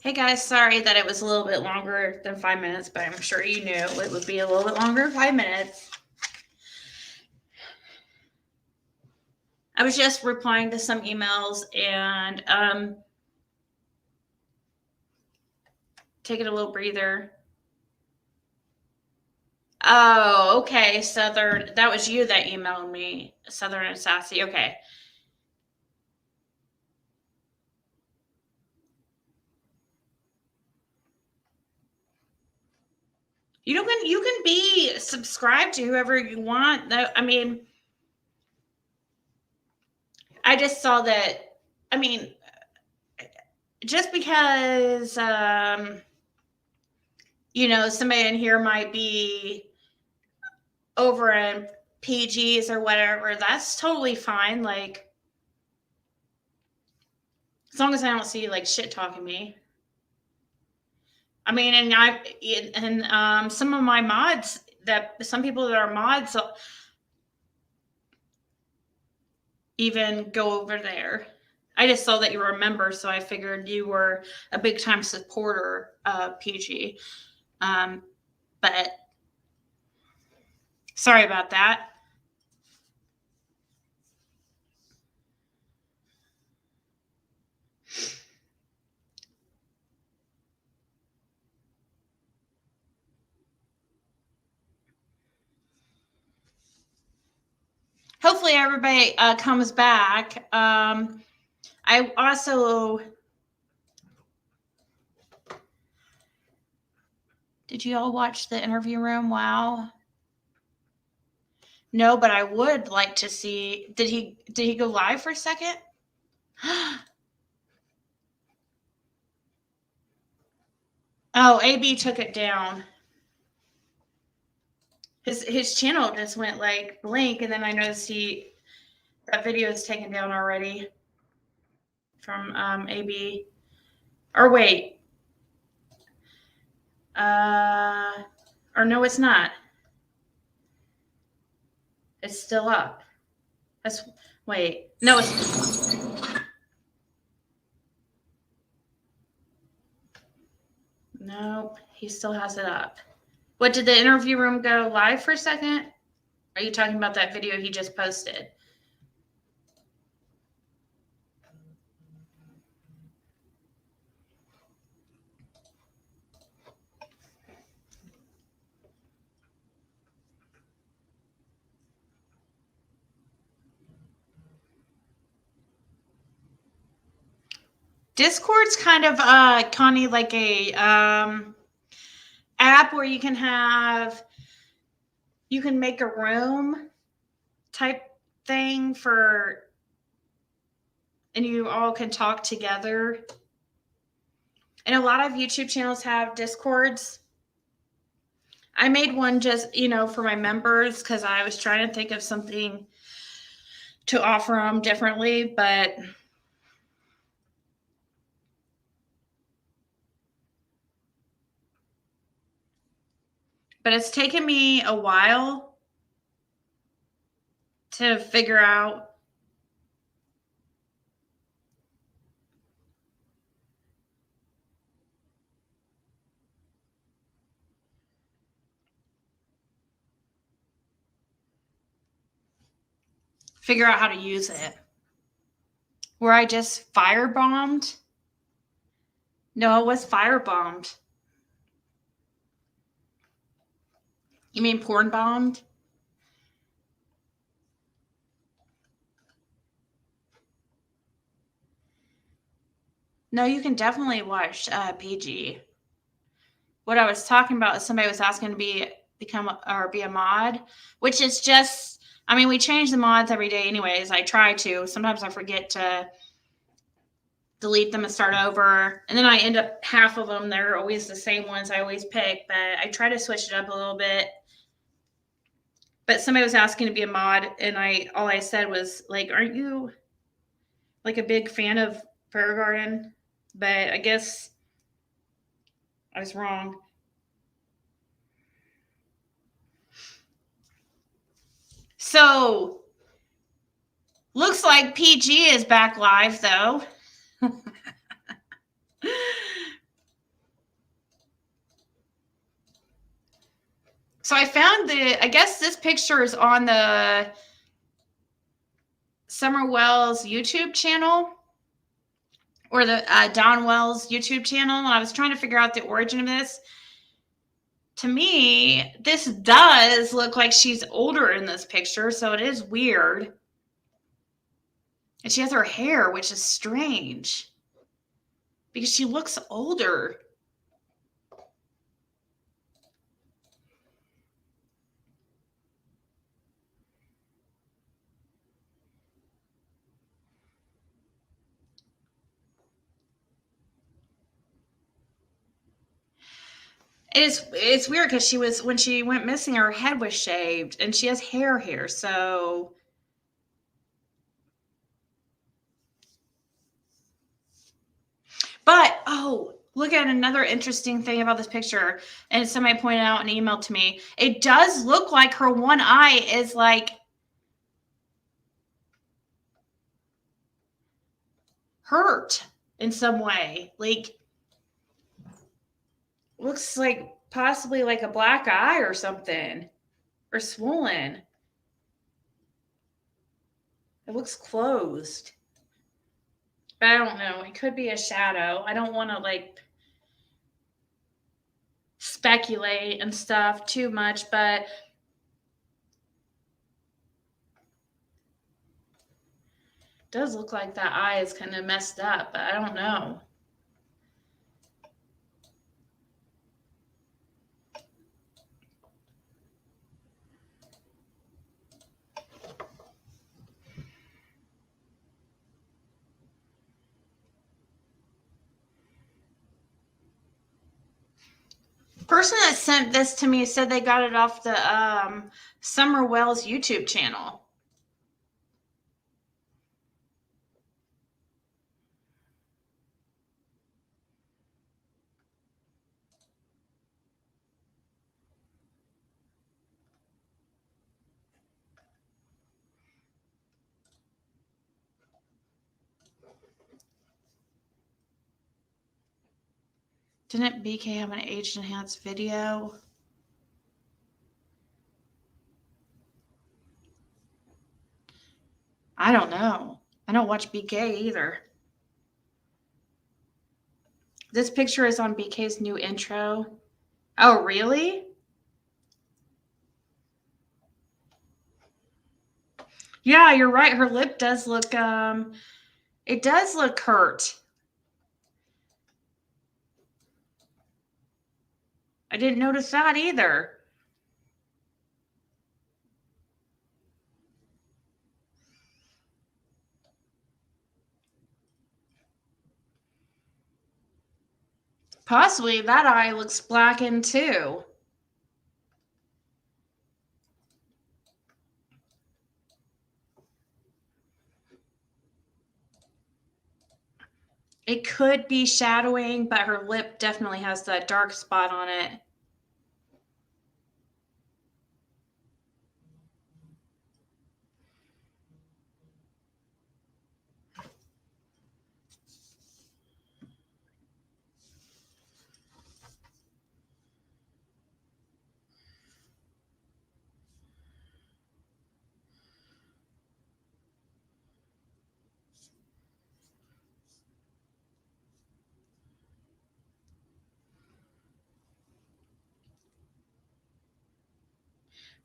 Hey guys, sorry that it was a little bit longer than 5 minutes, but I'm sure you knew it would be a little bit longer than 5 minutes. I was just replying to some emails and taking a little breather. Oh, okay, Southern. That was you that emailed me, Southern and Sassy. Okay. You can be subscribed to whoever you want. I mean, I just saw that. I mean, just because somebody in here might be over in PGs or whatever, that's totally fine. Like, as long as I don't see like shit talking me. I mean, and some of my mods, that some people that are mods even go over there. I just saw that you were a member, so I figured you were a big time supporter of PG. But sorry about that. Hopefully everybody comes back. I also, did you all watch the interview room? Wow. No, but I would like to see. Did he go live for a second? Oh, AB took it down. His channel just went like blank, and then I noticed that video is taken down already from AB. Or wait, or no, it's not. It's still up. Wait, no, it's. Nope, he still has it up. What, did the interview room go live for a second? Are you talking about that video he just posted? Discord's kind of Connie, like a app where you can make a room type thing and you all can talk together. And a lot of YouTube channels have Discords. I made one just, for my members because I was trying to think of something to offer them differently, but it's taken me a while to figure out how to use it. Where I just firebombed? No, it was firebombed. You mean porn bombed? No, you can definitely watch PG. What I was talking about is somebody was asking to be a mod, which is just, I mean, we change the mods every day anyways. I try to. Sometimes I forget to delete them and start over. And then I end up, half of them, they're always the same ones I always pick, but I try to switch it up a little bit. But somebody was asking to be a mod, and all I said was, like, aren't you like a big fan of Prayer Garden? But I guess I was wrong. So, looks like PG is back live, though. So I found I guess this picture is on the Summer Wells YouTube channel, or the Don Wells YouTube channel. And I was trying to figure out the origin of this. To me, this does look like she's older in this picture, so it is weird. And she has her hair, which is strange, because she looks older. It's weird because when she went missing, her head was shaved, and she has hair here, so. But look at another interesting thing about this picture, and somebody pointed out and emailed to me. It does look like her one eye is like hurt in some way. Like, looks like possibly like a black eye or something, or swollen. It looks closed. But I don't know. It could be a shadow. I don't want to like speculate and stuff too much, but it does look like that eye is kind of messed up, but I don't know. Person that sent this to me said they got it off the Summer Wells YouTube channel. Didn't BK have an age enhanced video? I don't know. I don't watch BK either. This picture is on BK's new intro. Oh, really? Yeah, you're right. Her lip does look, it does look hurt. I didn't notice that either. Possibly that eye looks blackened too. It could be shadowing, but her lip definitely has that dark spot on it.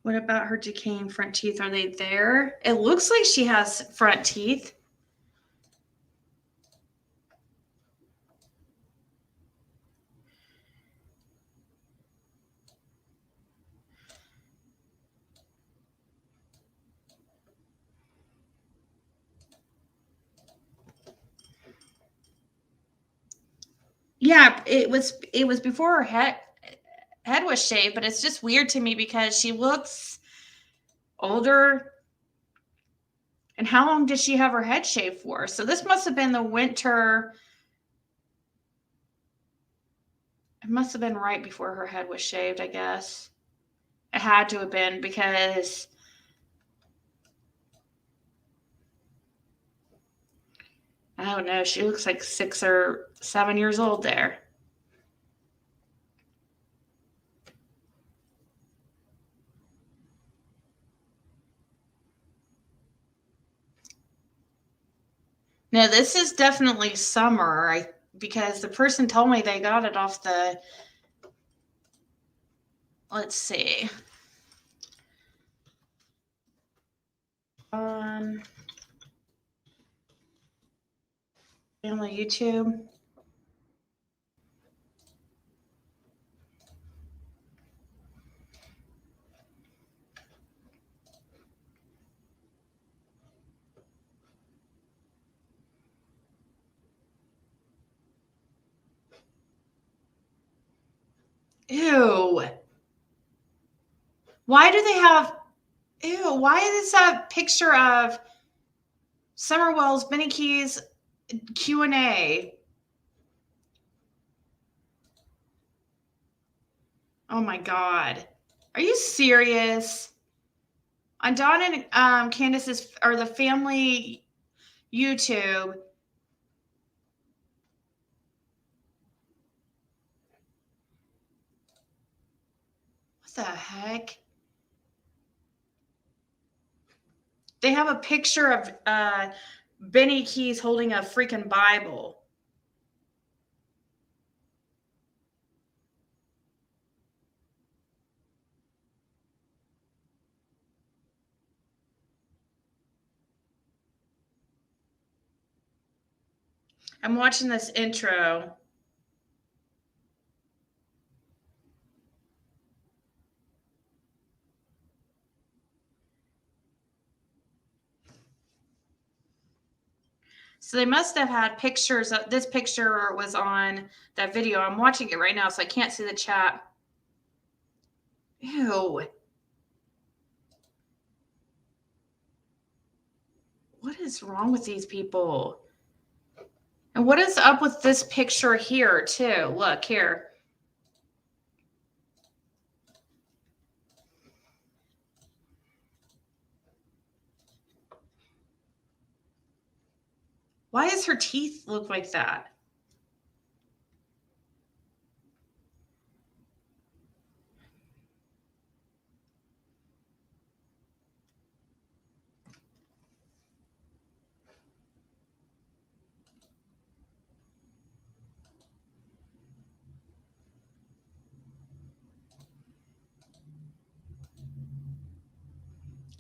What about her decaying front teeth? Are they there? It looks like she has front teeth. Yeah, it was before her head was shaved, but it's just weird to me because she looks older. And how long did she have her head shaved for? So this must have been the winter. It must have been right before her head was shaved, I guess. It had to have been, because I don't know, she looks like 6 or 7 years old there. No, this is definitely summer. Because the person told me they got it off the. Let's see. On family YouTube. Ew. Why do they have? Ew. Why is this a picture of Summerwell's Benny Keys Q&A? Oh my God. Are you serious? On Dawn and Candace's, or the family YouTube. What the heck? They have a picture of Benny Keys holding a freaking Bible. I'm watching this intro. So they must have had pictures. This picture was on that video. I'm watching it right now, so I can't see the chat. Ew. What is wrong with these people? And what is up with this picture here, too? Look here. Why does her teeth look like that?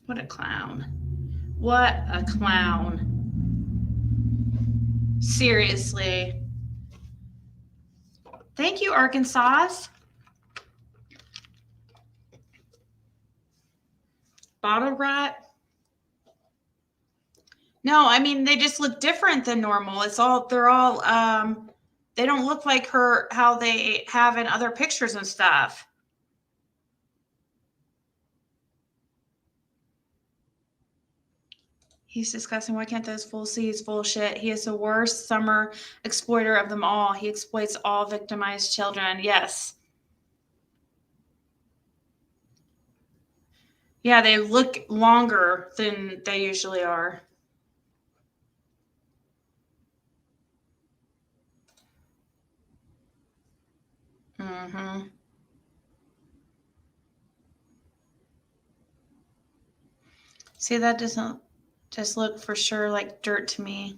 What a clown. What a clown. Seriously. Thank you, Arkansas. Bottle rat. No, I mean, they just look different than normal. They're all, they don't look like how they have in other pictures and stuff. He's discussing why can't those fools see he's full of shit. He is the worst summer exploiter of them all. He exploits all victimized children. Yes. Yeah, they look longer than they usually are. Mm-hmm. See, that doesn't just look for sure like dirt to me.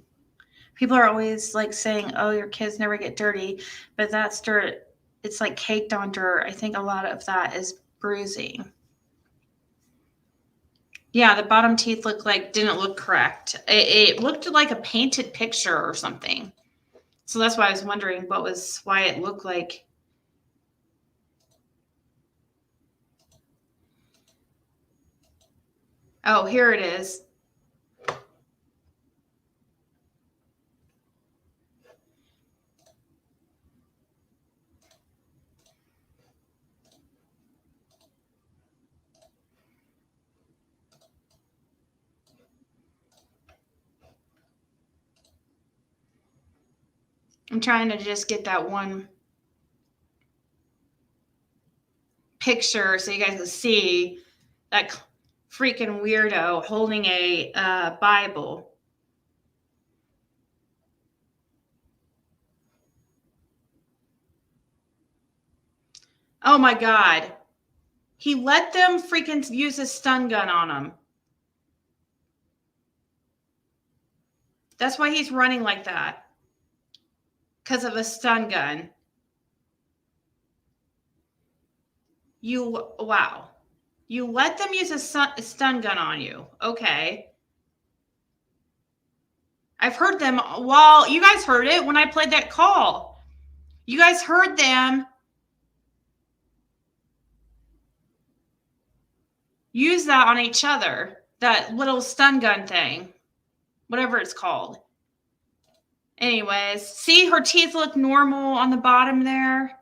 People are always like saying, oh, your kids never get dirty, but that's dirt. It's like caked on dirt. I think a lot of that is bruising. Yeah, the bottom teeth didn't look correct. It looked like a painted picture or something. So that's why I was wondering why it looked like. Oh, here it is. I'm trying to just get that one picture so you guys can see that freaking weirdo holding a Bible. Oh my God. He let them freaking use a stun gun on him. That's why he's running like that. Because of a stun gun. Wow. You let them use a stun gun on you. Okay. I've heard them. Well, you guys heard it when I played that call. You guys heard them use that on each other. That little stun gun thing. Whatever it's called. Anyways, see, her teeth look normal on the bottom there.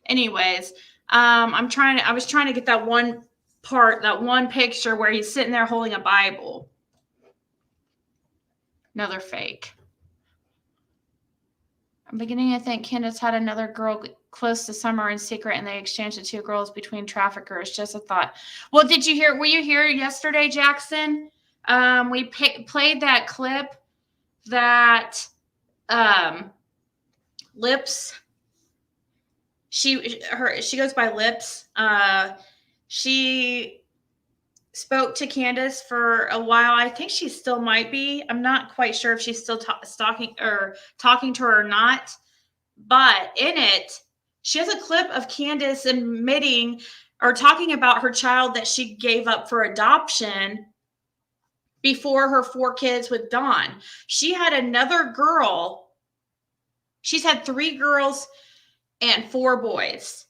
Anyways, I was trying to get that one part, that one picture where he's sitting there holding a Bible. Another fake. I'm beginning to think Candace had another girl close to Summer in secret, and they exchanged the two girls between traffickers. Just a thought. Well, were you here yesterday, Jackson? We played that clip that Lips. She goes by Lips. She spoke to Candace for a while. I think she still might be. I'm not quite sure if she's still talking to her or not. But in it, she has a clip of Candace admitting or talking about her child that she gave up for adoption before her 4 kids with Dawn. She had another girl. She's had 3 girls and 4 boys.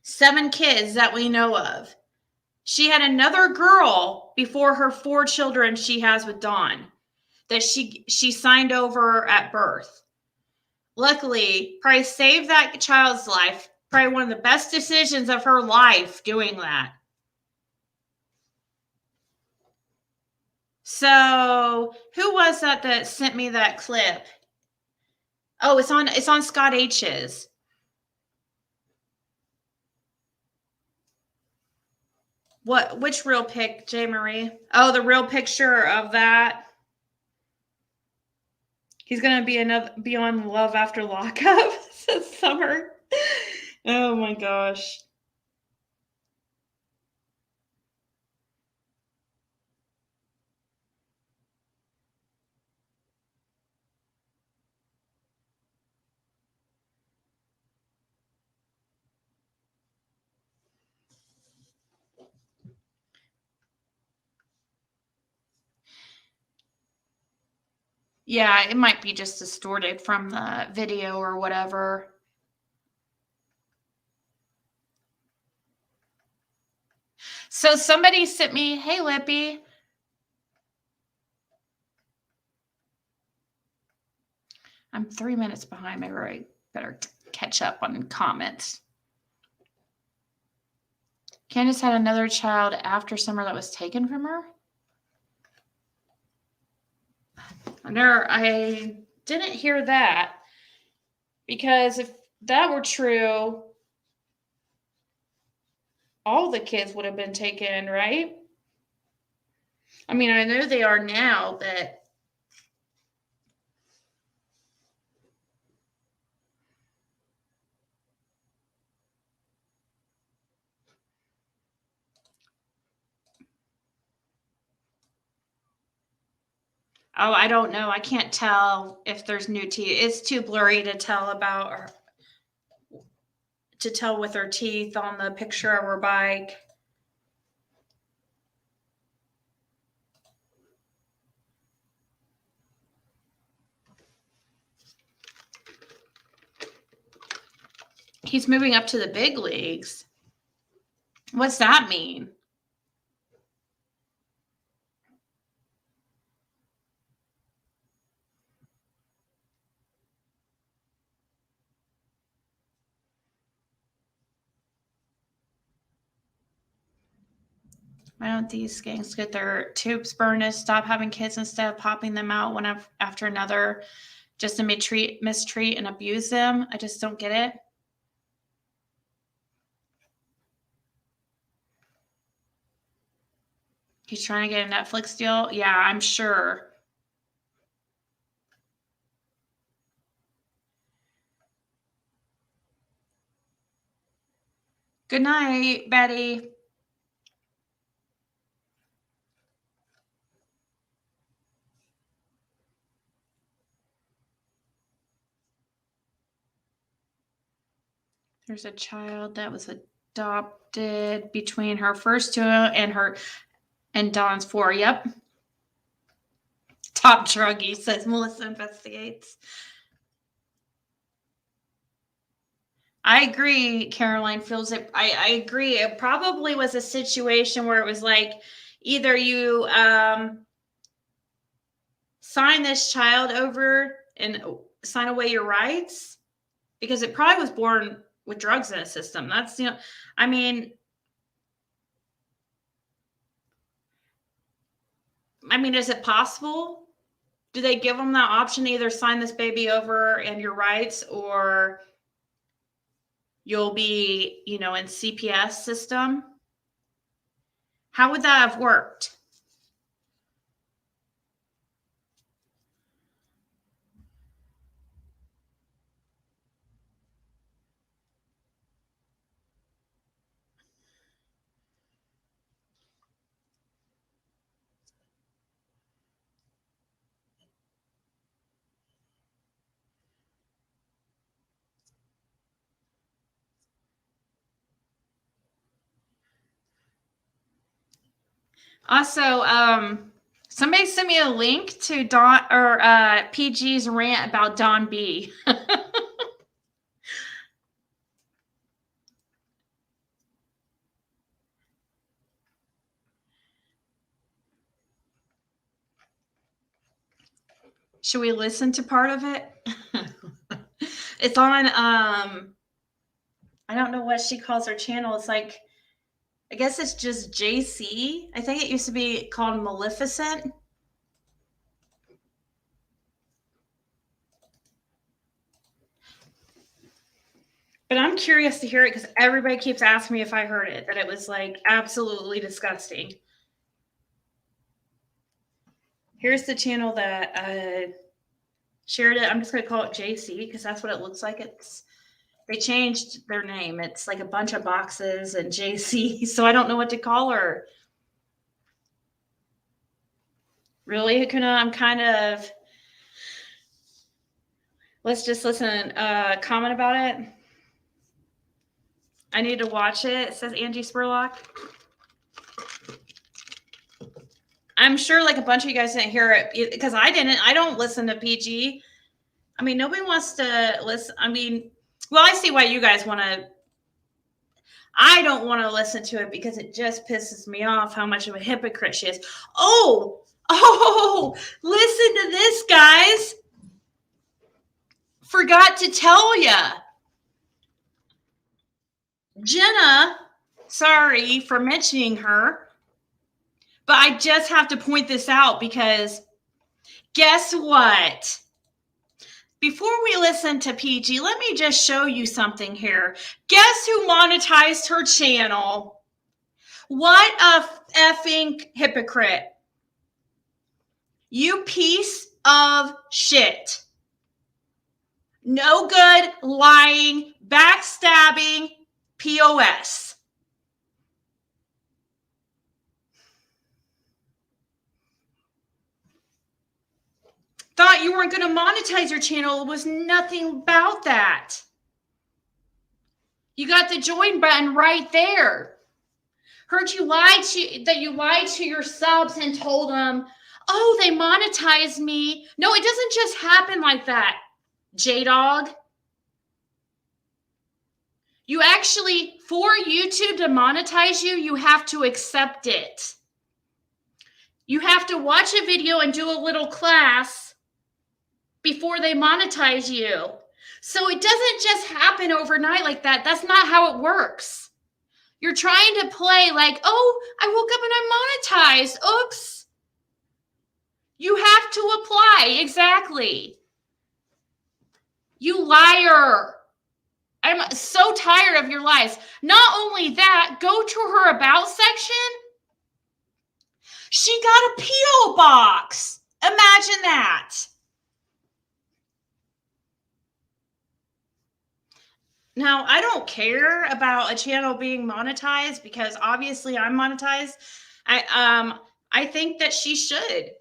7 kids that we know of. She had another girl before her 4 children she has with Dawn that she signed over at birth. Luckily, probably saved that child's life. Probably one of the best decisions of her life doing that. So, who was that sent me that clip? Oh, it's on Scott H's. Which real pic, J. Marie? Oh, the real picture of that. He's gonna be on Love After Lockup this summer. Oh my gosh. Yeah, it might be just distorted from the video or whatever. So somebody sent me, hey Lippy. I'm 3 minutes behind. Maybe I better catch up on comments. Candace had another child after Summer that was taken from her? I didn't hear that. Because if that were true, all the kids would have been taken, right? I mean, I know they are now, but oh, I don't know. I can't tell if there's new teeth. It's too blurry to tell about her, to tell with her teeth on the picture of her bike. He's moving up to the big leagues. What's that mean? Why don't these gangs get their tubes burned and stop having kids instead of popping them out one after another just to mistreat and abuse them? I just don't get it. He's trying to get a Netflix deal? Yeah, I'm sure. Good night, Betty. There's a child that was adopted between her first two and Dawn's 4. Yep. Top druggie, says Melissa investigates. I agree. Caroline feels it. I agree. It probably was a situation where it was like either you sign this child over and sign away your rights, because it probably was born with drugs in its system. That's, I mean, is it possible? Do they give them that option to either sign this baby over and your rights, or you'll be, in CPS system? How would that have worked? Also, somebody sent me a link to Don or PG's rant about Don B. Should we listen to part of it? It's on I don't know what she calls her channel. It's like, I guess it's just JC. I think it used to be called Maleficent. But I'm curious to hear it because everybody keeps asking me if I heard it, that it was like absolutely disgusting. Here's the channel that shared it. I'm just going to call it JC because that's what it looks like. They changed their name. It's like a bunch of boxes and JC, so I don't know what to call her. Really, Hakuna? I'm kind of... Let's just listen. Comment about it. I need to watch it, says Angie Spurlock. I'm sure like a bunch of you guys didn't hear it because I didn't. I don't listen to PG. I mean, nobody wants to listen. I mean, well, I see why you guys want to. I don't want to listen to it because it just pisses me off how much of a hypocrite she is. Oh, listen to this, guys. Forgot to tell ya. Jenna, sorry for mentioning her, but I just have to point this out because guess what? Before we listen to PG, let me just show you something here. Guess who monetized her channel? What a effing hypocrite. You piece of shit. No good, lying, backstabbing, POS. Thought you weren't going to monetize your channel. It was nothing about that. You got the join button right there. Heard you lied to your subs and told them, oh, they monetized me. No, it doesn't just happen like that, J-Dog. You actually, for YouTube to monetize you, you have to accept it. You have to watch a video and do a little class before they monetize you. So it doesn't just happen overnight like that. That's not how it works. You're trying to play like, oh, I woke up and I'm monetized. Oops. You have to apply. Exactly. You liar. I'm so tired of your lies. Not only that, go to her about section. She got a P.O. box. Imagine that. Now, I don't care about a channel being monetized because obviously I'm monetized. I think that she should.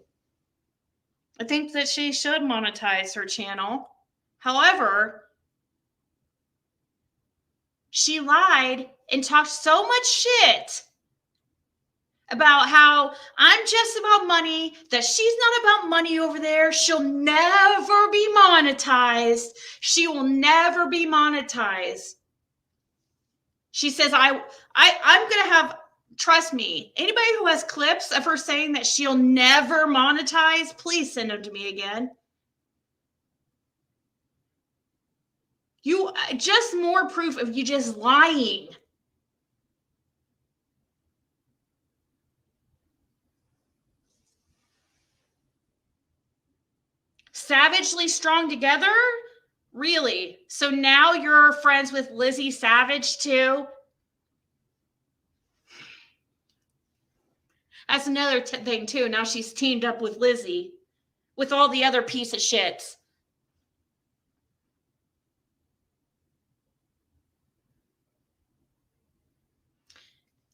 I think that she should monetize her channel. However, she lied and talked so much shit about how I'm just about money, that she's not about money over there. She'll never be monetized. She will never be monetized. She says, I'm going to have, trust me, anybody who has clips of her saying that she'll never monetize, please send them to me again. You just more proof of you just lying. Savagely strong together? Really? So now you're friends with Lizzie Savage too? That's another thing too. Now she's teamed up with Lizzie, with all the other piece of shits.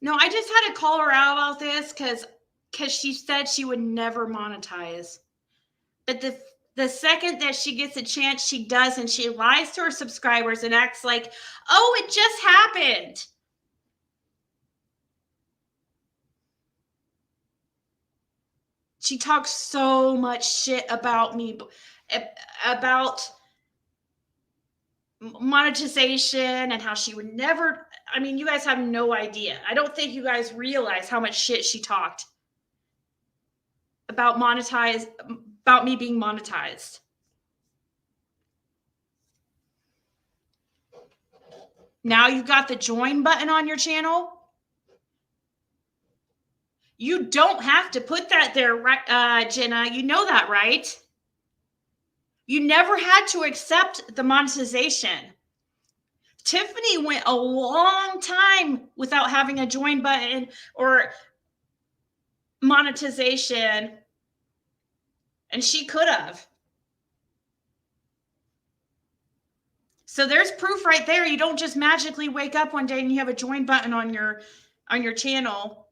No, I just had to call her out about this because she said she would never monetize. But the second that she gets a chance, she does, and she lies to her subscribers and acts like, oh, it just happened. She talks so much shit about me, about monetization and how she would never, I mean, you guys have no idea. I don't think you guys realize how much shit she talked about about me being monetized. Now you've got the join button on your channel. You don't have to put that there, right, Jenna? You know that, right? You never had to accept the monetization. Tiffany went a long time without having a join button or monetization, and she could have. So there's proof right there. You don't just magically wake up one day and you have a join button on your channel.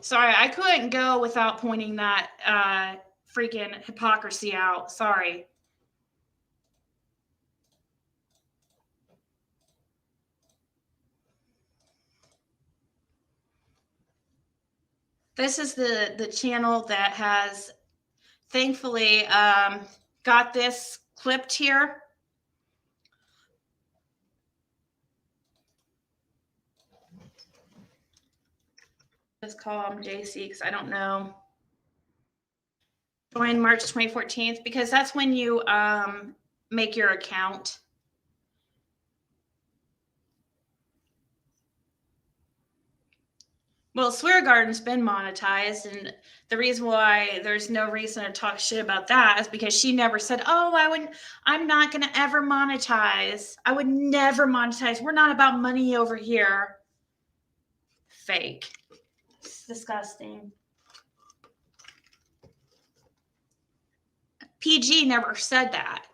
Sorry, I couldn't go without pointing that freaking hypocrisy out. Sorry. This is the channel that has thankfully got this clipped here. Let's call him JC because I don't know. Join March 2014 because that's when you make your account. Well, Swear Garden's been monetized, and the reason why there's no reason to talk shit about that is because she never said, oh, I'm not going to ever monetize. I would never monetize. We're not about money over here. Fake. It's disgusting. PG never said that.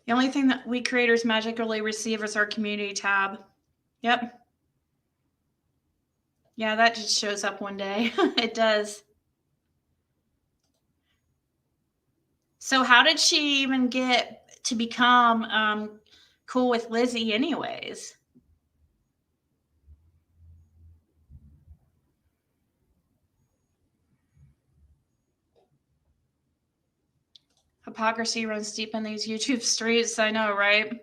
The only thing that we creators magically receive is our community tab. Yep. Yeah, that just shows up one day. It does. So how did she even get to become cool with Lizzie anyways? Hypocrisy runs deep in these YouTube streets. I know, right?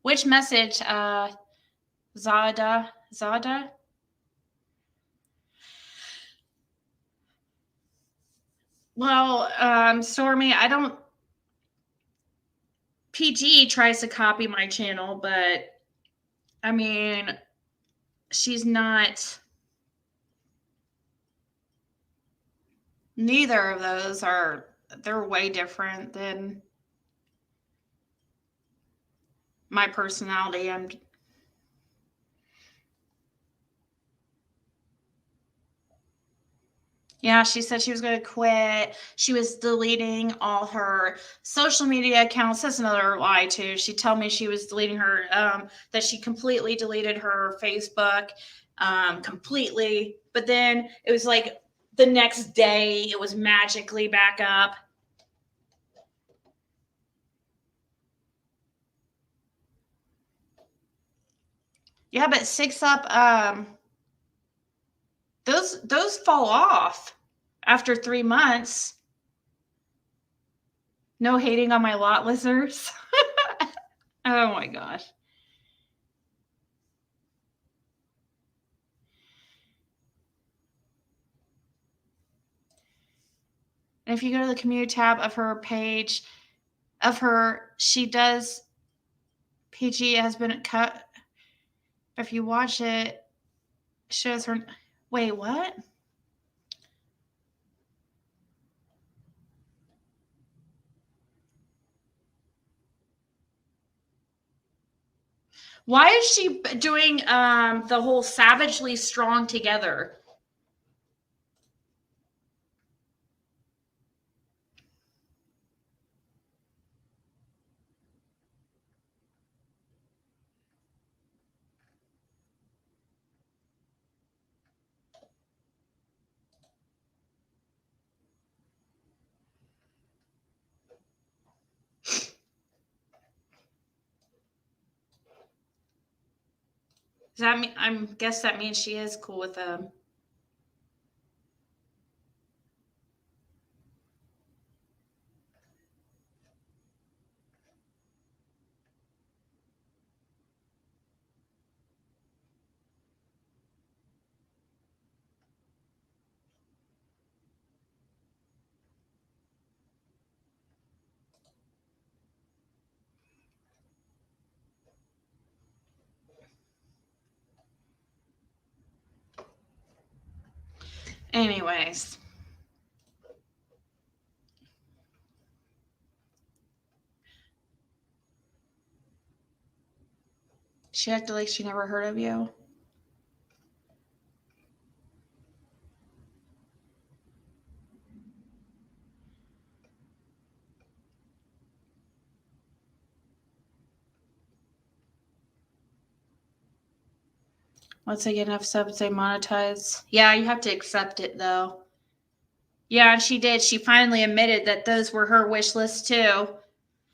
Which message, Zada? Well, Stormy, I don't. PG tries to copy my channel, but I mean, she's not. Neither of those are. They're way different than my personality. Yeah, she said she was going to quit. She was deleting all her social media accounts. That's another lie too. She told me she was deleting her, that she completely deleted her Facebook completely. But then it was like the next day, it was magically back up. Yeah, but 6up, those fall off after 3 months. No hating on my lot listeners. Oh my gosh. And if you go to the community tab of her page, she does, PG has been cut. If you watch it, shows her. Wait, what? Why is she doing the whole savagely strong together? Does that mean, I guess that means she is cool with them. Anyways. She acted like she never heard of you. Once I get enough subs, they monetize. Yeah, you have to accept it though. Yeah, and she did. She finally admitted that those were her wish lists too.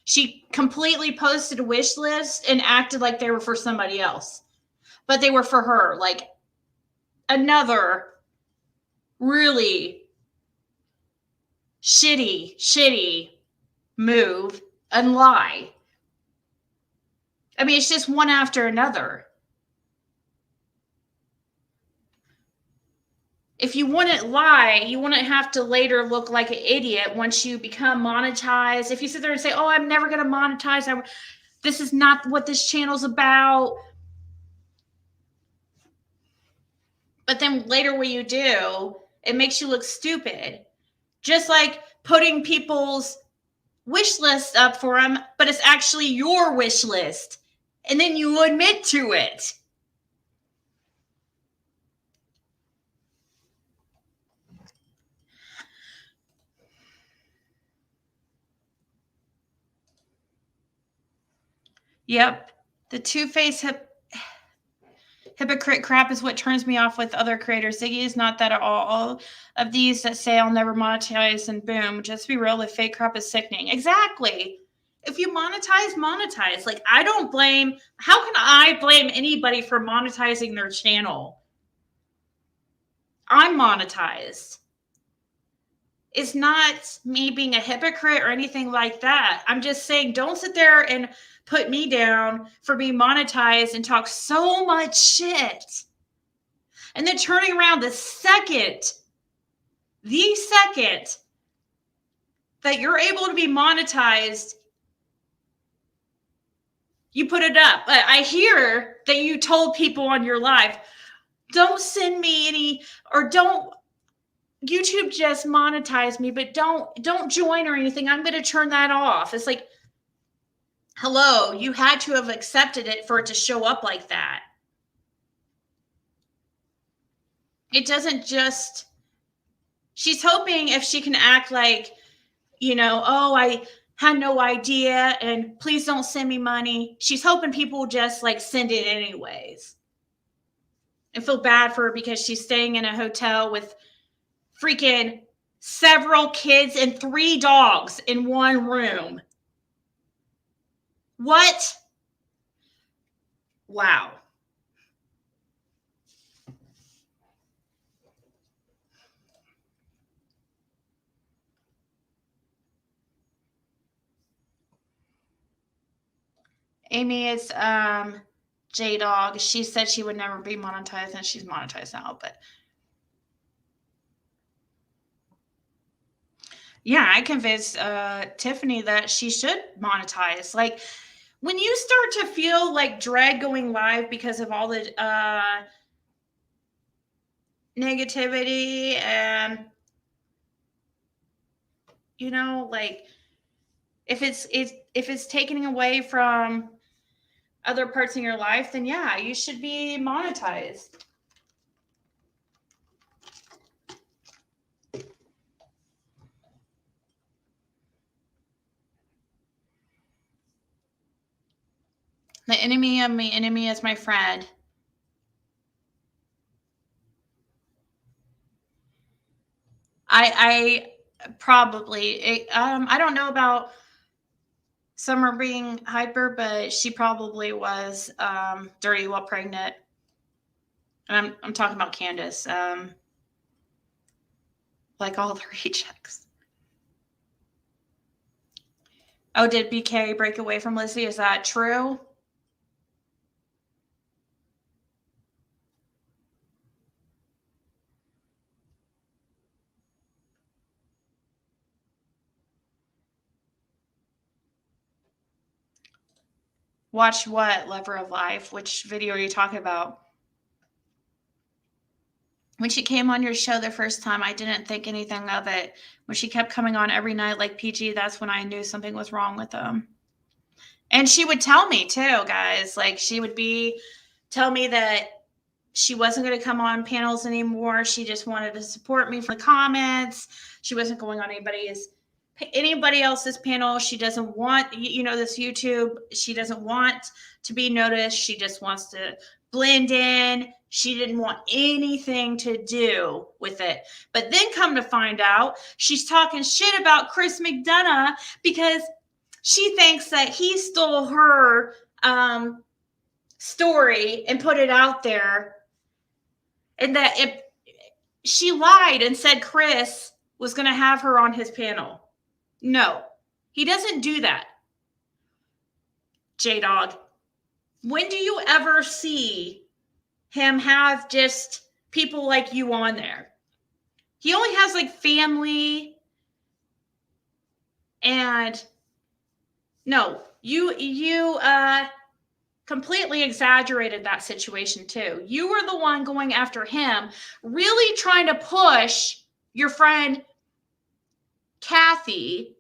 She completely posted a wish list and acted like they were for somebody else, but they were for her. Like, another really shitty move and lie. I mean, it's just one after another. If you wouldn't lie, you wouldn't have to later look like an idiot once you become monetized. If you sit there and say, "Oh, I'm never going to monetize. This is not what this channel's about." But then later when you do, it makes you look stupid. Just like putting people's wish list up for them, but it's actually your wish list. And then you admit to it. Yep. The two-faced hypocrite crap is what turns me off with other creators. Ziggy is not that at all. Of these that say I'll never monetize and boom, just be real, the fake crap is sickening. Exactly. If you monetize. Like, I don't blame, how can I blame anybody for monetizing their channel? I'm monetized. It's not me being a hypocrite or anything like that. I'm just saying, don't sit there and put me down for being monetized and talk so much shit. And then turning around the second that you're able to be monetized, you put it up. But I hear that you told people on your live, don't send me any, or don't, YouTube just monetize me, but don't join or anything. I'm going to turn that off. It's like, hello, you had to have accepted it for it to show up like that. It doesn't just, she's hoping if she can act like, oh, I had no idea and please don't send me money. She's hoping people just like send it anyways. and feel bad for her because she's staying in a hotel with freaking several kids and 3 dogs in one room. What? Wow. Amy is J-Dog. She said she would never be monetized, and she's monetized now, but yeah, I convinced Tiffany that she should monetize. Like, when you start to feel like dread going live because of all the negativity and, you know, like, if it's taken away from other parts in your life, then yeah, you should be monetized. The enemy of my enemy is my friend. I probably I don't know about Summer being hyper, but she probably was dirty while pregnant. And I'm talking about Candace, like all the rejects. Oh, did BK break away from Lizzie? Is that true? Watch what? Lover of Life? Which video are you talking about? When she came on your show the first time, I didn't think anything of it. When she kept coming on every night like PG, that's when I knew something was wrong with them. And she would tell me too, guys. Like, she would tell me that she wasn't going to come on panels anymore. She just wanted to support me from the comments. She wasn't going on anybody else's panel. She doesn't want, this YouTube. She doesn't want to be noticed. She just wants to blend in. She didn't want anything to do with it. But then come to find out, she's talking shit about Chris McDonough because she thinks that he stole her story and put it out there. And that she lied and said Chris was going to have her on his panel. No, he doesn't do that. J-Dog, when do you ever see him have just people like you on there? He only has like family. And no, you completely exaggerated that situation too. You were the one going after him, really trying to push your friend Kathy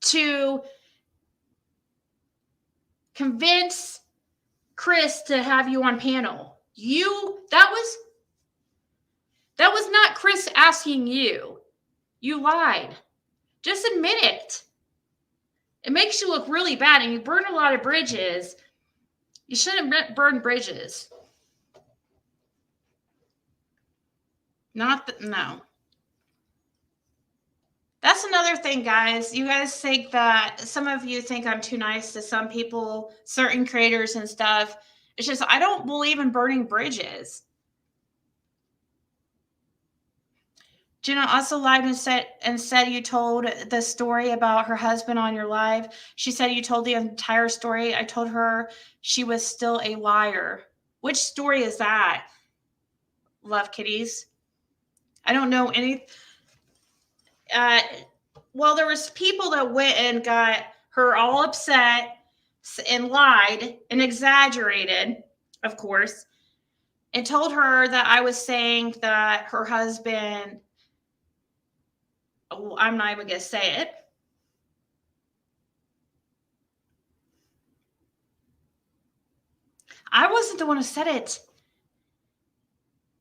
to convince Chris to have you on panel. That was not Chris asking you. You lied. Just admit it. It makes you look really bad, and you burn a lot of bridges. You shouldn't burn bridges. No. That's another thing, guys. You guys think that some of you think I'm too nice to some people, certain creators and stuff. It's just, I don't believe in burning bridges. Jenna also lied and said you told the story about her husband on your live. She said you told the entire story. I told her she was still a liar. Which story is that? Love kitties. I don't know any. Well, there was people that went and got her all upset and lied and exaggerated, of course, and told her that I was saying that her husband, I'm not even going to say it. I wasn't the one who said it.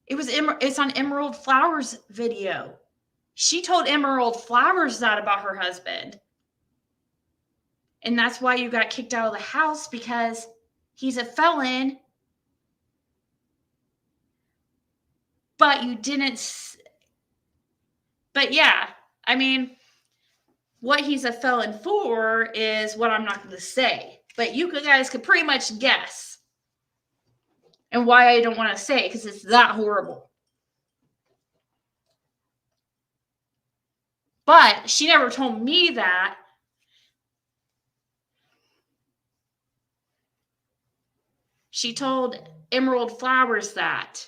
It's on Emerald Flowers' video. She told Emerald Flowers that about her husband. And that's why you got kicked out of the house, because he's a felon but you didn't. But yeah, I mean, what he's a felon for is what I'm not going to say. But you guys could pretty much guess. And why I don't want to say it, because it's that horrible. But she never told me that. She told Emerald Flowers that.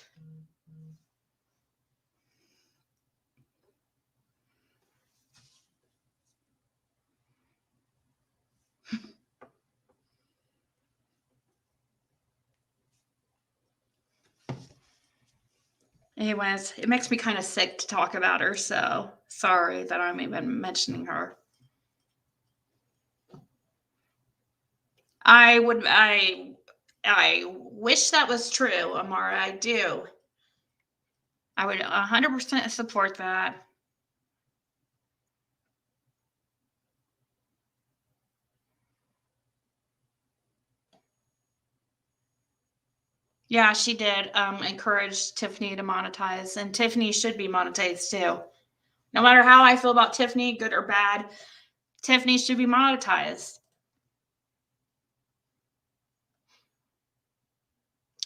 Anyways, it makes me kind of sick to talk about her, so sorry that I'm even mentioning her. I wish that was true, Amara. I do. I would 100% support that. Yeah, she did encourage Tiffany to monetize, and Tiffany should be monetized too. No matter how I feel about Tiffany, good or bad, Tiffany should be monetized.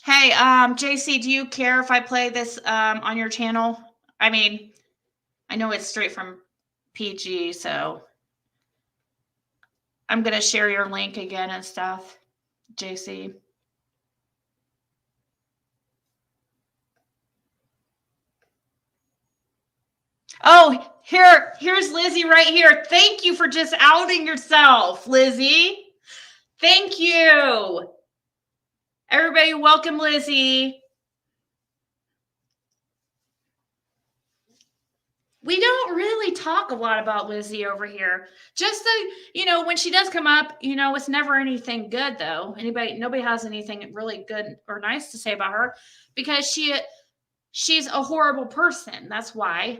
Hey, JC, do you care if I play this on your channel? I mean, I know it's straight from PG, so I'm going to share your link again and stuff, JC. Oh, here's Lizzie right here. Thank you for just outing yourself, Lizzie. Thank you. Everybody, welcome Lizzie. We don't really talk a lot about Lizzie over here. Just the, when she does come up, it's never anything good though. Nobody has anything really good or nice to say about her because she's a horrible person. That's why.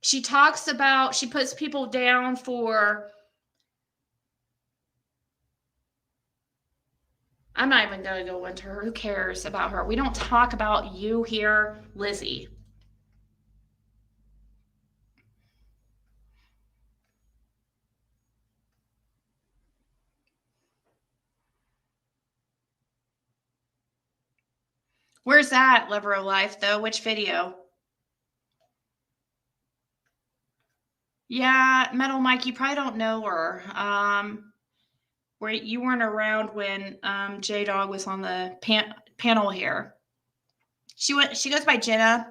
She puts people down for, I'm not even going to go into her. Who cares about her? We don't talk about you here, Lizzie. Where's that, Lover of Life, though? Which video? Yeah, Metal Mike, you probably don't know her. Where you weren't around when J Dog was on the panel here. She goes by Jenna.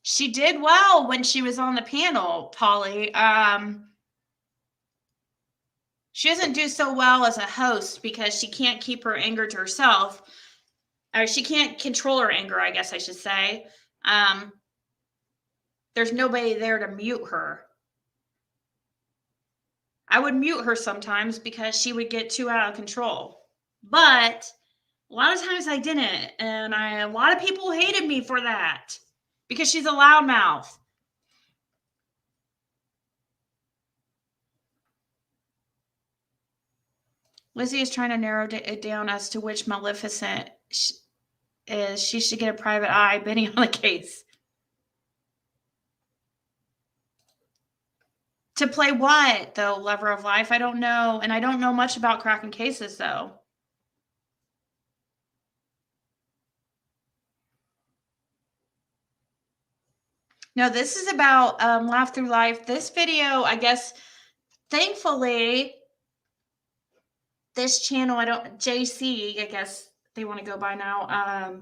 She did well when she was on the panel, Polly. She doesn't do so well as a host because she can't keep her anger to herself. Or she can't control her anger, I guess I should say. There's nobody there to mute her. I would mute her sometimes because she would get too out of control. But a lot of times I didn't. And a lot of people hated me for that because she's a loudmouth. Lizzie is trying to narrow it down as to which Maleficent is. She should get a private eye bidding on the case. To play what, though, Lover of Life? I don't know. And I don't know much about cracking cases, though. No, this is about Laugh Through Life. This video, I guess, thankfully, this channel, JC, I guess they want to go by now.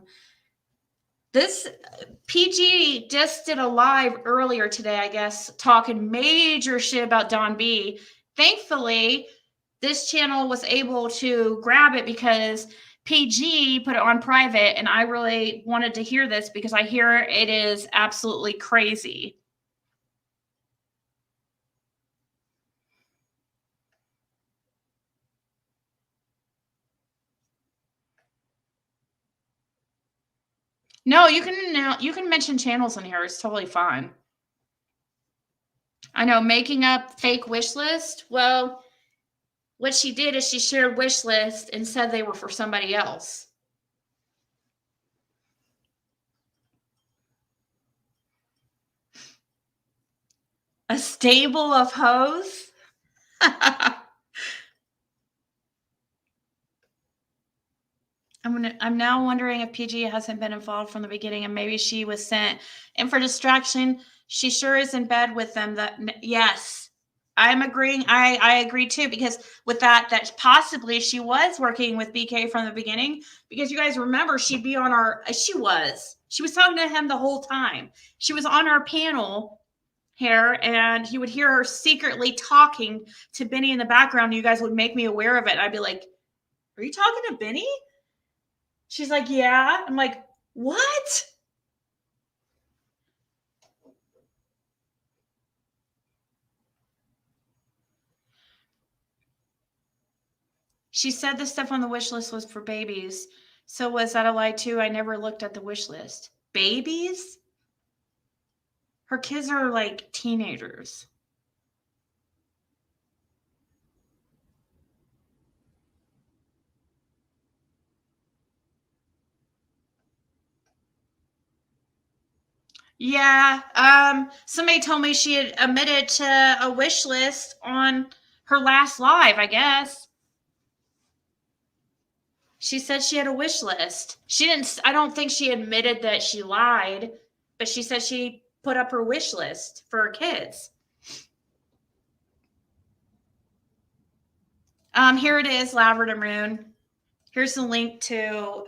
This PG just did a live earlier today, I guess, talking major shit about Don B. Thankfully, this channel was able to grab it because PG put it on private, and I really wanted to hear this because I hear it is absolutely crazy. No, you can mention channels in here. It's totally fine. I know, making up fake wish list. Well, what she did is she shared wish list and said they were for somebody else. A stable of hoes? I'm now wondering if PG hasn't been involved from the beginning and maybe she was sent and for distraction. She sure is in bed with them. Yes, I'm agreeing. I agree too, because with that possibly she was working with BK from the beginning, because you guys remember she'd be on she was talking to him the whole time. She was on our panel here and you would hear her secretly talking to Benny in the background. You guys would make me aware of it. I'd be like, are you talking to Benny? She's like, yeah. I'm like, what? She said the stuff on the wish list was for babies. So was that a lie too? I never looked at the wish list. Babies? Her kids are like teenagers. Yeah. Somebody told me she had admitted to a wish list on her last live, I guess. She said she had a wish list. She didn't, I don't think she admitted that she lied, but she said she put up her wish list for her kids. Here it is, Lavender Moon. Here's the link to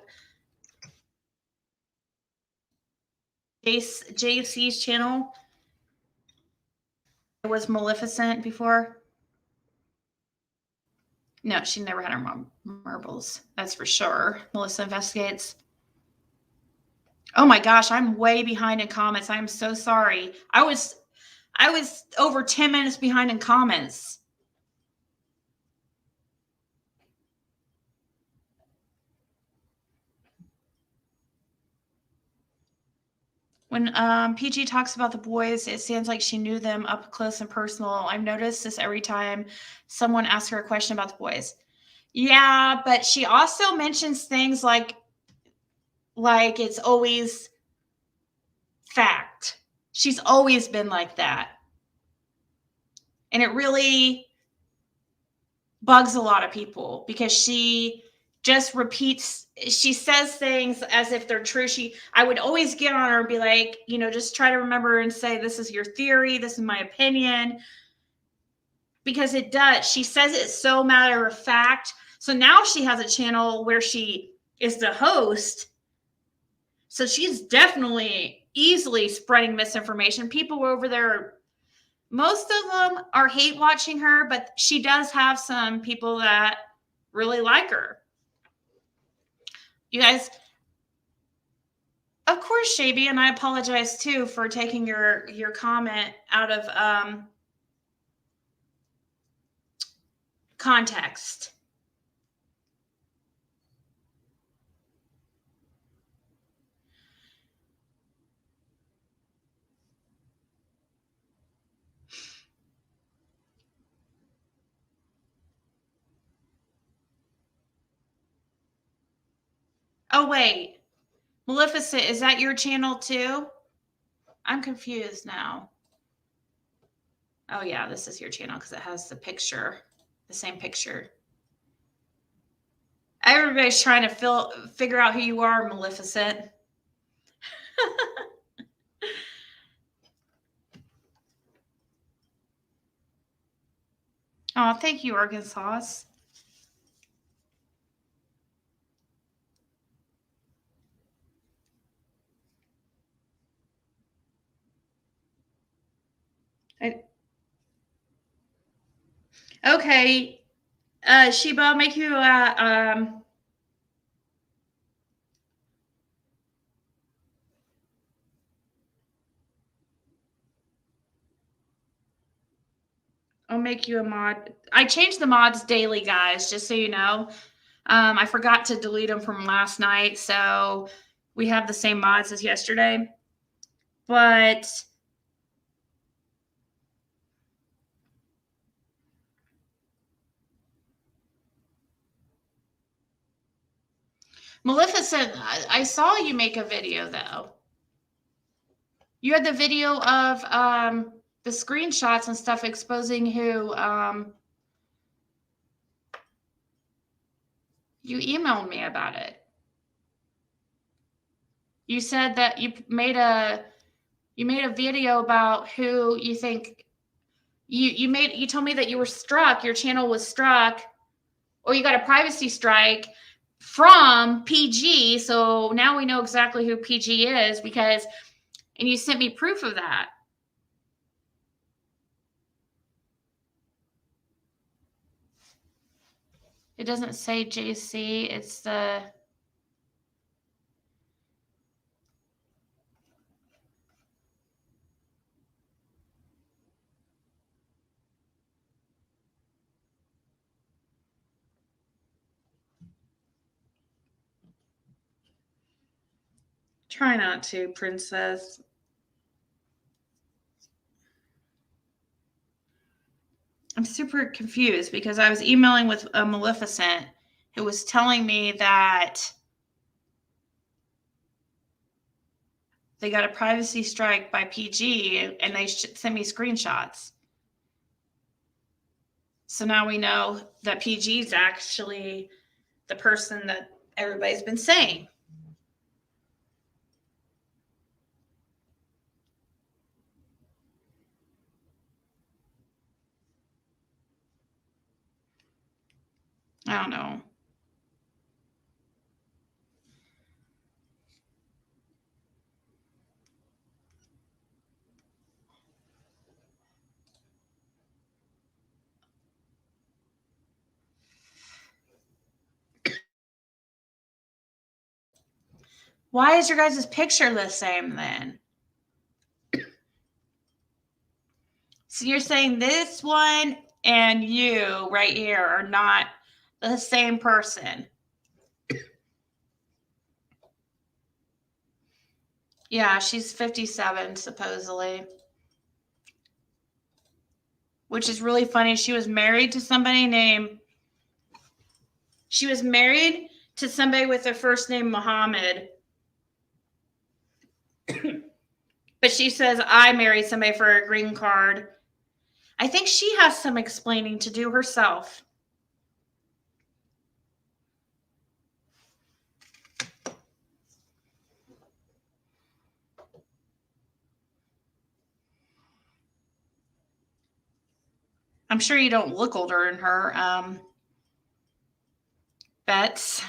JC's channel. It was Maleficent before. No, she never had her marbles. That's for sure. Melissa investigates. Oh my gosh, I'm way behind in comments. I'm so sorry. I was over 10 minutes behind in comments. When PG talks about the boys, it sounds like she knew them up close and personal. I've noticed this every time someone asks her a question about the boys. Yeah, but she also mentions things like it's always fact. She's always been like that. And it really bugs a lot of people because she just repeats, she says things as if they're true. I would always get on her and be like, just try to remember and say, this is your theory, this is my opinion. Because it does. She says it so matter of fact. So now she has a channel where she is the host. So she's definitely easily spreading misinformation. People over there, most of them are hate watching her, but she does have some people that really like her. You guys, of course, Shelby, and I apologize too for taking your comment out of context. Oh wait, Maleficent, is that your channel too? I'm confused now. Oh yeah, this is your channel because it has the picture, the same picture. Everybody's trying to figure out who you are, Maleficent. Oh, thank you, Arkansas. Okay, Sheba, I'll make you I'll make you a mod. I change the mods daily, guys, just so you know. I forgot to delete them from last night, so we have the same mods as yesterday. But Maleficent, I saw you make a video though. You had the video of the screenshots and stuff exposing who you emailed me about it. You said that you made a video about who you think you told me that you were struck, your channel was struck, or you got a privacy strike from PG. So now we know exactly who PG is and you sent me proof of that. It doesn't say JC, it's the try not to, princess. I'm super confused because I was emailing with a Maleficent who was telling me that they got a privacy strike by PG and they sent me screenshots. So now we know that PG is actually the person that everybody's been saying. I don't know. Why is your guys' picture the same then? So you're saying this one and you right here are not the same person. Yeah, she's 57 supposedly. Which is really funny. She was married to somebody with the first name Muhammad. But she says, I married somebody for a green card. I think she has some explaining to do herself. I'm sure you don't look older than her, Bets.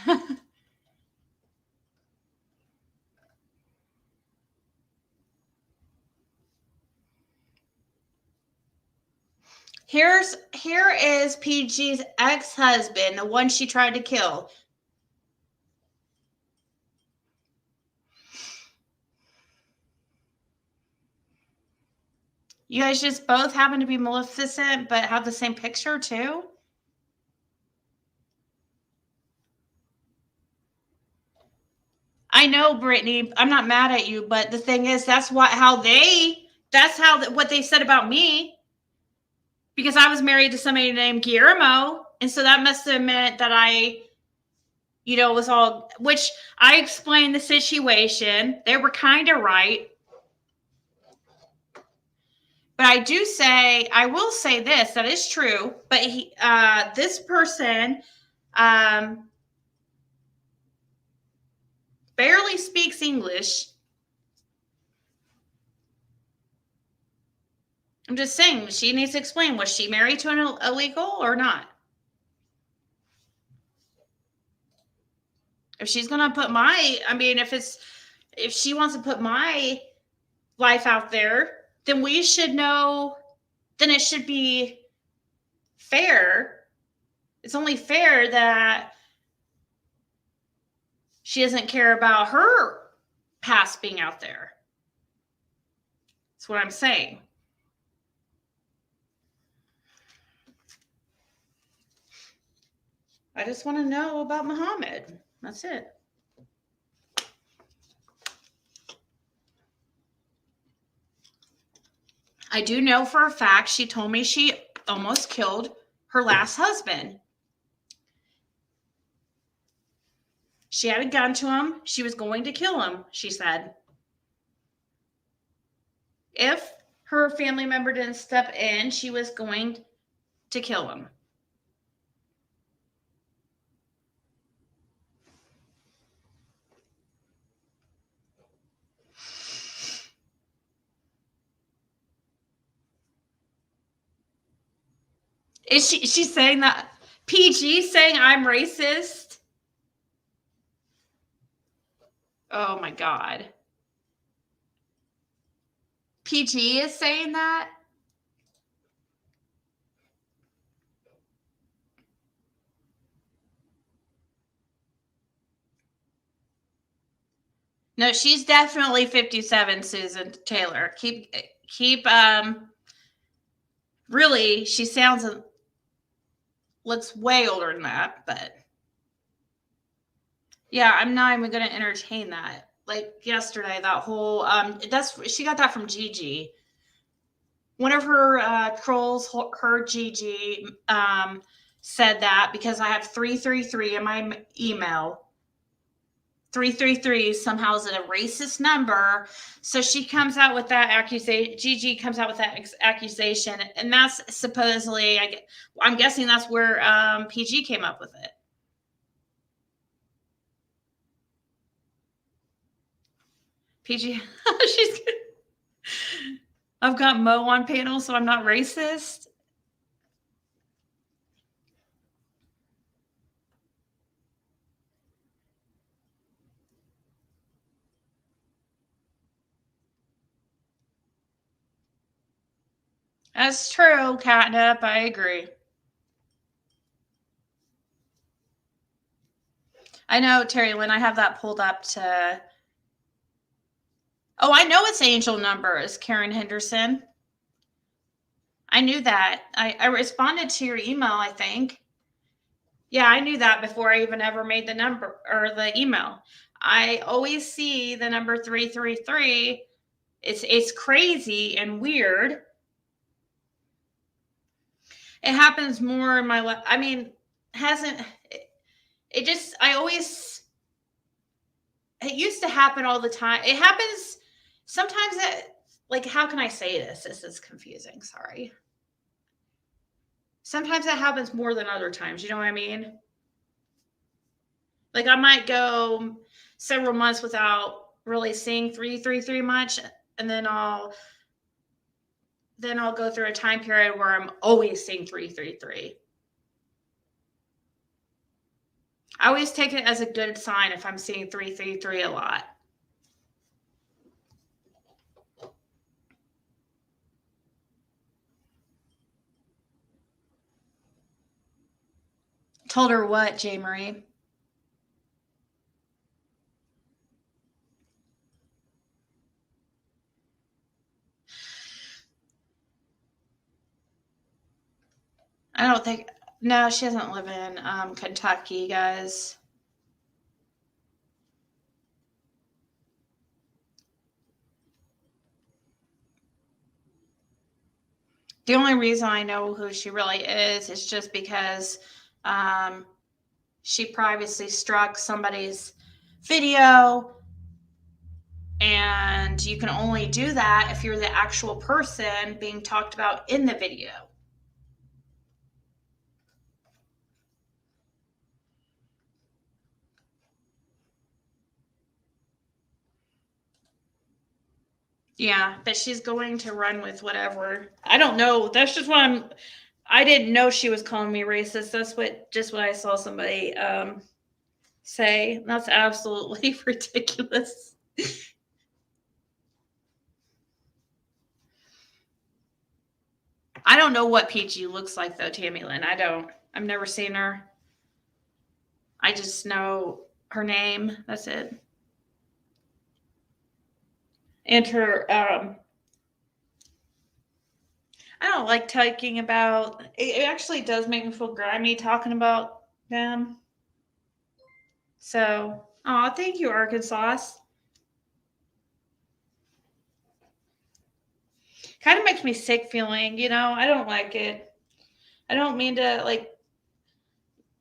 Here is PG's ex-husband, the one she tried to kill. You guys just both happen to be Maleficent, but have the same picture too? I know, Brittany. I'm not mad at you, but the thing is, that's what they said about me. Because I was married to somebody named Guillermo, and so that must have meant that I, was all. Which I explained the situation. They were kind of right. But I will say this, that is true. But this person barely speaks English. I'm just saying, she needs to explain, was she married to an illegal or not? If she's going to put if she wants to put my life out there, then we should know, then it should be fair. It's only fair that she doesn't care about her past being out there. That's what I'm saying. I just want to know about Muhammad. That's it. I do know for a fact she told me she almost killed her last husband. She had a gun to him. She was going to kill him, she said. If her family member didn't step in, she was going to kill him. Is she's saying that? PG saying I'm racist? Oh my God. PG is saying that? No, she's definitely 57, Susan Taylor. Keep really, she looks way older than that, but yeah, I'm not even gonna entertain that. Like yesterday, that whole she got that from Gigi. One of her trolls heard Gigi said that because I have 333 in my email. 333 somehow is a racist number, so she comes out with that accusation. Gigi comes out with that accusation, and that's supposedly, I'm guessing that's where PG came up with it. PG, she's. I've got Mo on panel, so I'm not racist. That's true, Catnip. I agree. I know, Terry Lynn. I have that pulled up to. Oh, I know it's angel numbers, Karen Henderson. I knew that. I responded to your email, I think. Yeah, I knew that before I even ever made the number or the email. I always see the number 333. It's crazy and weird. It happens more in my life. I mean, hasn't it just it used to happen all the time. It happens sometimes like, how can I say this? This is confusing. Sorry. Sometimes it happens more than other times. You know what I mean? Like I might go several months without really seeing 333 much, and then I'll go through a time period where I'm always seeing 333. I always take it as a good sign if I'm seeing 333 a lot. Told her what, J. Marie? I don't think. No, she doesn't live in Kentucky, guys. The only reason I know who she really is just because she previously struck somebody's video, and you can only do that if you're the actual person being talked about in the video. Yeah, but she's going to run with whatever. I don't know. That's just what I didn't know she was calling me racist. That's what I saw somebody say. That's absolutely ridiculous. I don't know what PG looks like though, Tammy Lynn. I don't. I've never seen her. I just know her name. That's it. And her I don't like talking about it. Actually does make me feel grimy talking about them. So, thank you, Arkansas. Kind of makes me sick feeling, I don't like it. I don't mean to like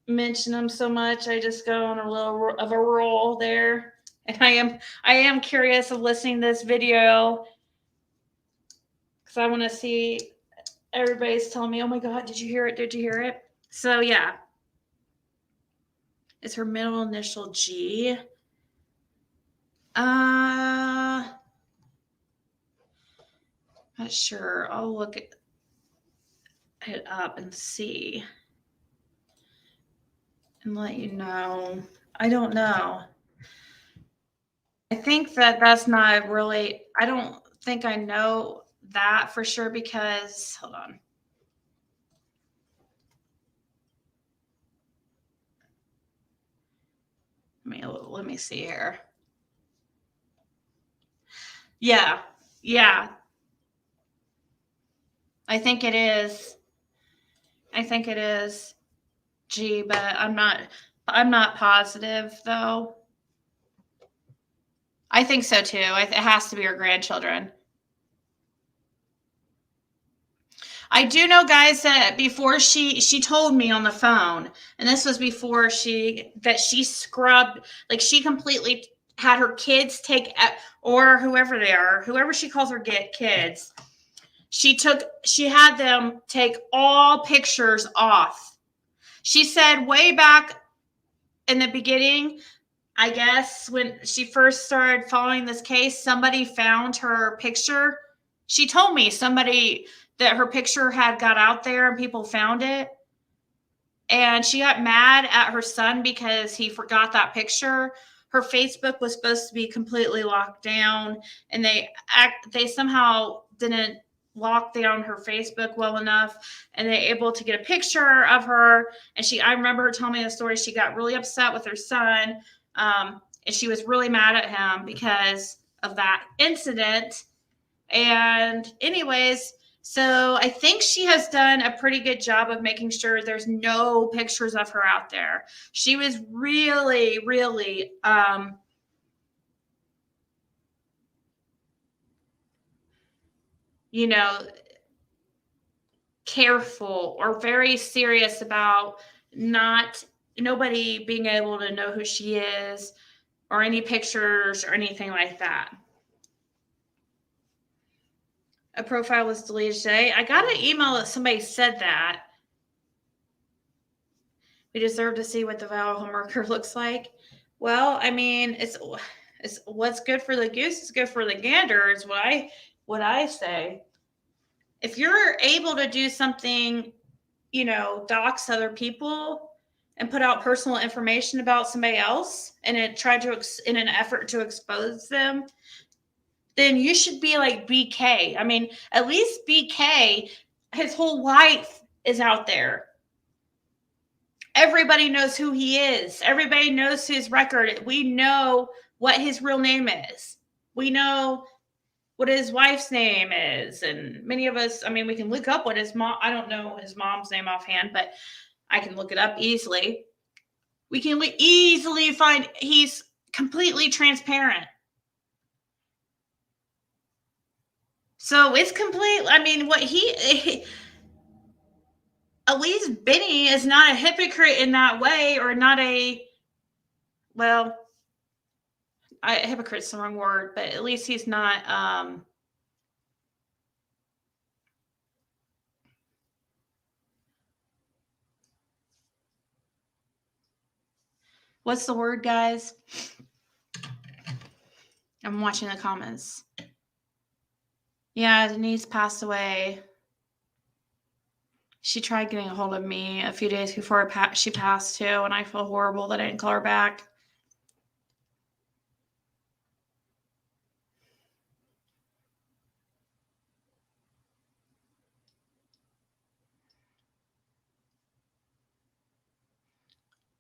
mention them so much. I just go on a little of a roll there. And I am curious of listening to this video because I want to see. Everybody's telling me, "Oh my God, did you hear it? Did you hear it?" So yeah, is her middle initial G? Not sure. I'll look it up and see and let you know. I don't know. I think that's not really. I don't think I know that for sure because hold on. Let me see here. Yeah. Yeah. I think it is. I think it is G, but I'm not positive though. I think so too. It has to be her grandchildren. I do know, guys, that before she told me on the phone, and this was before she scrubbed, like she completely had her kids take, or whoever they are, whoever she calls her kids, she had them take all pictures off. She said way back in the beginning, I guess when she first started following this case, somebody found her picture. She told me somebody that her picture had got out there and people found it. And she got mad at her son because he forgot that picture. Her Facebook was supposed to be completely locked down, and they somehow didn't lock down her Facebook well enough, and they able to get a picture of her. And I remember her telling me the story. She got really upset with her son, and she was really mad at him because of that incident. And anyways, so I think she has done a pretty good job of making sure there's no pictures of her out there. She was really, really, you know, careful or very serious about not nobody being able to know who she is or any pictures or anything like that. A profile was deleted today. I got an email that somebody said that. We deserve to see what the volatile marker looks like. Well, I mean, it's what's good for the goose is good for the gander, is what I say. If you're able to do something, dox other people and put out personal information about somebody else, and it tried to in an effort to expose them, then you should be like BK. I mean, at least BK, his whole life is out there. Everybody knows who he is. Everybody knows his record. We know what his real name is. We know what his wife's name is. And many of us, I mean, we can look up what his mom, I don't know his mom's name offhand, but I can look it up easily. We can easily find he's completely transparent. So it's complete. I mean, at least Benny is not a hypocrite in that way, or not hypocrite's the wrong word, but at least he's not, what's the word, guys? I'm watching the comments. Yeah, Denise passed away. She tried getting a hold of me a few days before she passed too, and I feel horrible that I didn't call her back.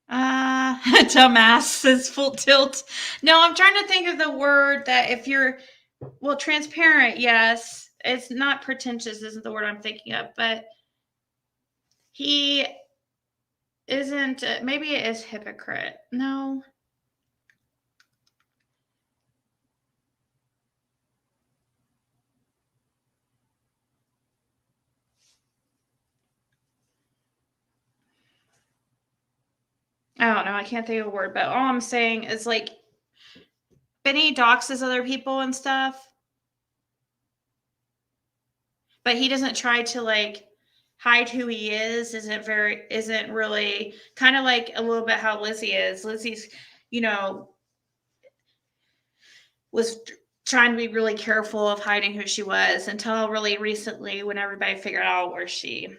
Dumbass is full tilt. No, I'm trying to think of the word that if you're, transparent, yes. It's not pretentious, isn't the word I'm thinking of, but he isn't, maybe it is hypocrite. No. I don't know. I can't think of a word, but all I'm saying is like Benny doxes other people and stuff, but he doesn't try to like hide who he is. Isn't really kind of like a little bit how Lizzie is. Lizzie's, you know, was trying to be really careful of hiding who she was until really recently when everybody figured out where she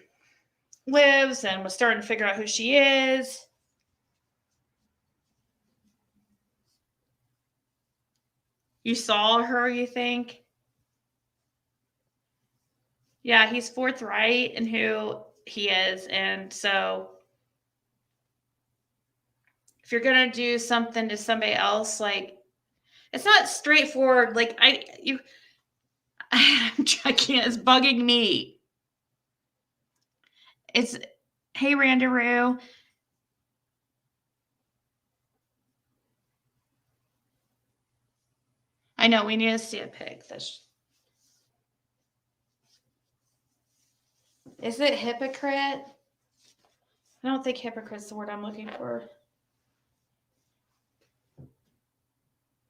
lives and was starting to figure out who she is. You saw her, you think? Yeah, he's forthright in who he is. And so if you're going to do something to somebody else, like, it's not straightforward. Like, I can't, it's bugging me. It's, hey, Randaroo. I know, we need to see a pic. Is it hypocrite? I don't think hypocrite's the word I'm looking for.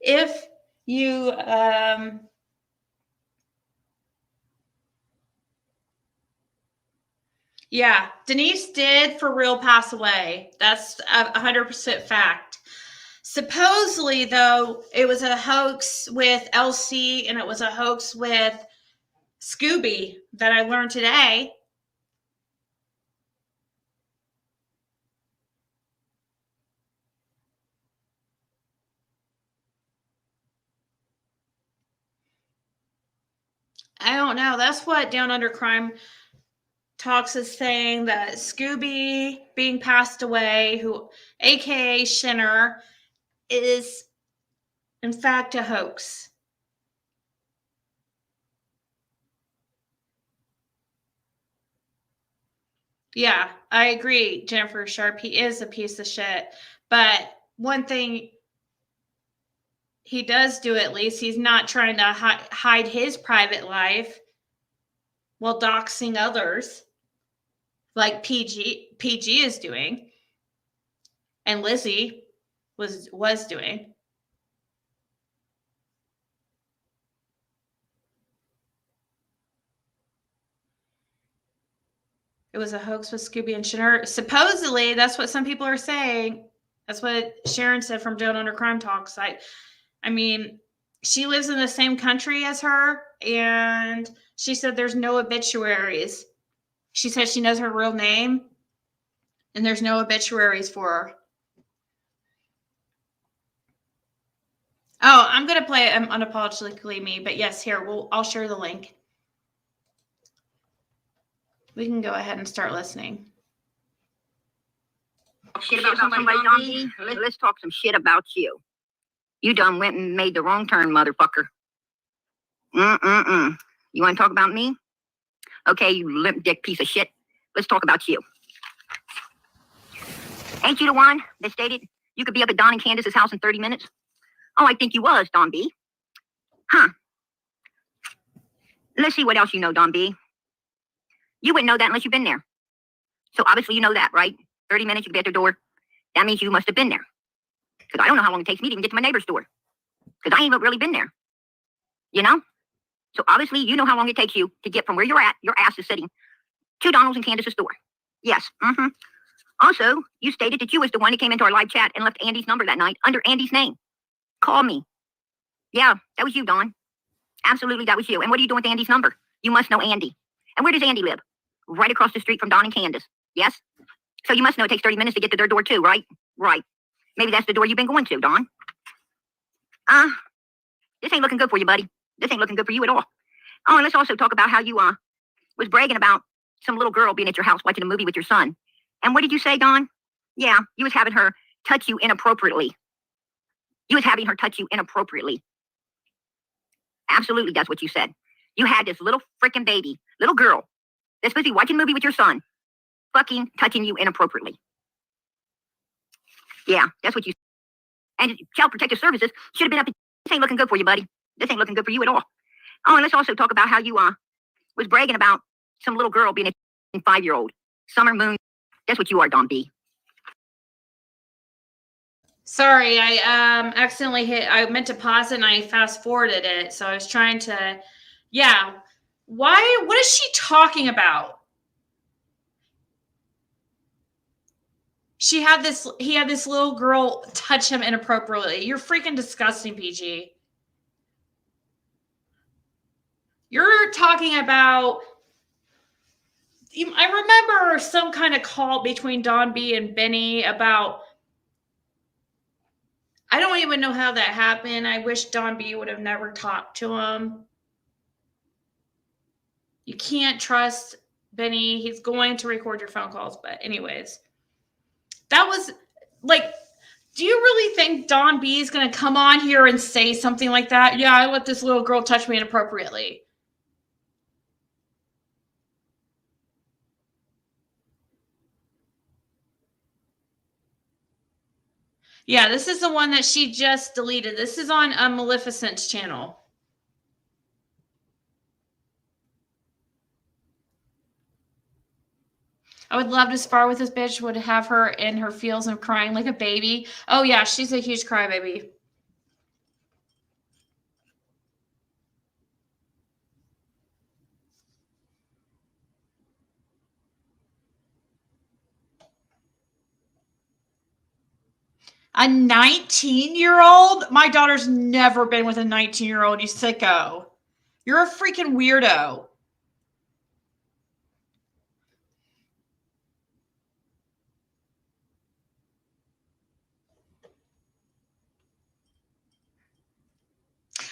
If you, yeah, Denise did for real pass away. That's 100% fact. Supposedly, though, it was a hoax with LC and it was a hoax with Scooby that I learned today. I don't know. That's what Down Under Crime Talks is saying, that Scooby being passed away, who aka Shinner, is in fact a hoax. Yeah, I agree, Jennifer Sharp. He is a piece of shit. But one thing he does do, at least, he's not trying to hide his private life while doxing others like PG is doing and Lizzie was doing. It was a hoax with Scooby and Shinner. Supposedly, that's what some people are saying. That's what Sharon said from Down Under Crime Talks. I mean, she lives in the same country as her, and she said there's no obituaries. She said she knows her real name, and there's no obituaries for her. Oh, I'm gonna play Unapologetically Me, but yes, here I'll share the link. We can go ahead and start listening. Shit about somebody, Donkey? Let's talk some shit about you. You done went and made the wrong turn, motherfucker. You want to talk about me? Okay, you limp dick piece of shit. Let's talk about you. Ain't you the one that stated you could be up at Don and Candace's house in 30 minutes? Oh, I think you was, Don B. Huh. Let's see what else you know, Don B. You wouldn't know that unless you've been there. So obviously you know that, right? 30 minutes, you could be at their door. That means you must have been there. Because I don't know how long it takes me to even get to my neighbor's door. Because I ain't really been there. You know? So obviously you know how long it takes you to get from where you're at, your ass is sitting, to Donald's and Candace's door. Yes. Also, you stated that you was the one who came into our live chat and left Andy's number that night under Andy's name. Call me. Yeah, that was you, Don. Absolutely, that was you. And what are you doing with Andy's number? You must know Andy. And where does Andy live? Right across the street from Don and Candace. Yes? So you must know it takes 30 minutes to get to their door too, right? Right. Maybe that's the door you've been going to, Don. This ain't looking good for you, buddy. This ain't looking good for you at all. Oh, and let's also talk about how you was bragging about some little girl being at your house watching a movie with your son. And what did you say, Don? Yeah, you was having her touch you inappropriately. You was having her touch you inappropriately. Absolutely, that's what you said. You had this little freaking baby, little girl, that's supposed to be watching a movie with your son, fucking touching you inappropriately. Yeah, that's what you said. And Child Protective Services should have been up. This ain't looking good for you, buddy. This ain't looking good for you at all. Oh, and let's also talk about how you was bragging about some little girl being a 5-year-old. Summer Moon. That's what you are, Don B. Sorry, I accidentally hit. I meant to pause it and I fast forwarded it. So I was trying to. Yeah. Why? What is she talking about? He had this little girl touch him inappropriately. You're freaking disgusting, PG. You're talking about. I remember some kind of call between Don B and Benny about. I don't even know how that happened. I wish Don B would have never talked to him. You can't trust Benny. He's going to record your phone calls. But anyways, that was like, do you really think Don B is going to come on here and say something like that? Yeah, I let this little girl touch me inappropriately. Yeah, this is the one that she just deleted. This is on Maleficent's channel. I would love to spar with this bitch. Would have her in her feels and crying like a baby. Oh yeah, she's a huge crybaby. A 19-year-old? My daughter's never been with a 19-year-old, you sicko. You're a freaking weirdo.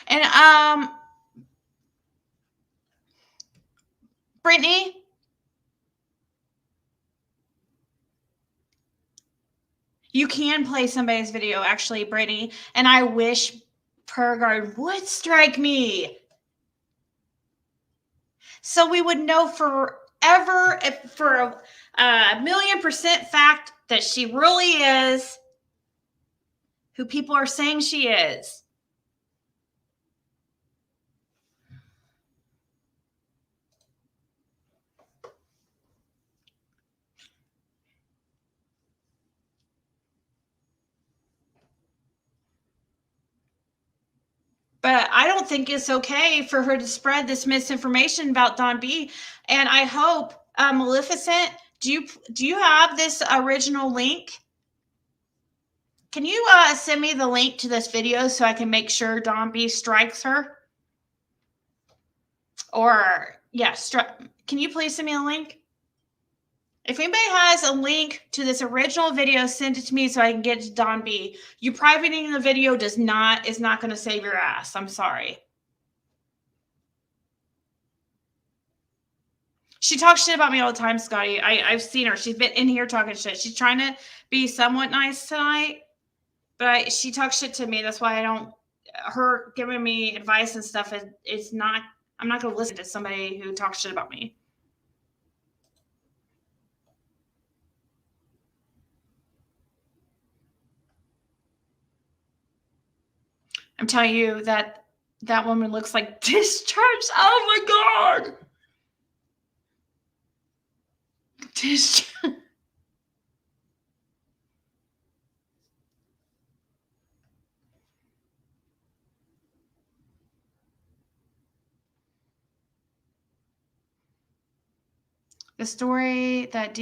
And Brittany, you can play somebody's video, actually, Brittany, and I wish Pergard would strike me. So we would know forever, for a 1,000,000% fact that she really is who people are saying she is. But I don't think it's okay for her to spread this misinformation about Don B. And I hope, Maleficent, do you have this original link? Can you send me the link to this video so I can make sure Don B strikes her? Or yeah, can you please send me a link? If anybody has a link to this original video, send it to me so I can get to Don B. You privating the video is not going to save your ass. I'm sorry. She talks shit about me all the time, Scotty. I've seen her. She's been in here talking shit. She's trying to be somewhat nice tonight, but she talks shit to me. That's why I don't. Her giving me advice and stuff is not. I'm not going to listen to somebody who talks shit about me. I'm telling you that woman looks like discharge. Oh my god. Discharge. The story that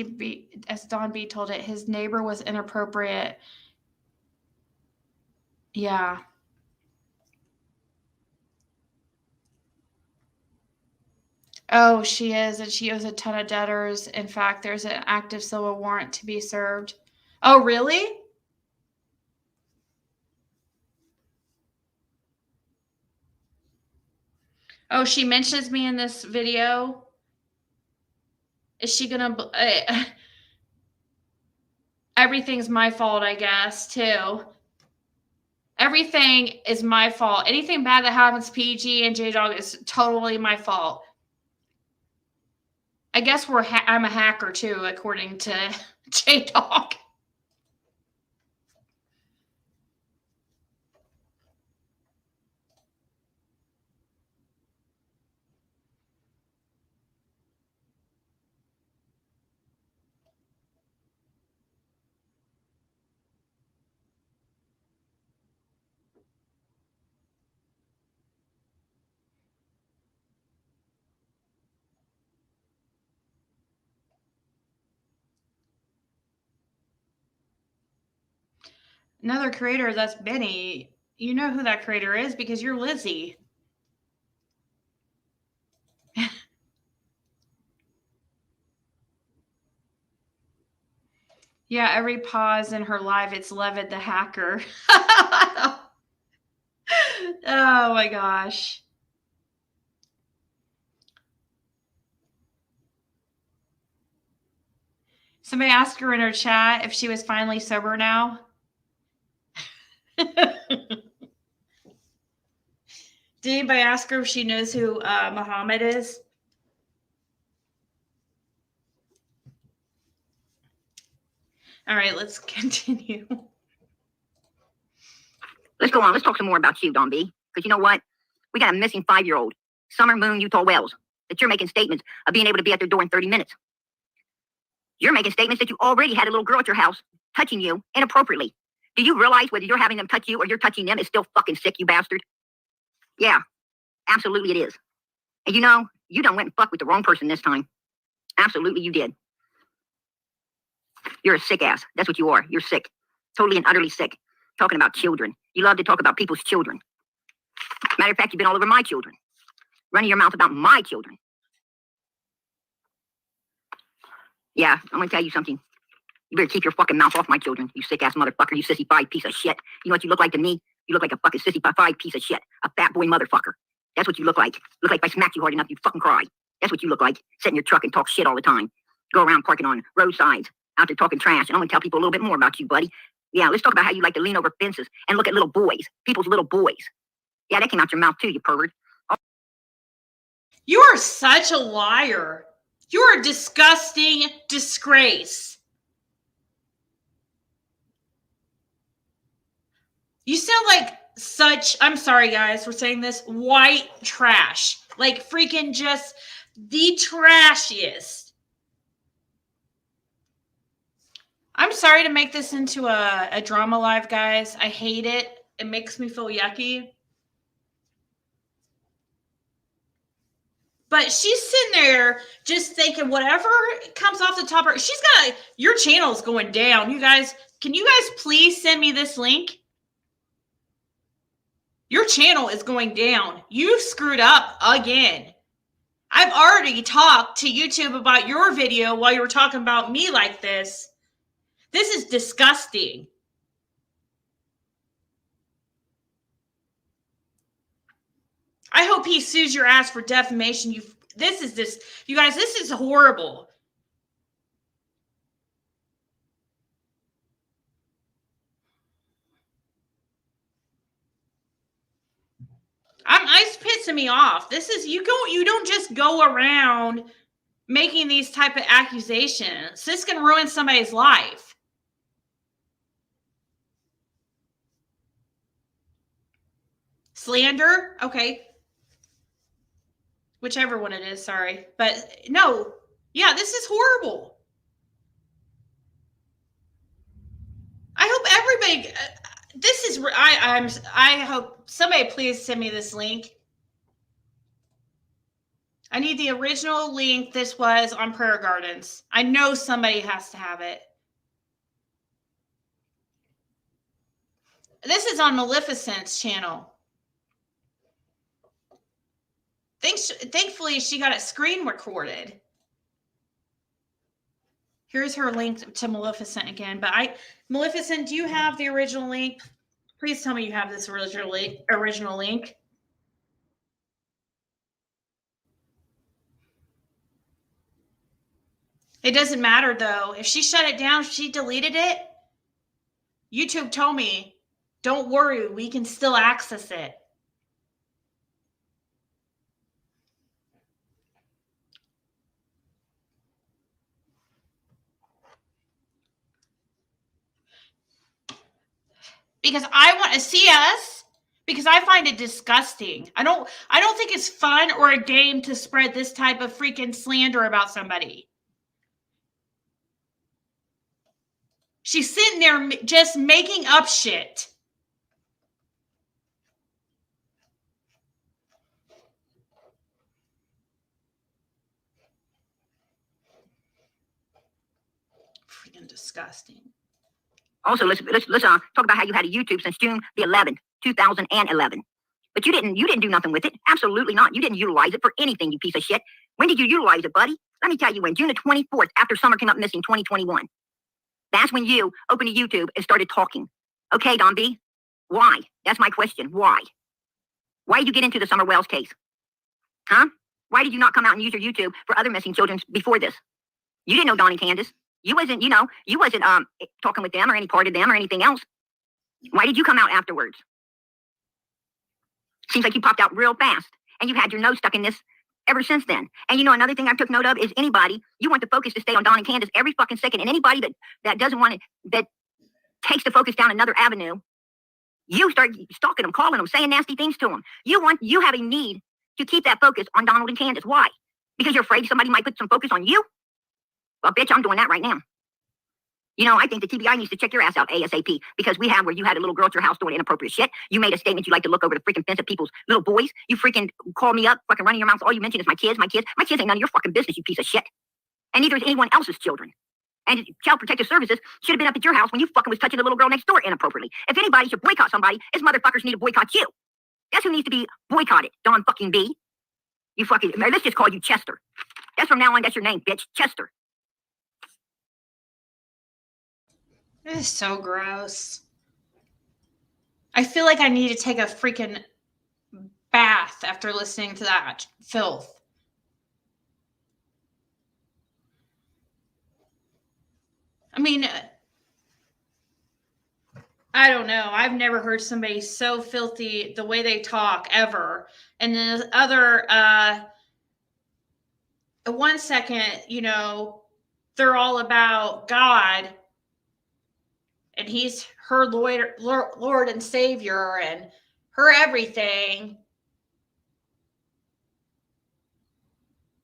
as Don B told it, his neighbor was inappropriate. Yeah. Oh, she is, and she owes a ton of debtors. In fact, there's an active civil warrant to be served. Oh, really? Oh, she mentions me in this video. Is she gonna? Everything's my fault, I guess, too. Everything is my fault. Anything bad that happens to PG and J Dog is totally my fault. I guess I'm a hacker too, according to J Dog. Another creator, that's Benny. You know who that creator is because you're Lizzie. Yeah, every pause in her live, it's Levitt the hacker. Oh my gosh. Somebody asked her in her chat if she was finally sober now. Did anybody ask her if she knows who Muhammad is? All right, let's continue. Let's go on. Let's talk some more about you, Don B. Because you know what? We got a missing 5-year-old, Summer Moon Utah Wells, that you're making statements of being able to be at their door in 30 minutes. You're making statements that you already had a little girl at your house touching you inappropriately. Do you realize whether you're having them touch you or you're touching them is still fucking sick, you bastard? Yeah, absolutely it is. And you know, you done went and fucked with the wrong person this time. Absolutely you did. You're a sick ass. That's what you are. You're sick. Totally and utterly sick. Talking about children. You love to talk about people's children. Matter of fact, you've been all over my children. Running your mouth about my children. Yeah, I'm gonna tell you something. You better keep your fucking mouth off my children, you sick ass motherfucker, you sissy-fied piece of shit. You know what you look like to me? You look like a fucking sissy-fied piece of shit. A fat boy motherfucker. That's what you look like. Look like if I smacked you hard enough, you'd fucking cry. That's what you look like. Sit in your truck and talk shit all the time. Go around parking on roadsides, out there talking trash. And I'm gonna tell people a little bit more about you, buddy. Yeah, let's talk about how you like to lean over fences and look at little boys, people's little boys. Yeah, that came out your mouth too, you pervert. Oh. You are such a liar. You are a disgusting disgrace. You sound like such, I'm sorry guys for saying this, white trash. Like freaking just the trashiest. I'm sorry to make this into a drama live, guys. I hate it. It makes me feel yucky. But she's sitting there just thinking whatever comes off the top of her. She's got, your channel is going down. You guys, can you guys please send me this link? Your channel is going down. You screwed up again. I've already talked to YouTube about your video while you were talking about me like this. This is disgusting. I hope he sues your ass for defamation. You guys, this is horrible. It's pissing me off. This is, you don't just go around making these type of accusations. This can ruin somebody's life. Slander, okay. Whichever one it is, sorry. But no, yeah, this is horrible. I hope everybody, this is, I hope somebody please send me this link. I need the original link. This was on Prayer Gardens. I know somebody has to have it. This is on Maleficent's channel. Thankfully, she got it screen recorded. Here's her link to Maleficent again. But Maleficent, do you have the original link? Please tell me you have this original link. It doesn't matter, though. If she shut it down, if she deleted it, YouTube told me, don't worry, we can still access it. Because I want to see us, because I find it disgusting. I don't think it's fun or a game to spread this type of freaking slander about somebody. She's sitting there just making up shit. Freaking disgusting. Also, let's talk about how you had a YouTube since June the 11th, 2011. But you didn't do nothing with it. Absolutely not. You didn't utilize it for anything, you piece of shit. When did you utilize it, buddy? Let me tell you when. June the 24th, after Summer came up missing, 2021. That's when you opened a YouTube and started talking. Okay, Don B? Why? That's my question. Why? Why did you get into the Summer Wells case? Huh? Why did you not come out and use your YouTube for other missing children before this? You didn't know Donnie Candace. You wasn't talking with them or any part of them or anything else. Why did you come out afterwards? Seems like you popped out real fast, and you've had your nose stuck in this ever since then. And another thing I took note of is anybody, you want the focus to stay on Donnie Candace every fucking second, and anybody that doesn't want it, that takes the focus down another avenue, you start stalking them, calling them, saying nasty things to them. You have a need to keep that focus on Donald and Candace. Why? Because you're afraid somebody might put some focus on you? Well, bitch, I'm doing that right now. I think the TBI needs to check your ass out ASAP, because we have where you had a little girl at your house doing inappropriate shit. You made a statement you like to look over the freaking fence at people's little boys. You freaking call me up, fucking running your mouth. All you mention is my kids. My kids ain't none of your fucking business, you piece of shit. And neither is anyone else's children. And Child Protective Services should have been up at your house when you fucking was touching the little girl next door inappropriately. If anybody should boycott somebody, it's motherfuckers need to boycott you. Guess who needs to be boycotted? Don fucking B. You fucking, let's just call you Chester. That's from now on, that's your name, bitch. Chester. It is so gross. I feel like I need to take a freaking bath after listening to that filth. I mean, I don't know. I've never heard somebody so filthy the way they talk ever. And then the other, 1 second, they're all about God, and he's her Lord and Savior and her everything.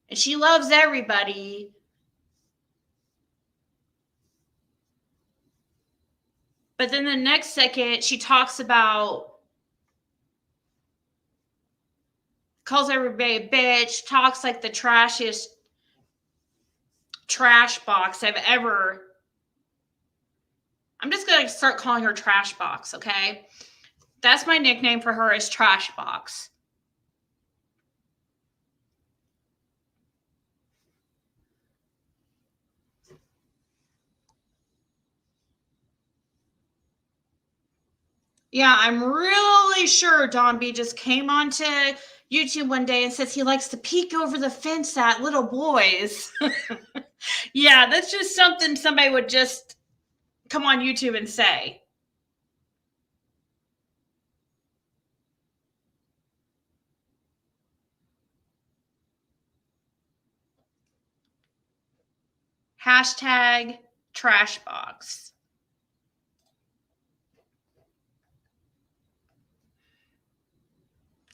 And she loves everybody. But then the next second, she talks about, calls everybody a bitch, talks like the trashiest trash box I've ever. I'm just going to start calling her Trash Box, okay? That's my nickname for her, is Trash Box. Yeah, I'm really sure Don B just came onto YouTube one day and says he likes to peek over the fence at little boys. Yeah, that's just something somebody would just come on YouTube and say. Hashtag Trash Box.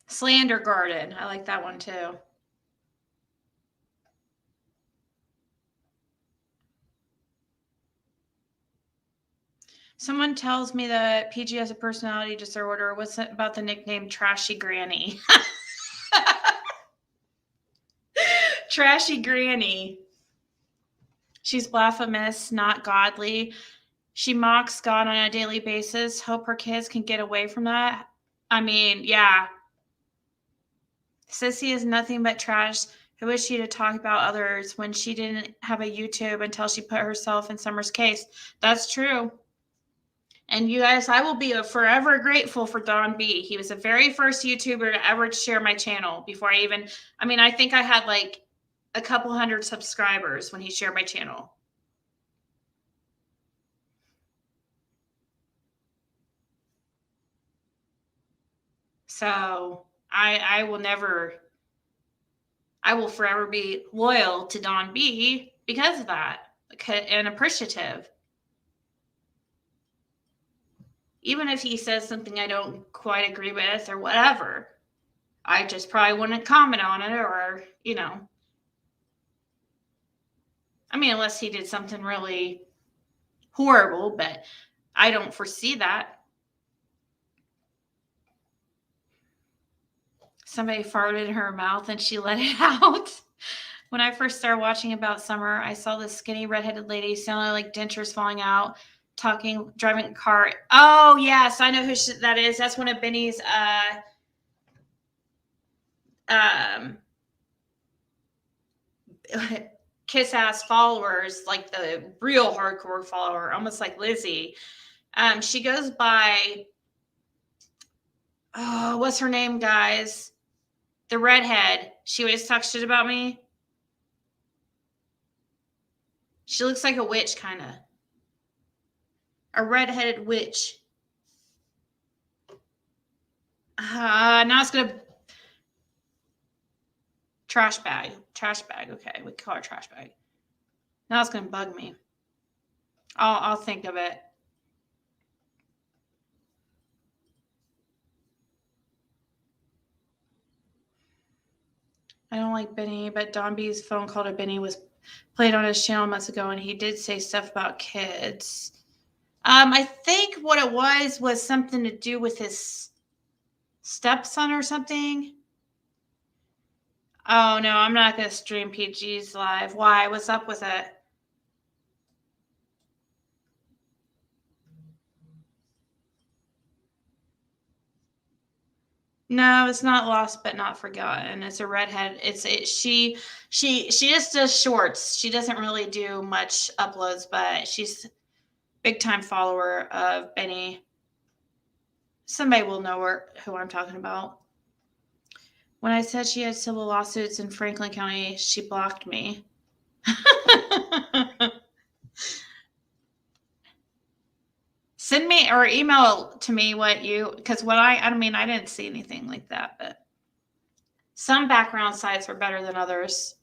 Slander Garden. I like that one too. Someone tells me that PG has a personality disorder. What's it about the nickname Trashy Granny? Trashy Granny. She's blasphemous, not godly. She mocks God on a daily basis. Hope her kids can get away from that. I mean, yeah. Sissy is nothing but trash. Who is she to talk about others when she didn't have a YouTube until she put herself in Summer's case? That's true. And you guys, I will be forever grateful for Don B. He was the very first YouTuber to ever share my channel before I think I had like a couple hundred subscribers when he shared my channel. So I will forever be loyal to Don B because of that, and appreciative. Even if he says something I don't quite agree with or whatever, I just probably wouldn't comment on it, or, unless he did something really horrible, but I don't foresee that. Somebody farted in her mouth and she let it out. When I first started watching about Summer, I saw this skinny redheaded lady sounding like dentures falling out. driving a car. Oh, yes, I know who that is. That's one of Benny's kiss ass followers, like the real hardcore follower, almost like Lizzie. She goes by, oh, what's her name, guys? The redhead. She always talks shit about me. She looks like a witch, kind of. A redheaded witch. Now it's gonna trash bag. Okay, we call her trash bag. Now it's gonna bug me. I'll think of it. I don't like Benny, but Don B's phone call to Benny was played on his channel months ago, and he did say stuff about kids. I think what it was something to do with his stepson or something. Oh no, I'm not gonna stream PG's live. Why? What's up with it? No, it's not lost but not forgotten. It's a redhead. She just does shorts. She doesn't really do much uploads, but she's a big time follower of Benny. Somebody will know who I'm talking about. When I said she had civil lawsuits in Franklin County, she blocked me. Send me or email to me because I didn't see anything like that, but some background sites are better than others.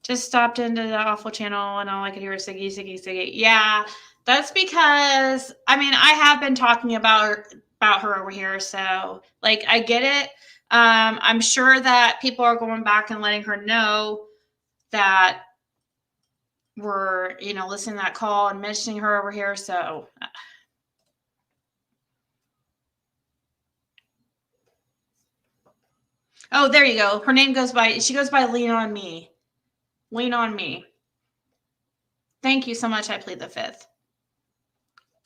Just stopped into the awful channel and all I could hear was Ziggy, Ziggy, Ziggy. Yeah, that's because, I have been talking about her over here. So, I get it. I'm sure that people are going back and letting her know that we're, listening to that call and mentioning her over here. So, oh, there you go. Her name she goes by Lean on Me. Lean on Me. Thank you so much. I plead the fifth.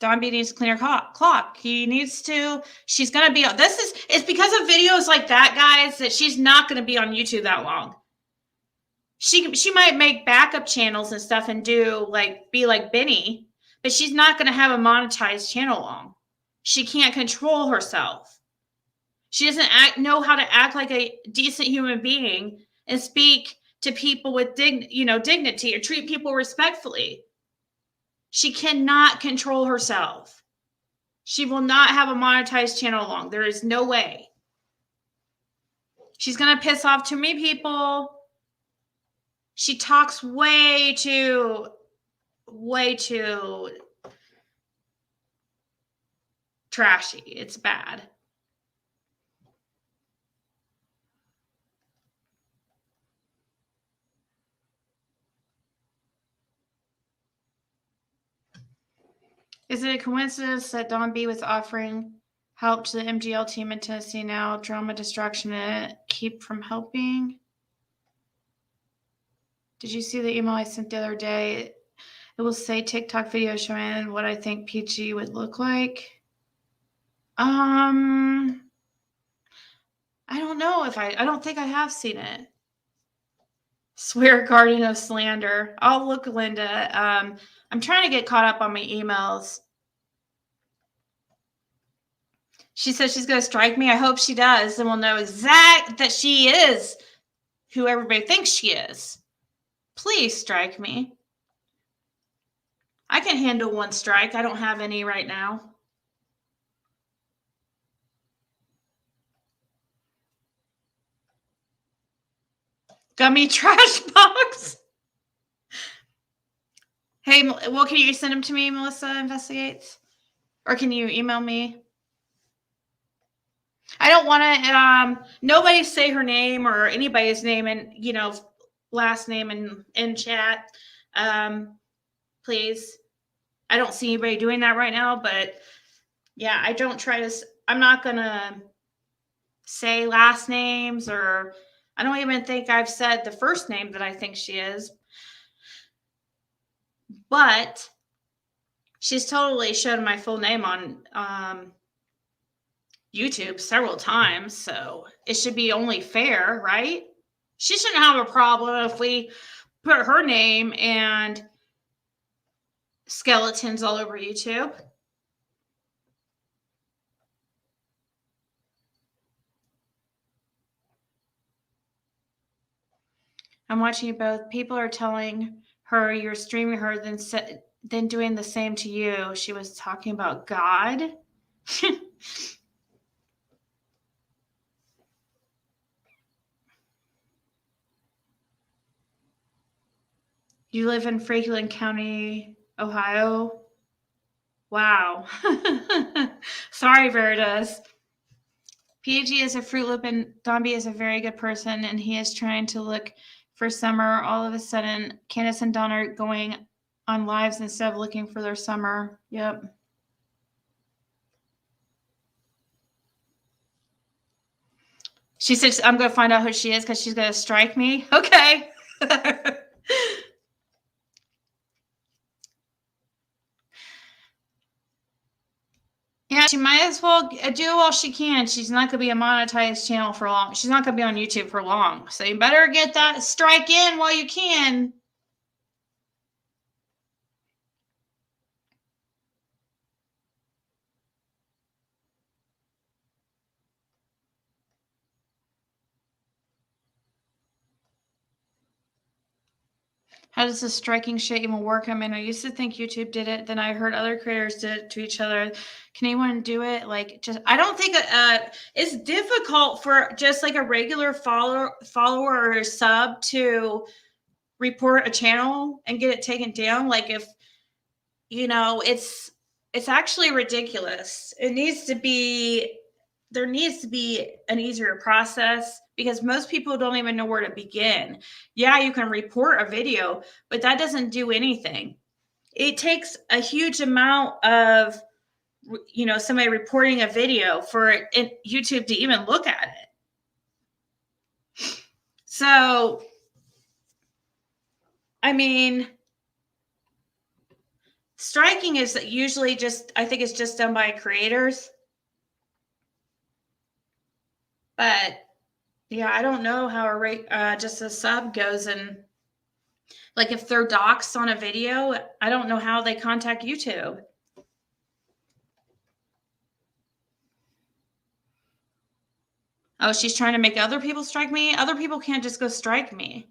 Don B needs to clean her clock. He needs to. She's going to be. It's because of videos like that, guys, that she's not going to be on YouTube that long. She might make backup channels and stuff and be like Benny, but she's not going to have a monetized channel long. She can't control herself. She doesn't know how to act like a decent human being and speak to people with dignity or treat people respectfully. She cannot control herself. She will not have a monetized channel long. There is no way. She's going to piss off too many people. She talks way too trashy. It's bad. Is it a coincidence that Don B was offering help to the MGL team in Tennessee now? Drama, distraction, and keep from helping? Did you see the email I sent the other day? It will say TikTok video showing what I think PG would look like. I don't know I don't think I have seen it. Swear guardian of slander. I'll look, Linda. I'm trying to get caught up on my emails. She says she's going to strike me. I hope she does. And we'll know that she is who everybody thinks she is. Please strike me. I can handle one strike. I don't have any right now. Gummy trash box. Hey, well, can you send them to me, Melissa Investigates? Or can you email me? I don't want to, nobody say her name or anybody's name and, last name in chat. Please. I don't see anybody doing that right now, but yeah, I'm not going to say last names, or I don't even think I've said the first name that I think she is. But She's totally showed my full name on YouTube several times, so it should be only fair, right? She shouldn't have a problem if we put her name and skeletons all over YouTube. I'm watching you both. People are telling her you're streaming her, then doing the same to you. She was talking about God. You live in Franklin County, Ohio. Wow. Sorry, Veritas. PG is a Fruit Loop and Dombey is a very good person, and he is trying to look for summer. All of a sudden, Candace and Don are going on lives instead of looking for their summer. Yep. She said, I'm going to find out who she is because she's going to strike me. Okay. Yeah, she might as well do all she can. She's not going to be a monetized channel for long. She's not going to be on YouTube for long. So you better get that strike in while you can. How does this striking shit even work? I mean, I used to think YouTube did it. Then I heard other creators did it to each other. Can anyone do it? Like, just I don't think it's difficult for just like a regular follower or sub to report a channel and get it taken down. Like, if it's actually ridiculous. There needs to be an easier process because most people don't even know where to begin. Yeah, you can report a video, but that doesn't do anything. It takes a huge amount of somebody reporting a video for YouTube to even look at it. So, I mean, striking is usually I think it's just done by creators. But yeah, I don't know how just a sub goes, and like if they're doxxed on a video, I don't know how they contact YouTube. Oh, she's trying to make other people strike me? Other people can't just go strike me.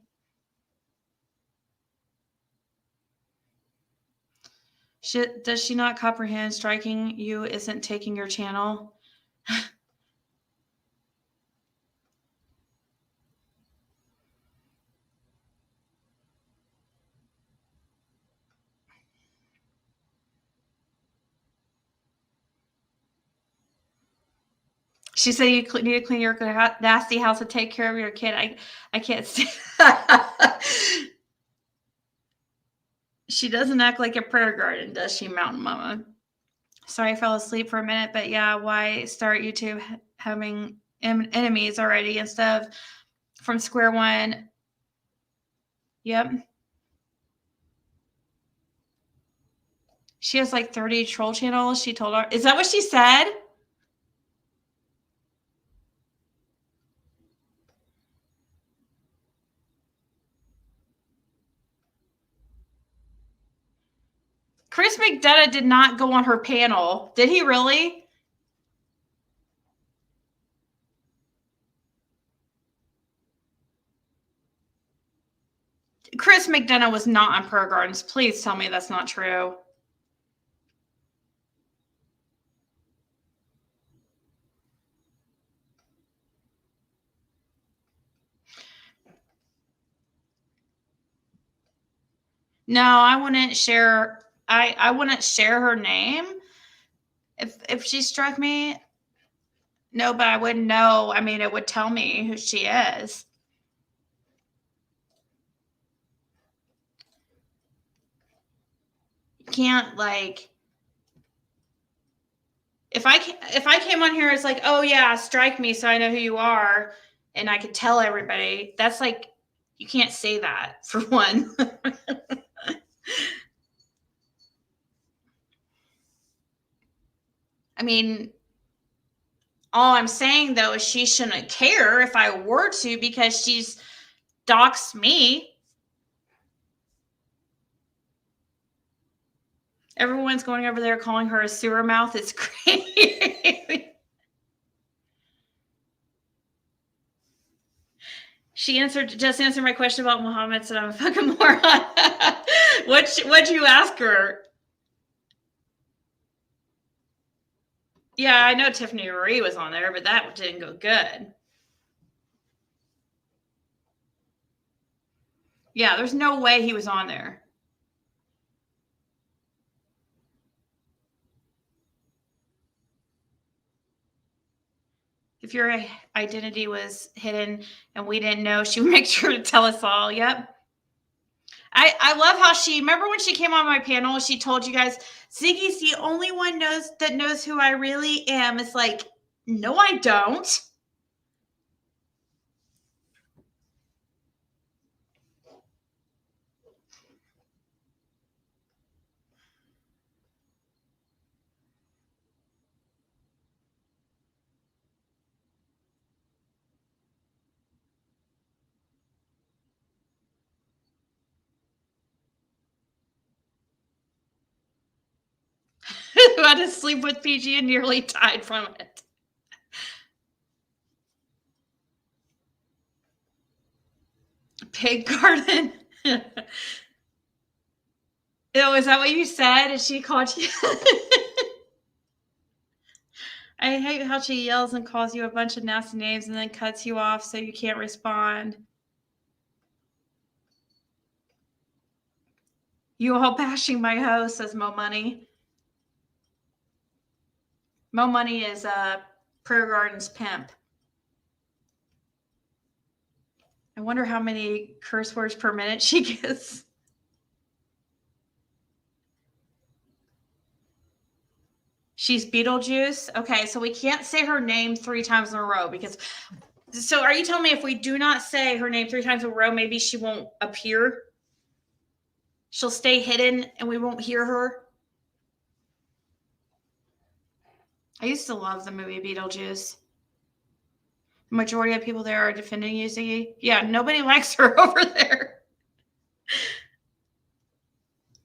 Does she not comprehend striking you isn't taking your channel? She said you need to clean your nasty house and take care of your kid. I can't see. She doesn't act like a prayer garden, does she, Mountain Mama? Sorry, I fell asleep for a minute, but yeah, why start YouTube having enemies already instead of from square one? Yep. She has like 30 troll channels. She told her. Is that what she said? Chris McDonough did not go on her panel. Did he really? Chris McDonough was not on Prayer Gardens. Please tell me that's not true. No, I wouldn't share. I wouldn't share her name if she struck me. No, but I wouldn't know. I mean, it would tell me who she is. You can't like. If I came on here, it's like, oh yeah, strike me so I know who you are, and I could tell everybody. That's like, you can't say that for one. I mean, all I'm saying though is she shouldn't care if I were to, because she's doxed me. Everyone's going over there calling her a sewer mouth. It's crazy. She just answered my question about Muhammad, said I'm a fucking moron. What'd you ask her? Yeah, I know Tiffany Marie was on there, but that didn't go good. Yeah, there's no way he was on there. If your identity was hidden and we didn't know, she would make sure to tell us all. Yep. I love how remember when she came on my panel, she told you guys, Ziggy's the only one that knows who I really am. It's like, no, I don't. Who had to sleep with PG and nearly died from it. Pig garden. Oh, is that what you said? And she called you? I hate how she yells and calls you a bunch of nasty names and then cuts you off so you can't respond. You all bashing my host, says Mo Money. Mo Money is Prayer Garden's pimp. I wonder how many curse words per minute she gets. She's Beetlejuice. Okay, so we can't say her name 3 times in a row because. So are you telling me if we do not say her name 3 times in a row, maybe she won't appear? She'll stay hidden and we won't hear her? I used to love the movie Beetlejuice. The majority of people there are defending you, Ziggy. Yeah, nobody likes her over there.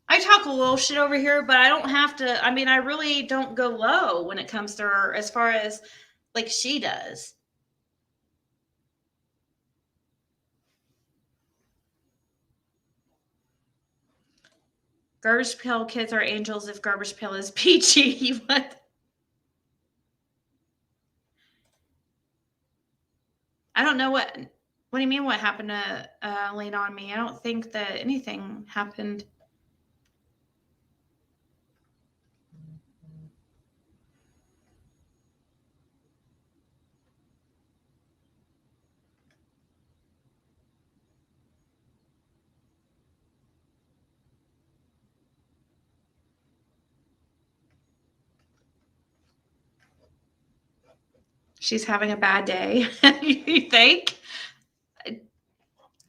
I talk a little shit over here, but I don't have to. I mean, I really don't go low when it comes to her as far as like she does. Garbage Pail Kids are angels if Garbage Pail is peachy. What? I don't know what do you mean what happened to Lean On Me? I don't think that anything happened. She's having a bad day. You think?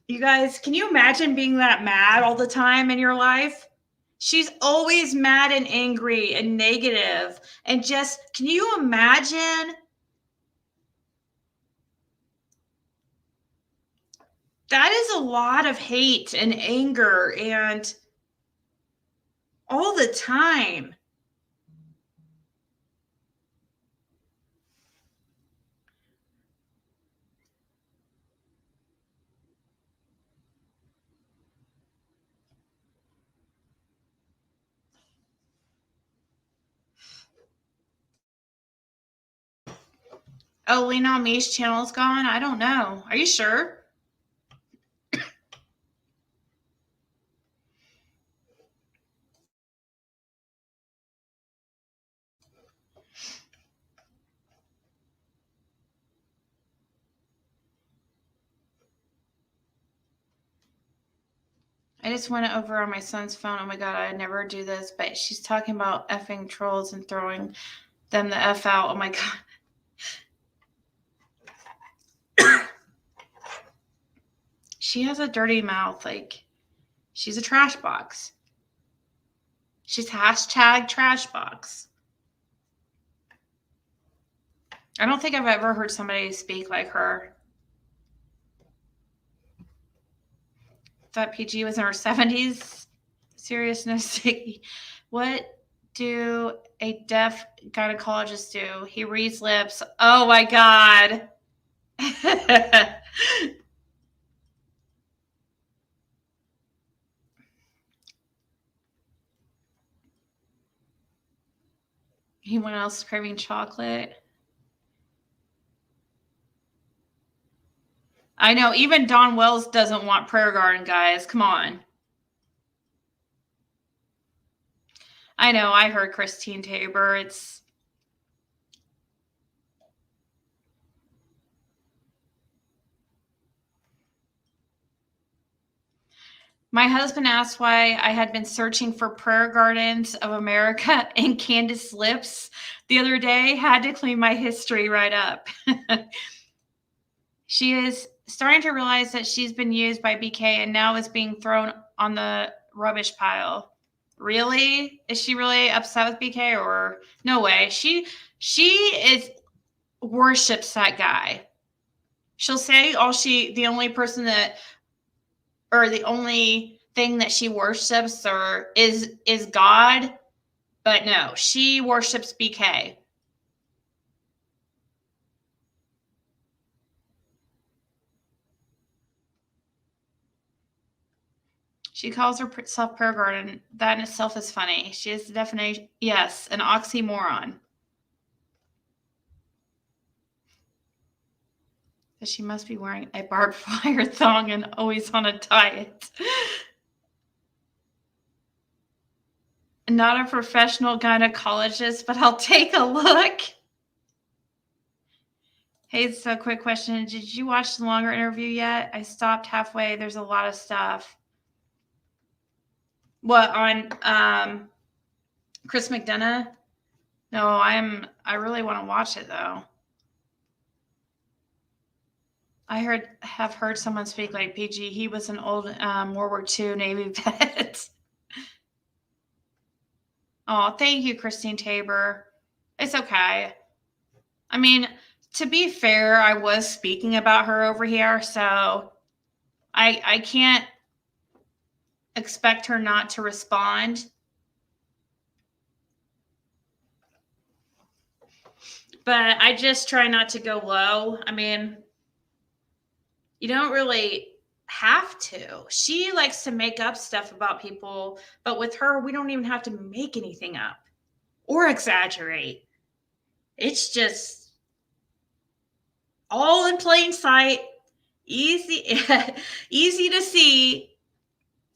You guys, can you imagine being that mad all the time in your life? She's always mad and angry and negative. And just, can you imagine? That is a lot of hate and anger and all the time. Oh, Lean On Me's channel's gone? I don't know. Are you sure? I just went over on my son's phone. Oh my God, I never do this, but she's talking about effing trolls and throwing them the F out. Oh my God. She has a dirty mouth. Like, she's a trash box. She's hashtag trash box. I don't think I've ever heard somebody speak like her. Thought PG was in her 70s. Seriousness. What do a deaf gynecologist do? He reads lips. Oh my God. Anyone else craving chocolate? I know, even Don Wells doesn't want Prayer Garden, guys. Come on. I know, I heard Christine Tabor. It's my husband asked why I had been searching for Prayer Gardens of America and Candace Lips the other day. Had to clean my history right up. She is starting to realize that she's been used by BK and now is being thrown on the rubbish pile. Really? Is she really upset with BK or no way? She is worships that guy. She'll say the only person that or the only thing that she worships or is God, but no, she worships BK. She calls herself Prayer Garden. That in itself is funny. She is the definition. Yes, an oxymoron. That she must be wearing a barbed wire thong and always on a diet. Not a professional gynecologist, but I'll take a look. Hey, so quick question. Did you watch the longer interview yet? I stopped halfway. There's a lot of stuff. What on Chris McDonough? No, I really want to watch it though. I have heard someone speak like PG. He was an old World War II Navy vet. Oh, thank you, Christine Tabor. It's okay. I mean, to be fair, I was speaking about her over here, so I can't expect her not to respond. But I just try not to go low. I mean, you don't really have to. She likes to make up stuff about people, but with her, we don't even have to make anything up or exaggerate. It's just all in plain sight, easy easy to see.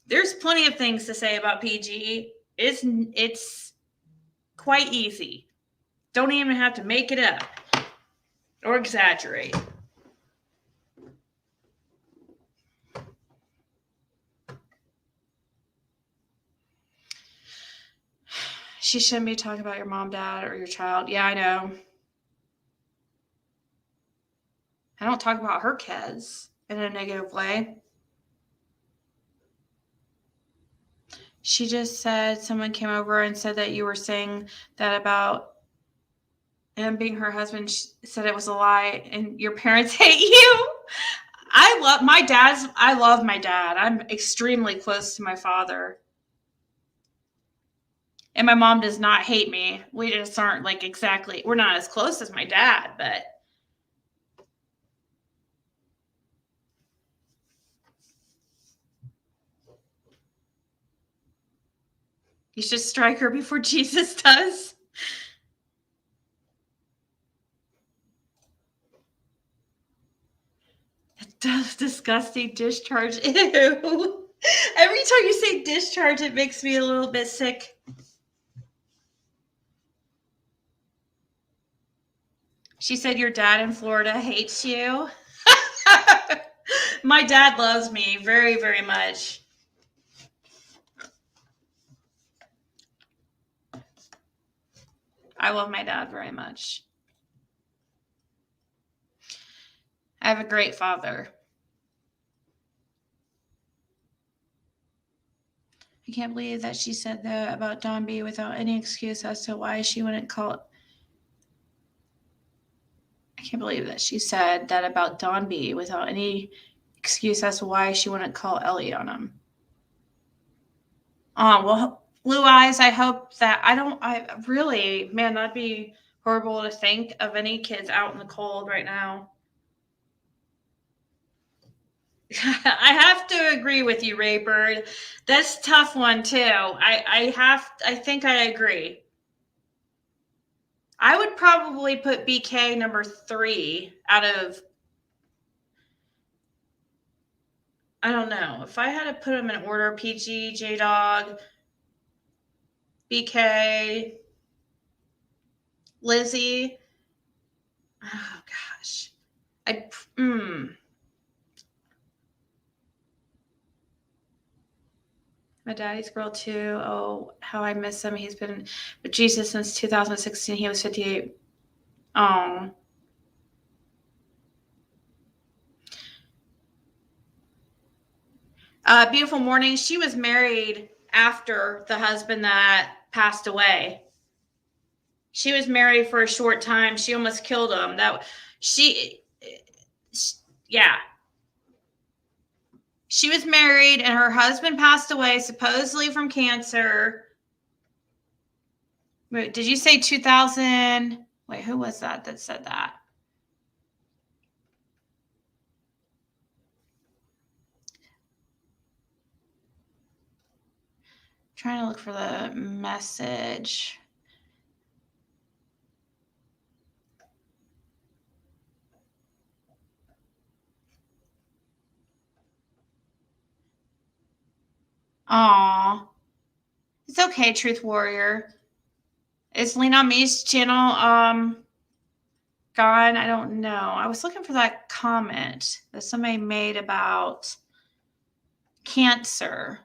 There's plenty of things to say about PG. It's quite easy. Don't even have to make it up or exaggerate. She shouldn't be talking about your mom, dad, or your child. Yeah, I know. I don't talk about her kids in a negative way. She just said someone came over and said that you were saying that about him being her husband. She said it was a lie and your parents hate you. I love my dad. I'm extremely close to my father. And my mom does not hate me. We just aren't like exactly, we're not as close as my dad, but you should strike her before Jesus does. Does disgusting discharge. Ew. Every time you say discharge, it makes me a little bit sick. She said your dad in Florida hates you. My dad loves me very, very much. I love my dad very much. I have a great father. I can't believe that she said that about Don B without any excuse as to why she wouldn't call it. can't believe that she said that about Don B without any excuse as to why she wouldn't call Ellie on him. Well, Blue Eyes, I hope that I really, man, that'd be horrible to think of any kids out in the cold right now. I have to agree with you, Raybird. That's a tough one too. I think I agree. I would probably put BK number 3 out of, I don't know. If I had to put them in order, PG, J-Dog, BK, Lizzie. Oh, gosh. My daddy's girl, too. Oh, how I miss him. He's been with Jesus since 2016. He was 58. Oh. Beautiful Morning. She was married after the husband that passed away. She was married for a short time. She almost killed him. Yeah. She was married and her husband passed away, supposedly from cancer. Wait, did you say 2000? Wait, who was that said that? Trying to look for the message. Aw. It's okay, Truth Warrior. Is Lean On Me's channel gone? I don't know. I was looking for that comment that somebody made about cancer.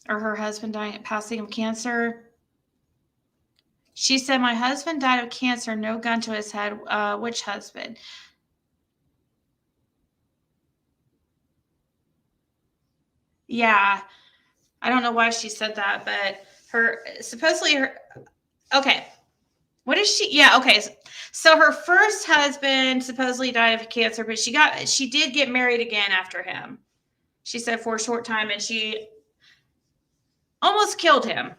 Or her husband passing of cancer. She said, my husband died of cancer, no gun to his head. Which husband? Yeah. I don't know why she said that, but okay. What is she? Yeah, okay. So her first husband supposedly died of cancer, but she did get married again after him. She said for a short time, and she almost killed him.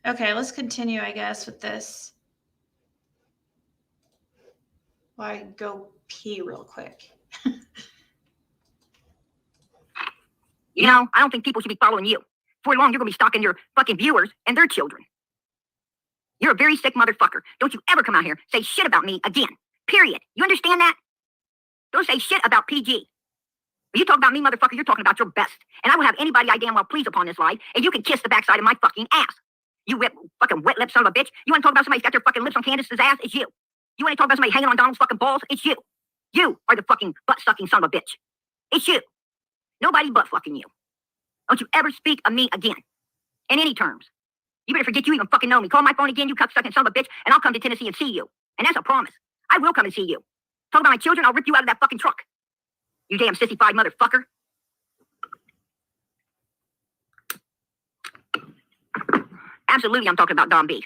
Okay, let's continue, I guess, with this. Well, I go pee real quick. You know, I don't think people should be following you. Before long, you're going to be stalking your fucking viewers and their children. You're a very sick motherfucker. Don't you ever come out here say shit about me again. Period. You understand that? Don't say shit about PG. When you talk about me, motherfucker, you're talking about your best. And I will have anybody I damn well please upon this live, and you can kiss the backside of my fucking ass. You fucking wet lip son of a bitch. You want to talk about somebody's got their fucking lips on Candace's ass? It's you. You want to talk about somebody hanging on Donald's fucking balls? It's you. You are the fucking butt-sucking son of a bitch. It's you. Nobody but fucking you. Don't you ever speak of me again. In any terms. You better forget you even fucking know me. Call my phone again, you cuck-sucking son of a bitch, and I'll come to Tennessee and see you. And that's a promise. I will come and see you. Talk about my children, I'll rip you out of that fucking truck. You damn sissified motherfucker. Absolutely, I'm talking about Don B.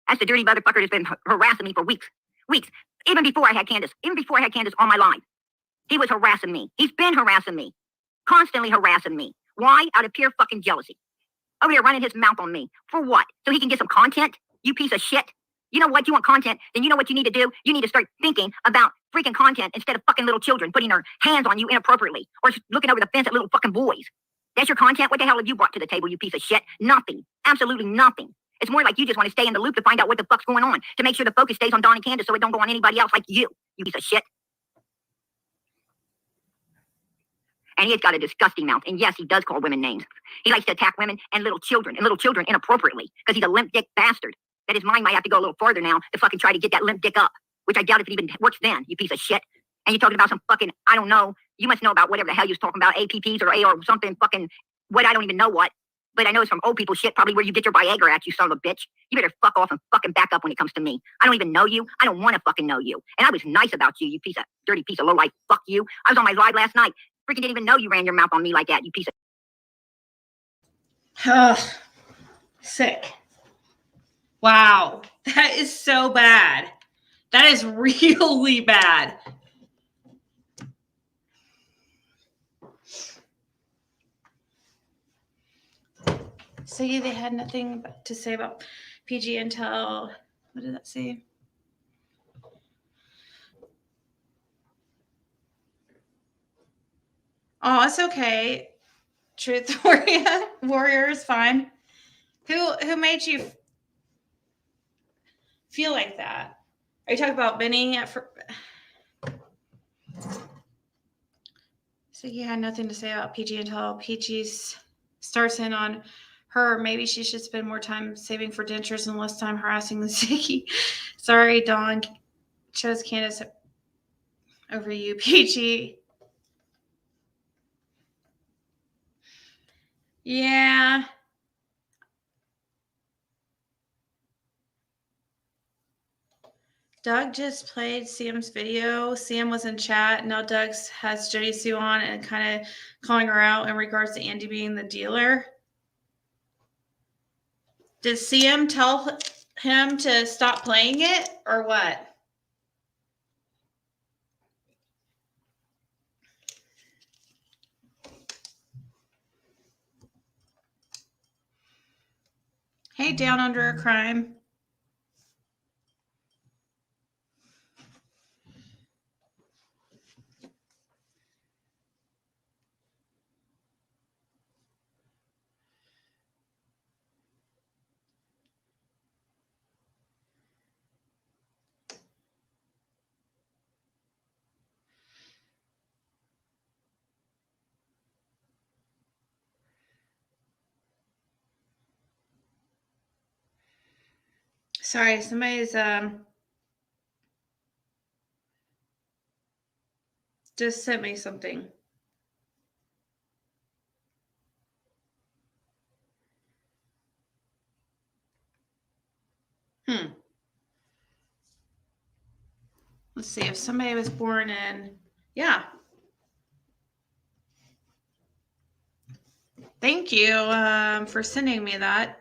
That's the dirty motherfucker that's been harassing me for weeks. Weeks. Even before I had Candace. Even before I had Candace on my line. He was harassing me. He's been harassing me. Constantly harassing me. Why? Out of pure fucking jealousy. Over here running his mouth on me. For what? So he can get some content? You piece of shit. You know what? You want content? Then you know what you need to do? You need to start thinking about freaking content instead of fucking little children putting their hands on you inappropriately. Or looking over the fence at little fucking boys. That's your content? What the hell have you brought to the table, you piece of shit? Nothing. Absolutely nothing. It's more like you just want to stay in the loop to find out what the fuck's going on. To make sure the focus stays on Don and Candace so it don't go on anybody else like you piece of shit. And he has got a disgusting mouth. And yes, he does call women names. He likes to attack women and little children inappropriately because he's a limp dick bastard. That his mind might have to go a little farther now to fucking try to get that limp dick up, which I doubt if it even works then, you piece of shit. And you're talking about some fucking, I don't know, you must know about whatever the hell you're talking about, APPs or A or something fucking, what, I don't even know what. But I know it's from old people shit, probably where you get your Viagra at, you son of a bitch. You better fuck off and fucking back up when it comes to me. I don't even know you. I don't want to fucking know you. And I was nice about you, you piece of, dirty piece of lowlife. Fuck you. I was on my live last night. Freaking didn't even know you ran your mouth on me like that, you piece of. Ugh, sick. Wow, that is so bad. That is really bad. So they had nothing to say about PG until, what did that say? Oh, it's okay. Truth warrior is fine. Who made you feel like that? Are you talking about Benny? So he had nothing to say about PG until PG starts in on her. Maybe she should spend more time saving for dentures and less time harassing the Ziggy. Sorry, Dawn chose Candace over you, PG. Yeah. Doug just played Sam's video. Sam was in chat. Now Doug has Jody Sue on and kind of calling her out in regards to Andy being the dealer. Did Sam tell him to stop playing it or what? Hey, down under a crime. Sorry, somebody's just sent me something. Let's see if somebody was born in. Yeah. Thank you for sending me that.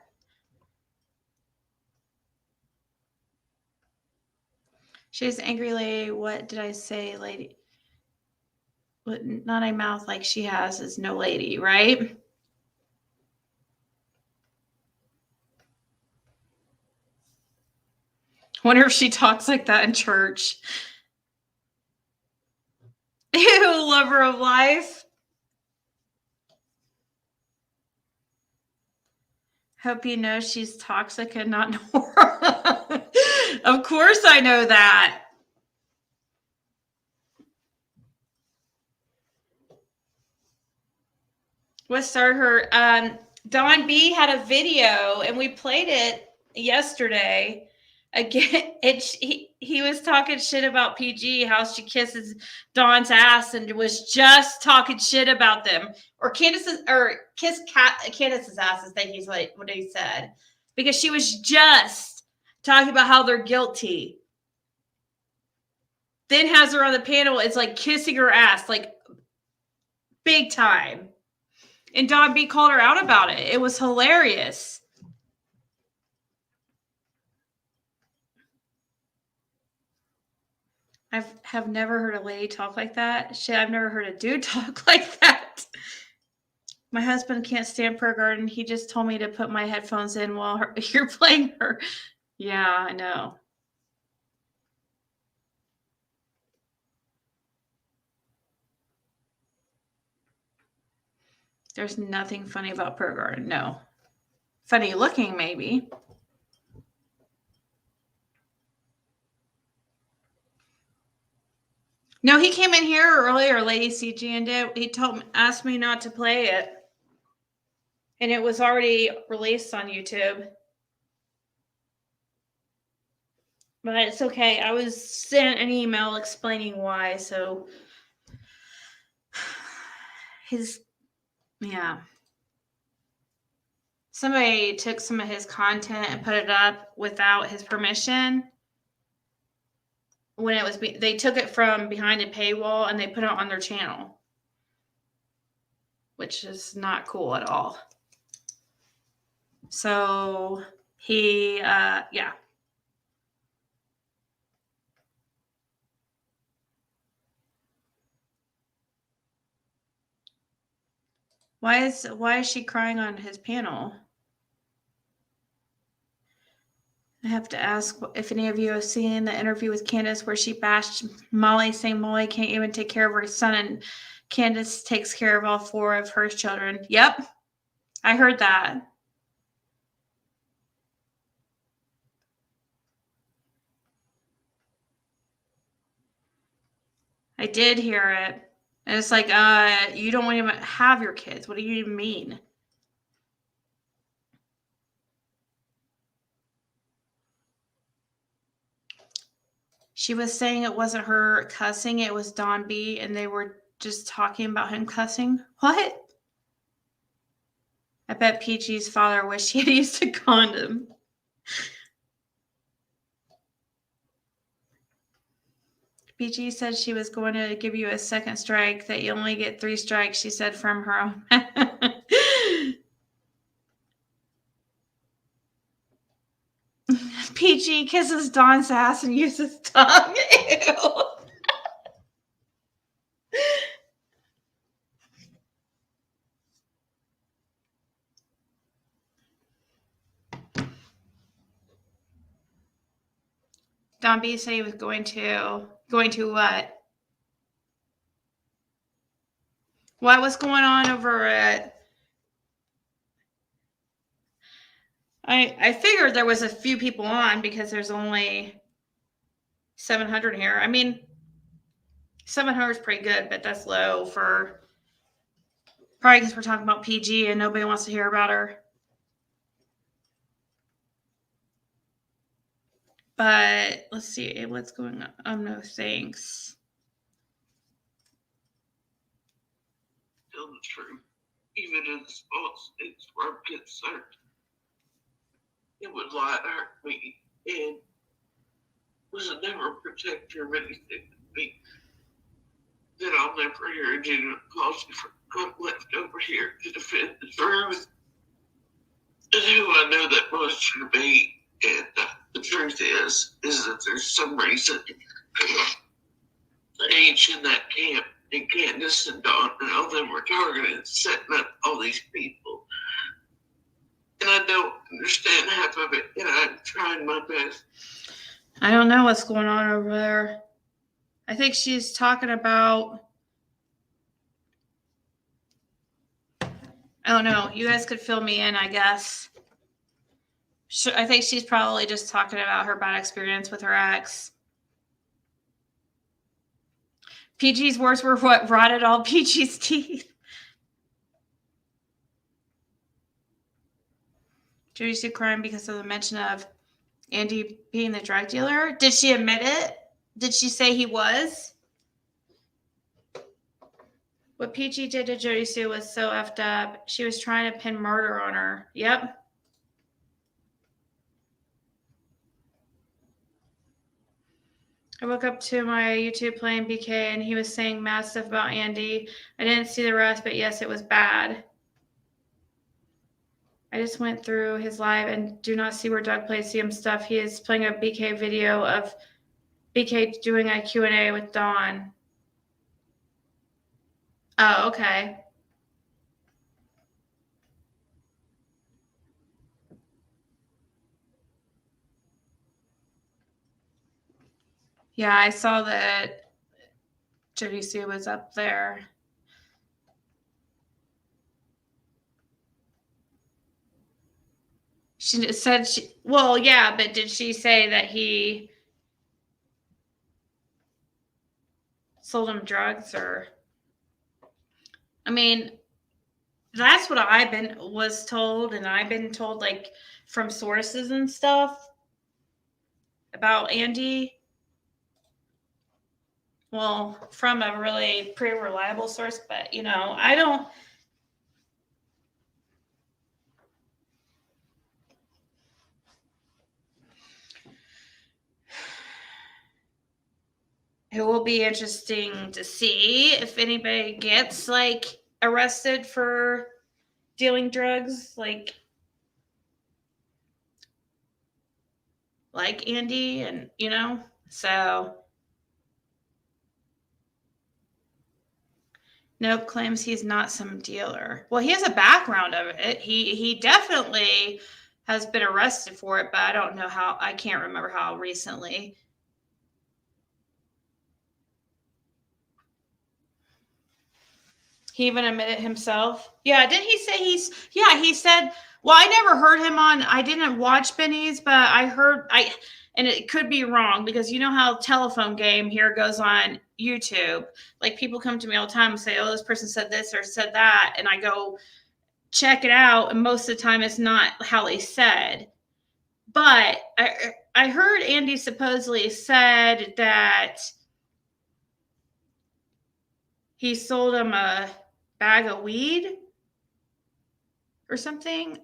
She's angry lady. What did I say, lady? What, not a mouth like she has is no lady, right? Wonder if she talks like that in church. Ew, lover of life. Hope you know she's toxic and not normal. Of course I know that. What started her? Don B had a video and we played it yesterday. Again, he was talking shit about PG, how she kisses Dawn's ass, and was just talking shit about them. Or Candace's, or Candace's ass, I think he's like what he said. Because she was just talking about how they're guilty. Then has her on the panel, it's like kissing her ass, like big time. And Don B called her out about it. It was hilarious. Have never heard a lady talk like that. Shit, I've never heard a dude talk like that. My husband can't stand Prayer Garden. He just told me to put my headphones in while you're playing her. Yeah, I know. There's nothing funny about Prayer Garden. No. Funny looking, maybe. No, he came in here earlier, Lady CG, and he asked me not to play it. And it was already released on YouTube. But it's okay. I was sent an email explaining why, so somebody took some of his content and put it up without his permission. When it was, they took it from behind a paywall and they put it on their channel, which is not cool at all. So he, yeah. Why is she crying on his panel? I have to ask if any of you have seen the interview with Candace where she bashed Molly, saying Molly can't even take care of her son, and Candace takes care of all 4 of her children. Yep, I heard that. I did hear it. And it's like, you don't even have your kids. What do you even mean? She was saying it wasn't her cussing, it was Don B, and they were just talking about him cussing. What? I bet Peachy's father wished he had used a condom. Peachy said she was going to give you a second strike, that you only get 3 strikes, she said from her own. Peachy kisses Don's ass and uses tongue. Ew. Don B said he was going to what? What was going on over at? I figured there was a few people on because there's only 700 here. I mean, 700 is pretty good, but that's low for probably because we're talking about PG and nobody wants to hear about her. But let's see what's going on. Oh, no, thanks. Tell the truth, even in the spots it's where I'm concerned. It would lie to hurt me and was never a protector of anything to me. That I'll never hear a genuine apology for what left over here to defend the truth. And who I know that most to be. And the truth is that there's some reason the age in that camp and Candace and Dawn and all them were targeted, setting up all these people. And I don't understand half of it, and I'm trying my best. I don't know what's going on over there. I think she's talking about, I don't know. You guys could fill me in, I guess. I think she's probably just talking about her bad experience with her ex. PG's words were what rotted all PG's teeth. Judy sued crime because of the mention of Andy being the drug dealer. Did she admit it? Did she say he was? What PG did to Jody Sue was so effed up. She was trying to pin murder on her. Yep. I woke up to my YouTube playing BK and he was saying mad stuff about Andy. I didn't see the rest, but yes, it was bad. I just went through his live and do not see where Doug plays CM stuff. He is playing a BK video of BK doing a Q&A with Dawn. Oh, okay. Yeah, I saw that Jody Sue was up there. She said well, yeah, but did she say that he sold him drugs or? I mean, that's what was told, and I've been told like from sources and stuff about Andy. Well, from a really pretty reliable source, but I don't. It will be interesting to see if anybody gets like arrested for dealing drugs. Like, like Andy, and so. Nope, claims he's not some dealer. Well, he has a background of it. He definitely has been arrested for it, but I don't know how. I can't remember how recently. He even admitted himself. Yeah, didn't he say he said, well, I never heard him on, I didn't watch Benny's, but I heard, and it could be wrong because you know how telephone game here goes on YouTube. Like people come to me all the time and say, oh, this person said this or said that. And I go check it out. And most of the time it's not how they said. But I heard Andy supposedly said that he sold him a bag of weed or something.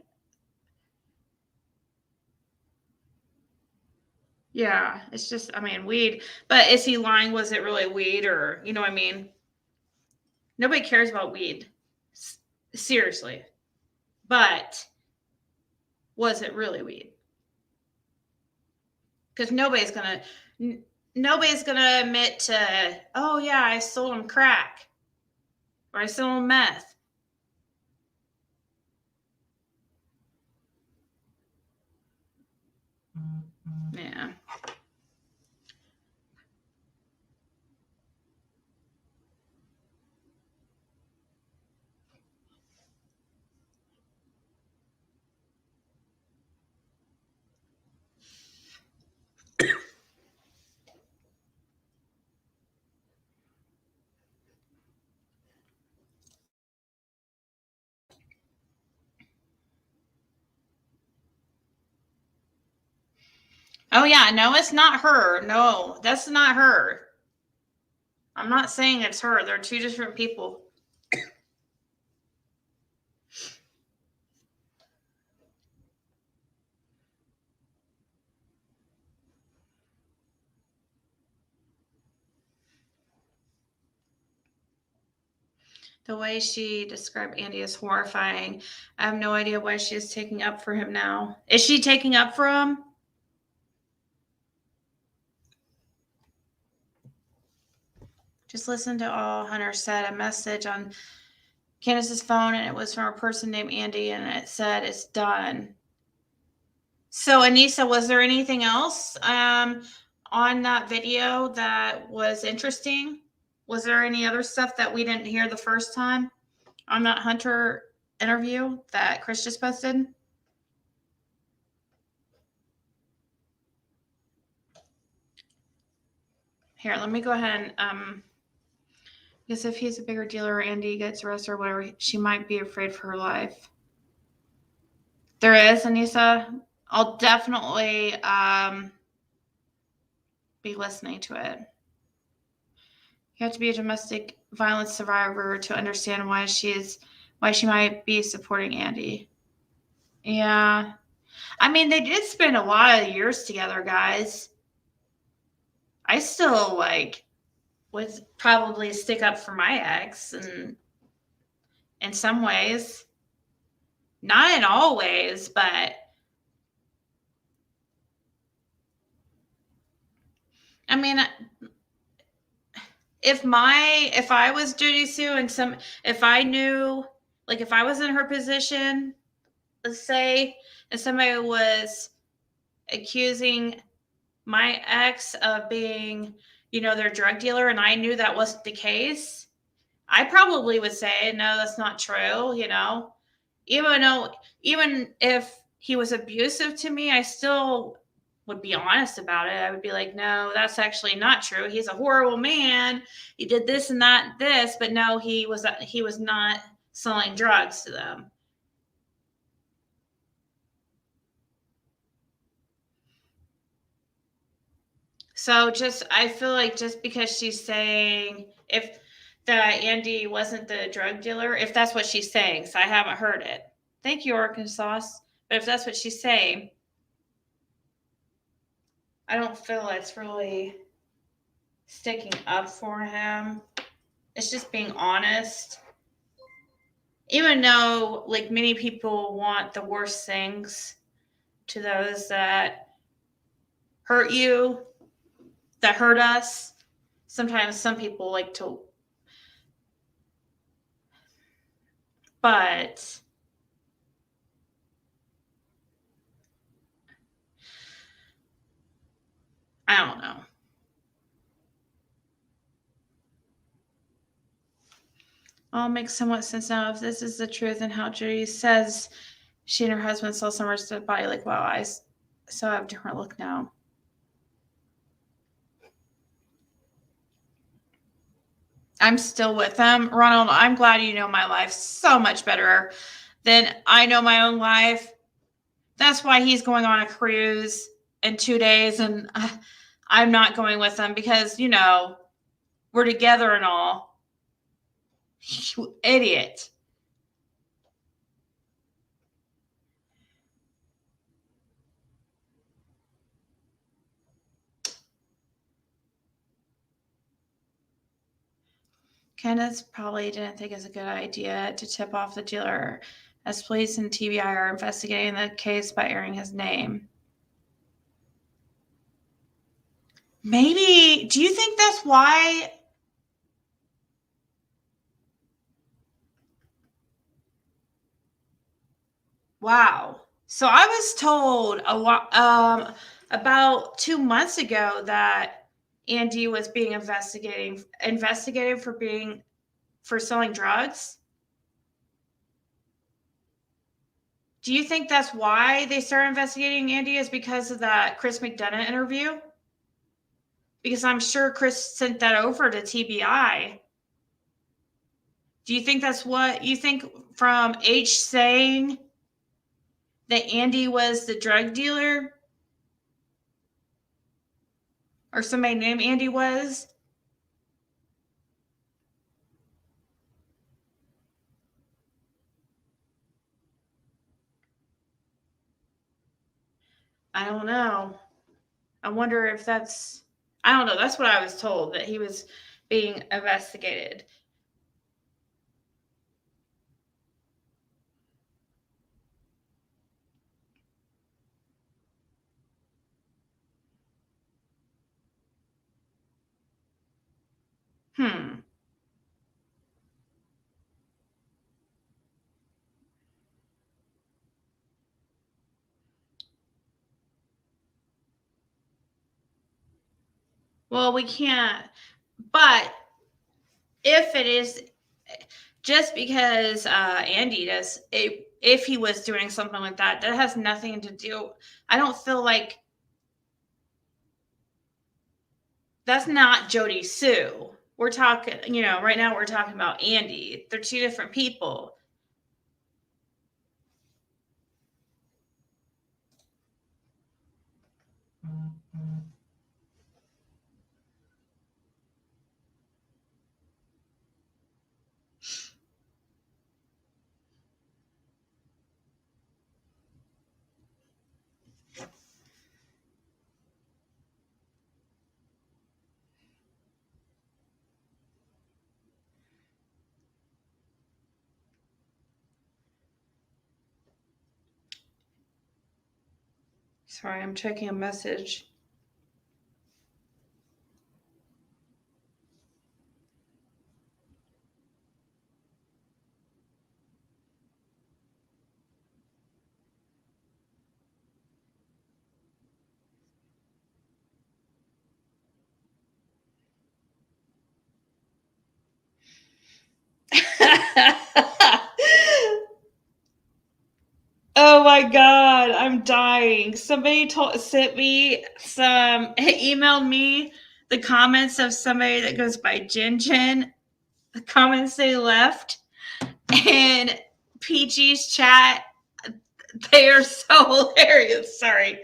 Yeah, it's just, I mean, weed. But is he lying? Was it really weed? Or, you know what I mean? Nobody cares about weed. Seriously. But was it really weed? Because nobody's going to admit to, oh, yeah, I sold him crack. Or I sold him meth. Yeah. Oh, yeah. No, it's not her. No, that's not her. I'm not saying it's her. They're two different people. The way she described Andy is horrifying. I have no idea why she is taking up for him now. Is she taking up for him? Just listen to all Hunter said. A message on Candace's phone, and it was from a person named Andy, and it said it's done. So, Anissa, was there anything else on that video that was interesting? Was there any other stuff that we didn't hear the first time on that Hunter interview that Chris just posted? Here, let me go ahead and because if he's a bigger dealer or Andy gets arrested or whatever, she might be afraid for her life. There is, Anissa. I'll definitely be listening to it. You have to be a domestic violence survivor to understand why she might be supporting Andy. Yeah. I mean, they did spend a lot of years together, guys. I still would probably stick up for my ex, and in some ways, not in all ways, but I mean, if I was Judy Sue and if I knew, like if I was in her position, let's say, and somebody was accusing my ex of being, their drug dealer, and I knew that wasn't the case, I probably would say, no, that's not true, even if he was abusive to me, I still would be honest about it. I would be like, no, that's actually not true. He's a horrible man. He did this and that, and this, but no, he was not selling drugs to them. So I feel like just because she's saying if that Andy wasn't the drug dealer, if that's what she's saying, so I haven't heard it. Thank you, Arkansas. But if that's what she's saying, I don't feel it's really sticking up for him. It's just being honest. Even though, like, many people want the worst things to those that hurt you, that hurt us. Sometimes some people like to, but I don't know. All makes somewhat sense now. If this is the truth and how Judy says she and her husband saw Summers' dead body, like, wow, I so have a different look now. I'm still with them. Ronald, I'm glad you know my life so much better than I know my own life. That's why he's going on a cruise in 2 days, and I'm not going with him because, you know, we're together and all. You idiot. Kenneth probably didn't think it's a good idea to tip off the dealer, as police and TBI are investigating the case by airing his name. Maybe, do you think that's why? Wow. So I was told about 2 months ago that Andy was being investigated for selling drugs. Do you think that's why they started investigating Andy, is because of that Chris McDonough interview? Because I'm sure Chris sent that over to TBI. Do you think that's what you think, from H saying that Andy was the drug dealer? Or somebody named Andy was? I don't know. I wonder if that's, I don't know. That's what I was told, that he was being investigated. Well, we can't, but if it is, just because Andy does, if he was doing something like that, that has nothing to do. I don't feel like that's not Jody Sue. We're talking, you know, right now we're talking about Andy. They're two different people. Sorry, I'm checking a message. Oh my God, I'm dying. Somebody emailed me the comments of somebody that goes by Jin Jin. The comments they left in PG's chat, they are so hilarious. Sorry.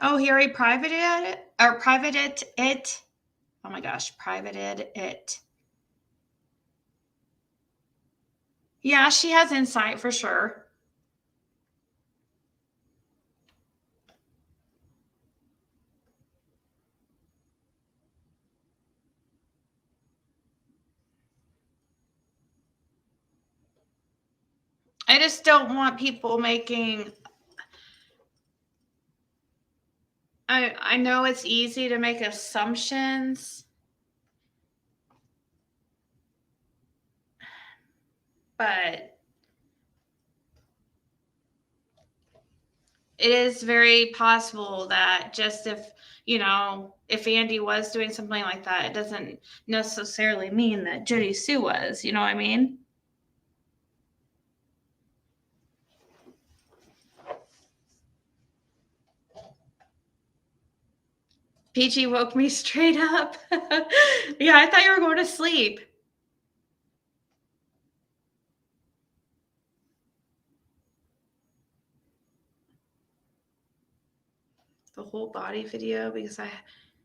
Oh, he already privated it? Or privated it? Oh my gosh, privated it. Yeah, she has insight for sure. I just don't want people making... I know it's easy to make assumptions, but it is very possible that just if Andy was doing something like that, it doesn't necessarily mean that Jody Sue was. You know what I mean? PG woke me straight up. Yeah, I thought you were going to sleep. The whole body video, because I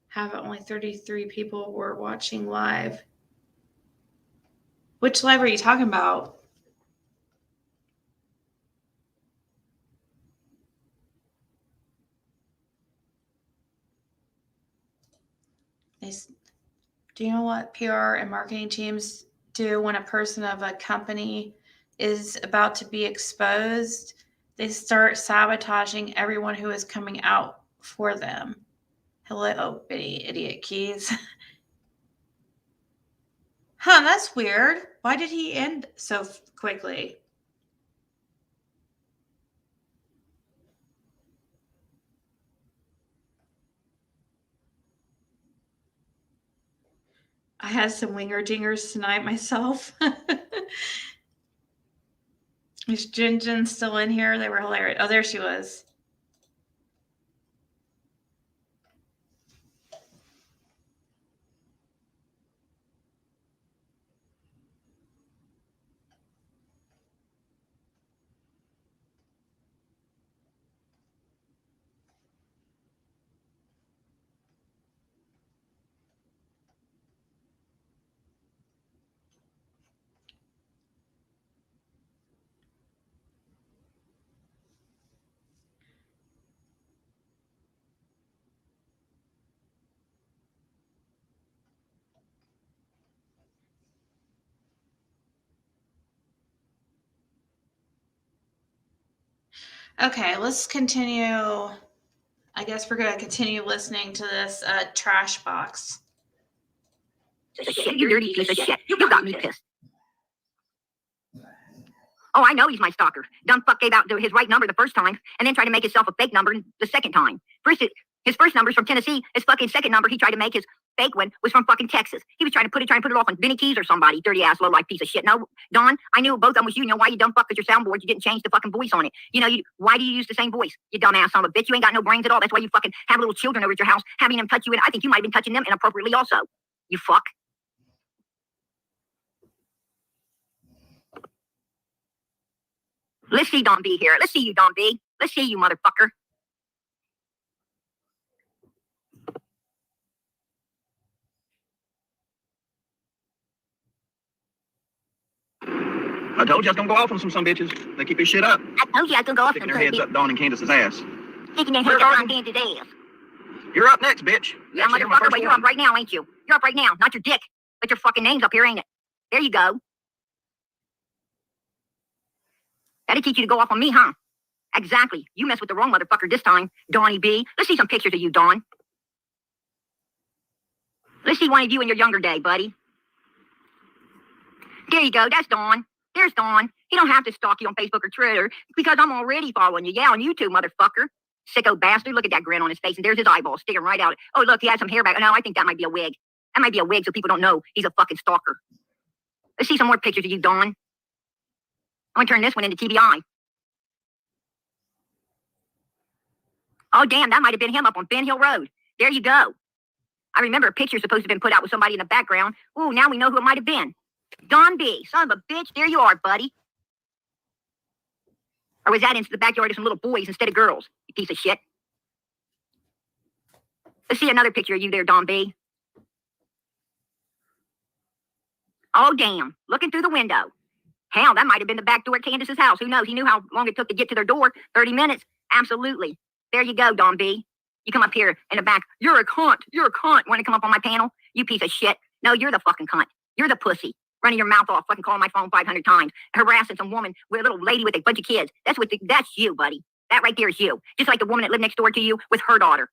have only 33 people were watching live. Which live are you talking about? Do you know what PR and marketing teams do when a person of a company is about to be exposed? They start sabotaging everyone who is coming out for them. Hello, bitty idiot keys. Huh, that's weird. Why did he end so quickly? I had some winger dingers tonight myself. Is Jin still in here? They were hilarious. Oh, there she was. Okay, let's continue. I guess we're going to continue listening to this trash box. Shit, you dirty piece of shit. You got me pissed. Oh, I know he's my stalker. Dumb fuck gave out his right number the first time and then tried to make himself a fake number the second time. His first number's from Tennessee. His fucking second number he tried to make his fake one was from fucking Texas. He was trying to put it off on Benny Keys or somebody. Dirty ass low life piece of shit. No, Don, I knew both of them was you. You know why you dumb fuck with your soundboard? You didn't change the fucking voice on it. Why do you use the same voice? You dumb ass son of a bitch. You ain't got no brains at all. That's why you fucking have little children over at your house having them touch you. And I think you might have been touching them inappropriately also. You fuck. Let's see Don B here. Let's see you, Don B. Let's see you, motherfucker. I told you I was gonna go off on some bitches. They keep your shit up. I told you I was gonna go off Sticking their heads up Dawn and Candace's ass. Sticking their heads up on Candace's ass. You're up next, bitch. Yeah, motherfucker, but you're up right now, ain't you? You're up right now, not your dick. But your fucking name's up here, ain't it? There you go. That'll teach you to go off on me, huh? Exactly. You messed with the wrong motherfucker this time, Donnie B. Let's see some pictures of you, Dawn. Let's see one of you in your younger day, buddy. There you go. That's Dawn. There's Dawn. He don't have to stalk you on Facebook or Twitter because I'm already following you. Yeah, on YouTube, motherfucker. Sicko bastard. Look at that grin on his face, and there's his eyeball sticking right out. Oh, look, he has some hair back. No, I think that might be a wig. That might be a wig so people don't know he's a fucking stalker. Let's see some more pictures of you, Dawn. I'm gonna turn this one into TBI. Oh, damn, that might have been him up on Ben Hill Road. There you go. I remember a picture supposed to have been put out with somebody in the background. Ooh, now we know who it might have been. Don B, son of a bitch, there you are, buddy. Or was that into the backyard of some little boys instead of girls, you piece of shit? Let's see another picture of you there, Don B. Oh, damn, looking through the window. Hell, that might have been the back door at Candace's house. Who knows? He knew how long it took to get to their door. 30 minutes. Absolutely. There you go, Don B. You come up here in the back. You're a cunt. You're a cunt. Want to come up on my panel? You piece of shit. No, you're the fucking cunt. You're the pussy. running your mouth off, fucking calling my phone 500 times, harassing some woman with a little lady with a bunch of kids. That's you, buddy. That right there is you. Just like the woman that lived next door to you with her daughter.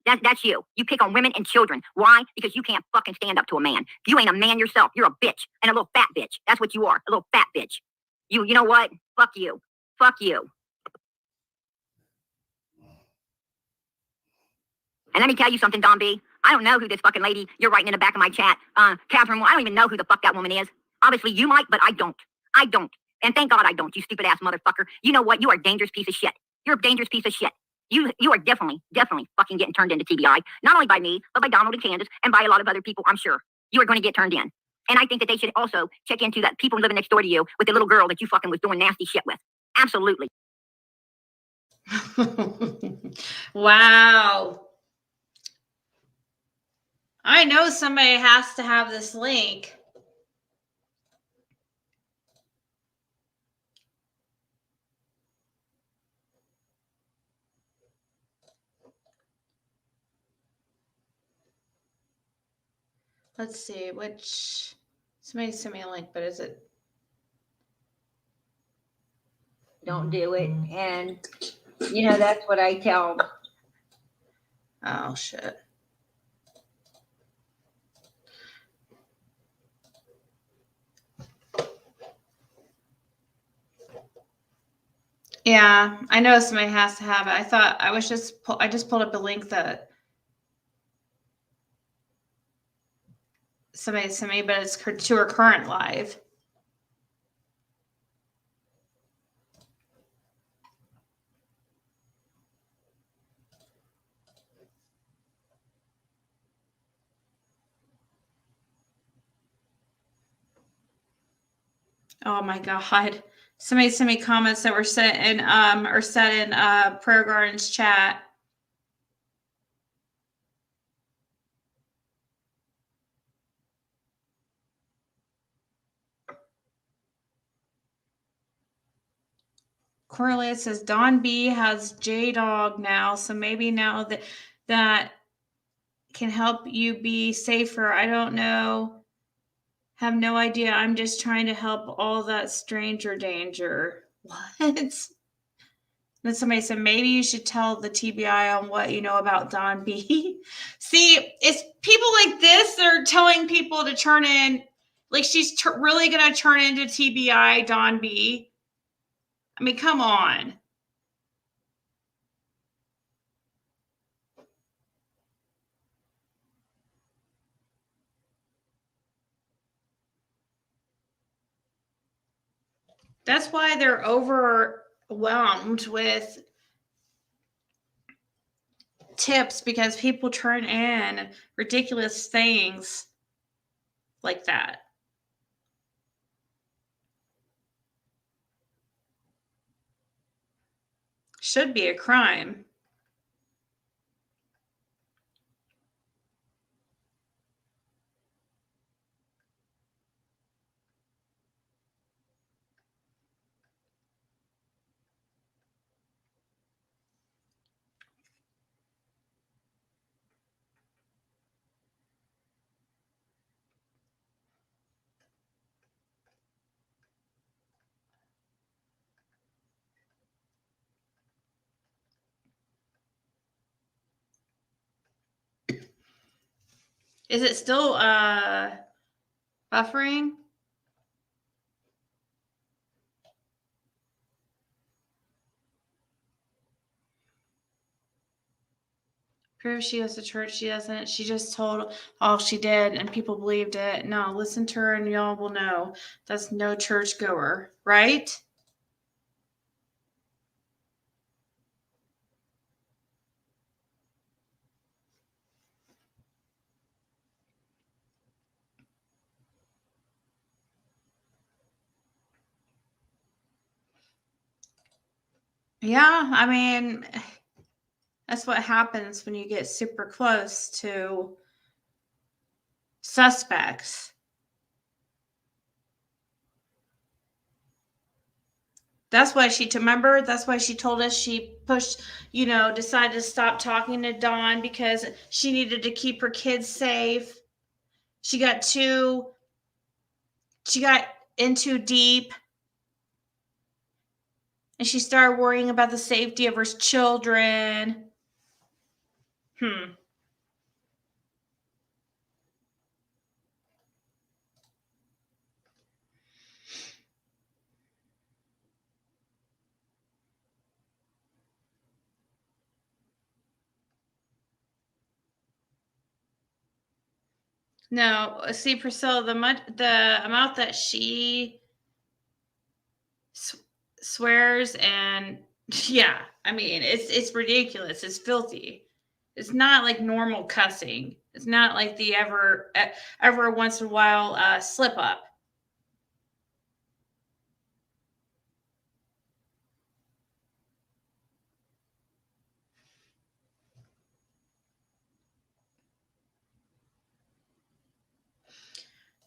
That's you. You pick on women and children. Why? Because you can't fucking stand up to a man. You ain't a man yourself. You're a bitch and a little fat bitch. That's what you are. A little fat bitch. You know what? Fuck you. Fuck you. And let me tell you something, Don B. I don't know who this fucking lady you're writing in the back of my chat, Catherine. I don't even know who the fuck that woman is. Obviously, you might, but I don't. I don't. And thank God I don't, you stupid ass motherfucker. You know what? You are a dangerous piece of shit. You're a dangerous piece of shit. You are definitely fucking getting turned into TBI. Not only by me, but by Donald and Candace and by a lot of other people, I'm sure. You are going to get turned in. And I think that they should also check into that people living next door to you with the little girl that you fucking was doing nasty shit with. Absolutely. Wow. I know somebody has to have this link. Let's see, somebody sent me a link, but is it? Don't do it. And, that's what I tell. Oh, shit. Yeah, I know somebody has to have it. I just pulled up a link that somebody sent me, but it's to her current live. Oh my God. Somebody sent me comments that were sent in Prayer Garden's chat. Correlate says Don B has J-Dog now, so maybe now that can help you be safer. I don't know. Have no idea. I'm just trying to help all that stranger danger. What? Then somebody said, maybe you should tell the TBI on what you know about Don B. See, it's people like this that are telling people to turn in, like she's really going to turn into TBI Don B. I mean, come on. That's why they're overwhelmed with tips, because people turn in ridiculous things like that. Should be a crime. Is it still buffering? Prove she goes to church. She doesn't. She just told all she did and people believed it. No, listen to her and y'all will know. That's no church goer, right? Yeah, I mean, that's what happens when you get super close to suspects. That's why remember, that's why she told us she decided to stop talking to Dawn because she needed to keep her kids safe. She got too She got in too deep. And she started worrying about the safety of her children. No, see, Priscilla, the amount that she swears, and yeah, I mean, it's ridiculous. It's filthy. It's not like normal cussing. It's not like the ever once in a while slip up.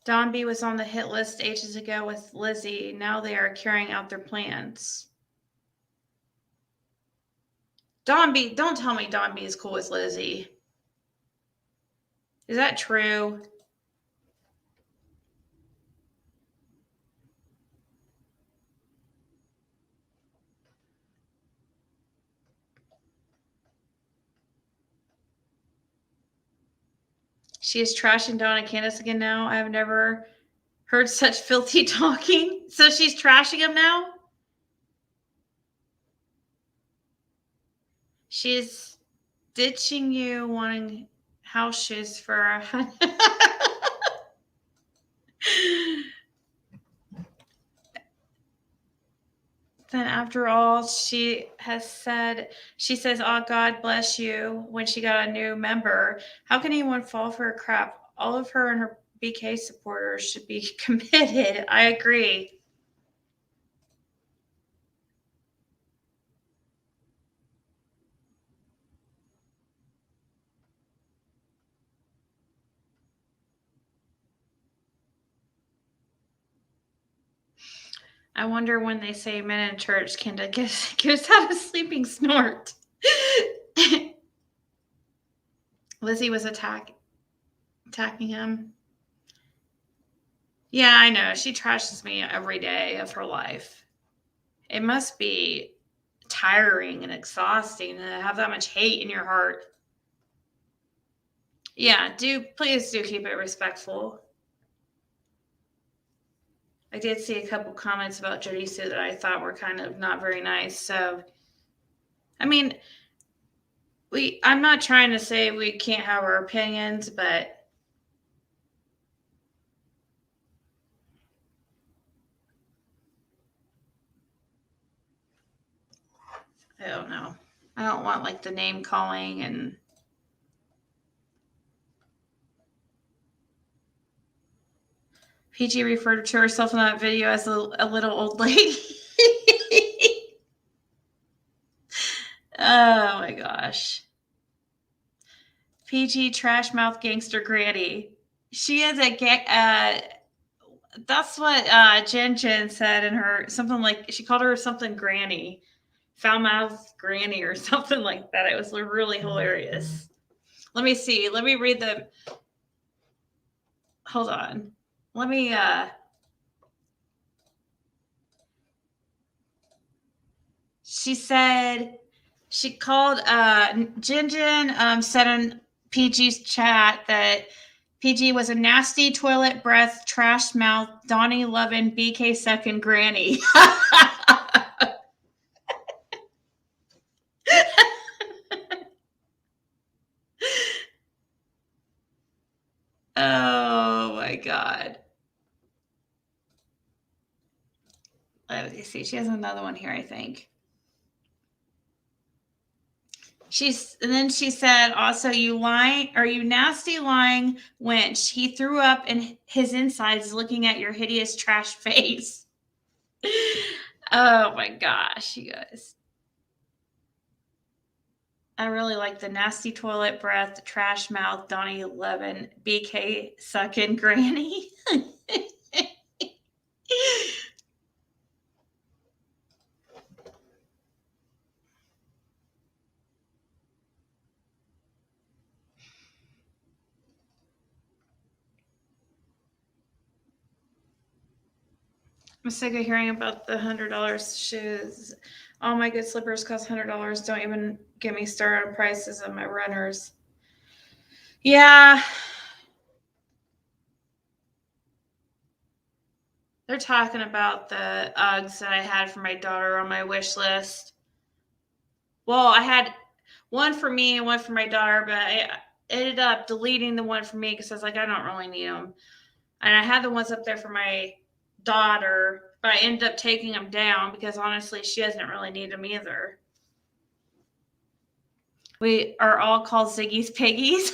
Don B was on the hit list ages ago with Lizzie. Now they are carrying out their plans. Don B, don't tell me Don B is cool with Lizzie. Is that true? She is trashing Dawn and Candace again now. I have never heard such filthy talking. So she's trashing him now? She's ditching you, wanting house shoes for a Then after all she says, oh, God bless you, when she got a new member. How can anyone fall for her crap? All of her and her BK supporters should be committed. I agree. I wonder when they say men in church, Kenda gives out a sleeping snort. Lizzie was attacking him. Yeah, I know. She trashes me every day of her life. It must be tiring and exhausting to have that much hate in your heart. Yeah, please do keep it respectful. I did see a couple comments about Jodisu that I thought were kind of not very nice. So, I mean, I'm not trying to say we can't have our opinions, but I don't know. I don't want like the name calling and PG referred to herself in that video as a little old lady. Oh my gosh. PG trash mouth gangster granny. She is that's what Jen said in her, something like, she called her something granny. Foul mouth granny or something like that. It was really hilarious. Let me see. Let me read the. Hold on. Let me. She said, she called Jen said in PG's chat that PG was a nasty toilet breath, trash mouth, Donnie loving, BK sucking granny. Oh my God. Let me see. She has another one here, I think. And then she said, also, you nasty lying wench. He threw up in his insides looking at your hideous trash face. Oh my gosh, you guys. I really like the nasty toilet breath, trash mouth, Donnie 11, BK sucking granny. I'm sick of hearing about the $100 shoes. All my good slippers cost $100. Don't even get me started on prices of my runners. Yeah. They're talking about the Uggs that I had for my daughter on my wish list. Well, I had one for me and one for my daughter, but I ended up deleting the one for me because I was like, I don't really need them. And I had the ones up there for my daughter, but I ended up taking them down because honestly, she doesn't really need them either. We are all called Ziggy's Piggies.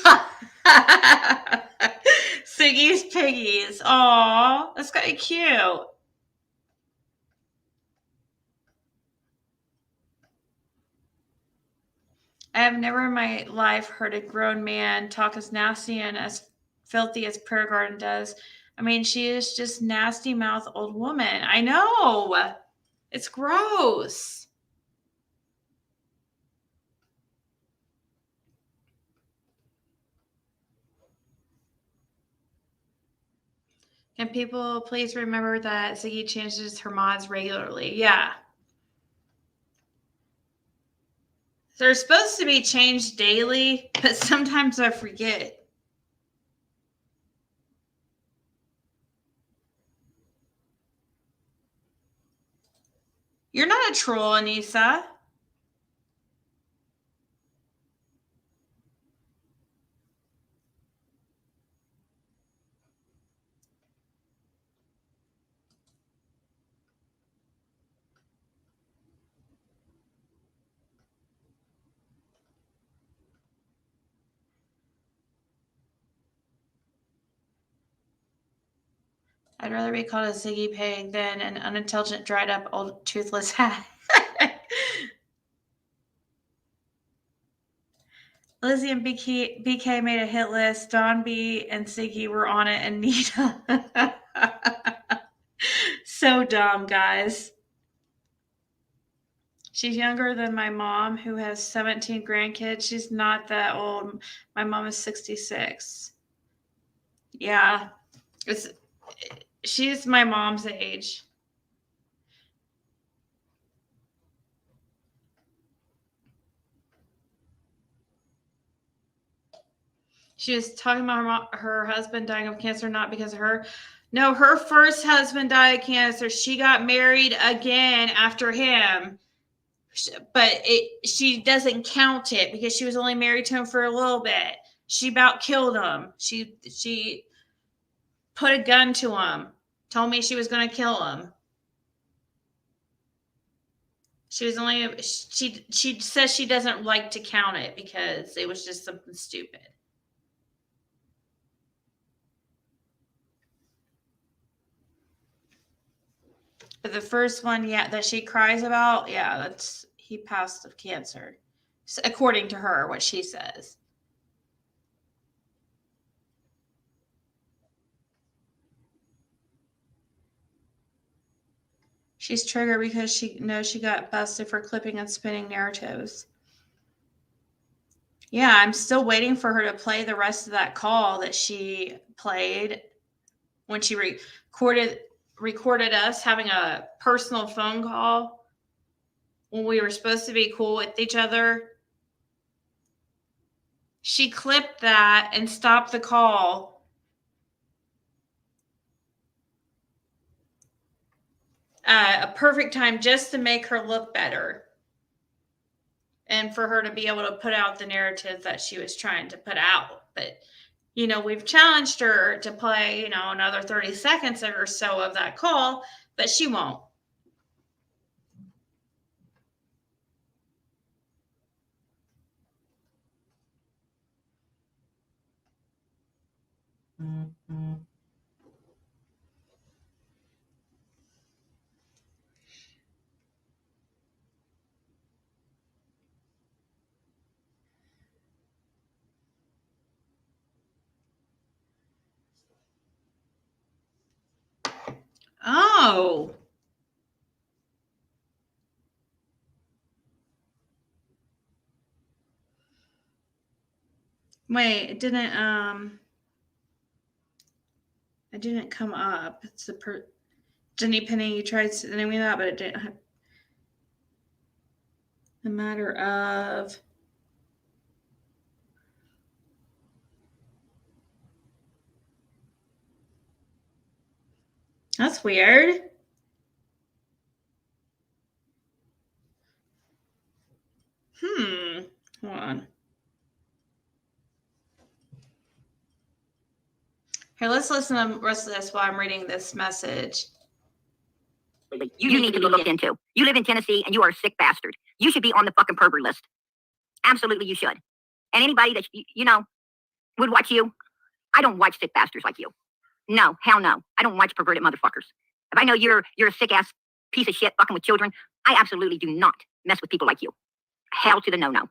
Ziggy's Piggies. Aw, that's kind of cute. I have never in my life heard a grown man talk as nasty and as filthy as Prayer Garden does. I mean, she is just nasty mouth old woman. I know. It's gross. Can people please remember that Ziggy changes her mods regularly? Yeah. They're supposed to be changed daily, but sometimes I forget. You're not a troll, Anissa. I'd rather be called a Ziggy pig than an unintelligent, dried up, old, toothless hat. Lizzie and BK made a hit list. Don B and Ziggy were on it, and Nita. So dumb, guys. She's younger than my mom, who has 17 grandkids. She's not that old. My mom is 66. Yeah. She's my mom's age. She was talking about her husband dying of cancer, not because of her. No, her first husband died of cancer. She got married again after him. But she doesn't count it because she was only married to him for a little bit. She about killed him. She put a gun to him. Told me she was going to kill him. She says she doesn't like to count it because it was just something stupid. But the first one, yeah, that she cries about, yeah, he passed of cancer, so, according to her, what she says. She's triggered because she knows she got busted for clipping and spinning narratives. Yeah, I'm still waiting for her to play the rest of that call that she played when she recorded us having a personal phone call when we were supposed to be cool with each other. She clipped that and stopped the call. A perfect time just to make her look better and for her to be able to put out the narrative that she was trying to put out. But, we've challenged her to play, another 30 seconds or so of that call, but she won't. Oh. Wait, it didn't come up. It's Jenny Penny, you tried sending me that, but it didn't have a matter of. That's weird. Hold on. Here, let's listen to the rest of this while I'm reading this message. You need to be looked into. You live in Tennessee and you are a sick bastard. You should be on the fucking pervert list. Absolutely, you should. And anybody that, you know, would watch you, I don't watch sick bastards like you. No, hell no. I don't watch perverted motherfuckers. If I know you're a sick-ass piece of shit fucking with children, I absolutely do not mess with people like you. Hell to the no-no.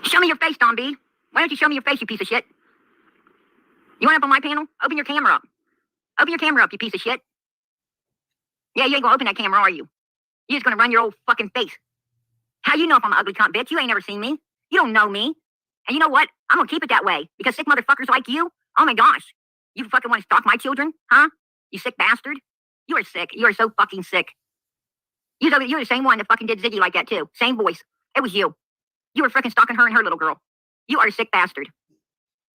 Show me your face, Don B. Why don't you show me your face, you piece of shit? You want up on my panel? Open your camera up. Open your camera up, you piece of shit. Yeah, you ain't gonna open that camera, are you? You're just gonna run your old fucking face. How you know if I'm an ugly cunt, bitch? You ain't never seen me. You don't know me. And you know what? I'm gonna keep it that way. Because sick motherfuckers like you, oh my gosh. You fucking want to stalk my children? Huh? You sick bastard? You are sick. You are so fucking sick. You're the same one that fucking did Ziggy like that too. Same voice. It was you. You were freaking stalking her and her little girl. You are a sick bastard.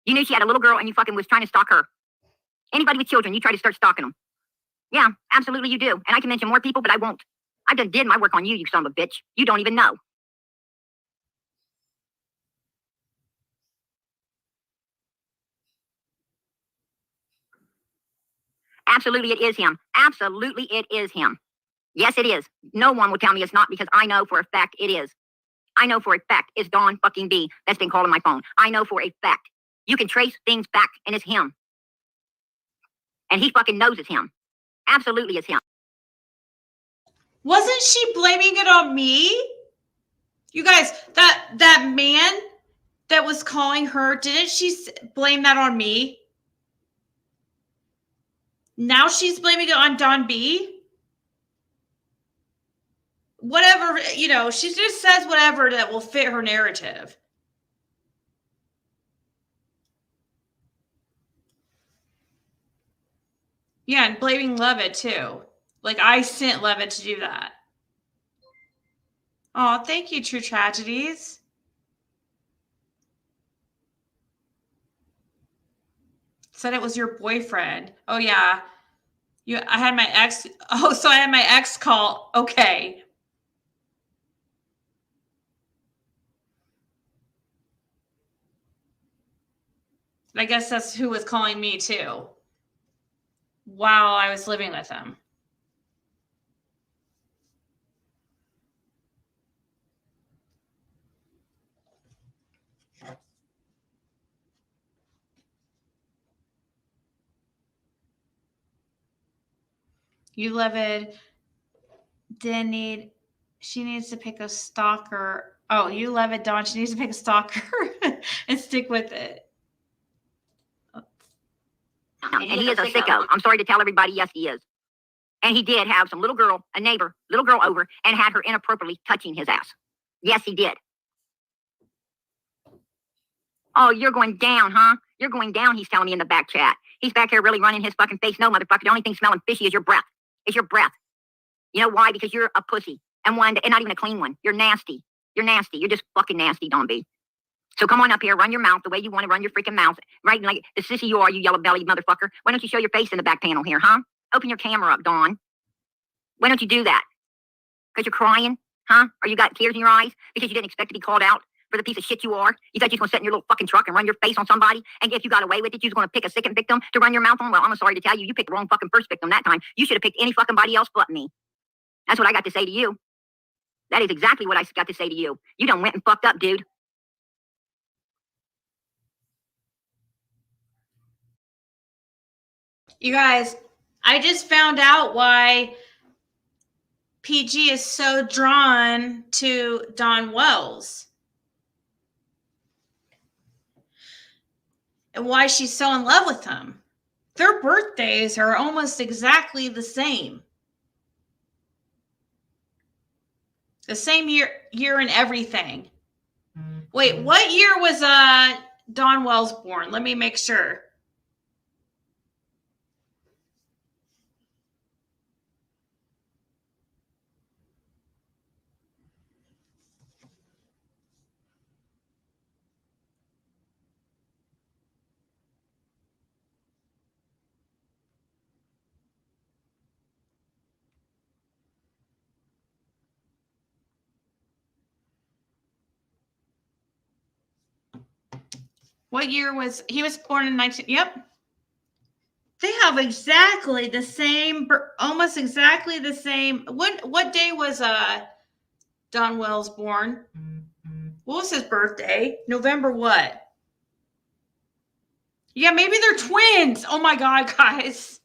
You knew she had a little girl and you fucking was trying to stalk her. Anybody with children, you try to start stalking them. Yeah, absolutely you do. And I can mention more people, but I won't. I done did my work on you, you son of a bitch. You don't even know. Absolutely it is him. Absolutely it is him. Yes, it is. No one will tell me it's not because I know for a fact it is. I know for a fact it's Don fucking B that's been calling my phone. I know for a fact. You can trace things back and it's him. And he fucking knows it's him. Absolutely it's him. Wasn't she blaming it on me? You guys, that man that was calling her, didn't she blame that on me? Now she's blaming it on Don B? Whatever, you know, she just says whatever that will fit her narrative. Yeah, and blaming Levitt too. Like I sent Levitt to do that. Oh, thank you, True Tragedies. Said it was your boyfriend. Oh yeah. I had my ex. Oh, so I had my ex call. Okay. I guess that's who was calling me too. While I was living with him. You Levitt didn't need. She needs to pick a stalker. Oh, you Levitt, Dawn. She needs to pick a stalker and stick with it. And he is a sicko. I'm sorry to tell everybody, yes, he is. And he did have some little girl, a neighbor, little girl over, and had her inappropriately touching his ass. Yes, he did. Oh, you're going down, huh? You're going down, he's telling me in the back chat. He's back here really running his fucking face. No, motherfucker, the only thing smelling fishy is your breath. It's your breath. You know why? Because you're a pussy. And not even a clean one. You're nasty. You're nasty. You're just fucking nasty, Don B. So come on up here, run your mouth the way you want to run your freaking mouth. Right, like the sissy you are, you yellow-bellied motherfucker. Why don't you show your face in the back panel here, huh? Open your camera up, Dawn. Why don't you do that? Because you're crying, huh? Or you got tears in your eyes because you didn't expect to be called out for the piece of shit you are? You thought you was going to sit in your little fucking truck and run your face on somebody? And if you got away with it, you was going to pick a second victim to run your mouth on? Well, I'm sorry to tell you, you picked the wrong fucking first victim that time. You should have picked any fucking body else but me. That's what I got to say to you. That is exactly what I got to say to you. You done went and fucked up, dude. You guys, I just found out why PG is so drawn to Don Wells. And why she's so in love with him. Their birthdays are almost exactly the same. The same year and everything. Wait, what year was Dawn Wells born? Let me make sure. What year was he was born in 19? Yep. They have exactly the same, almost exactly the same. What day was Don Wells born? What was his birthday? November what? Yeah, maybe they're twins. Oh my God, guys.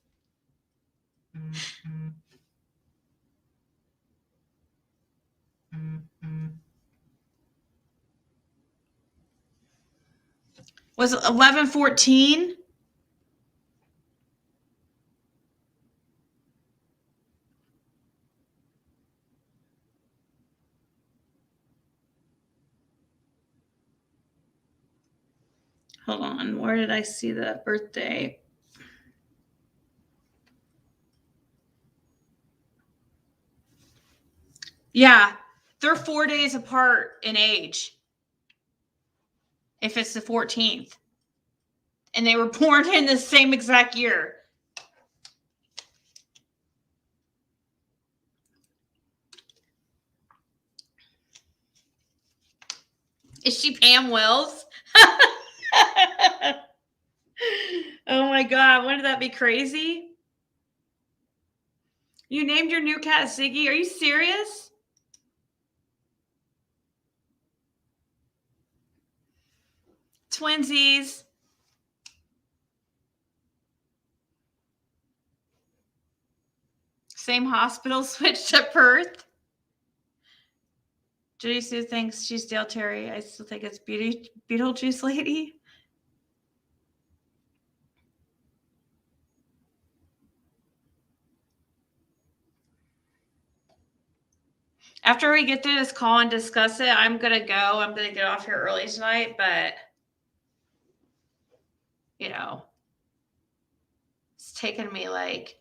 Was it 11/14? Hold on. Where did I see the birthday? Yeah, they're 4 days apart in age. If it's the 14th. And they were born in the same exact year. Is she Pam Wells? Oh my God, wouldn't that be crazy? You named your new cat Ziggy? Are you serious? Twinsies. Same hospital, switched at birth. Judy Sue thinks she's Dale Terry. I still think it's Beetlejuice Lady. After we get through this call and discuss it, I'm going to go. I'm going to get off here early tonight, but, you know, it's taken me like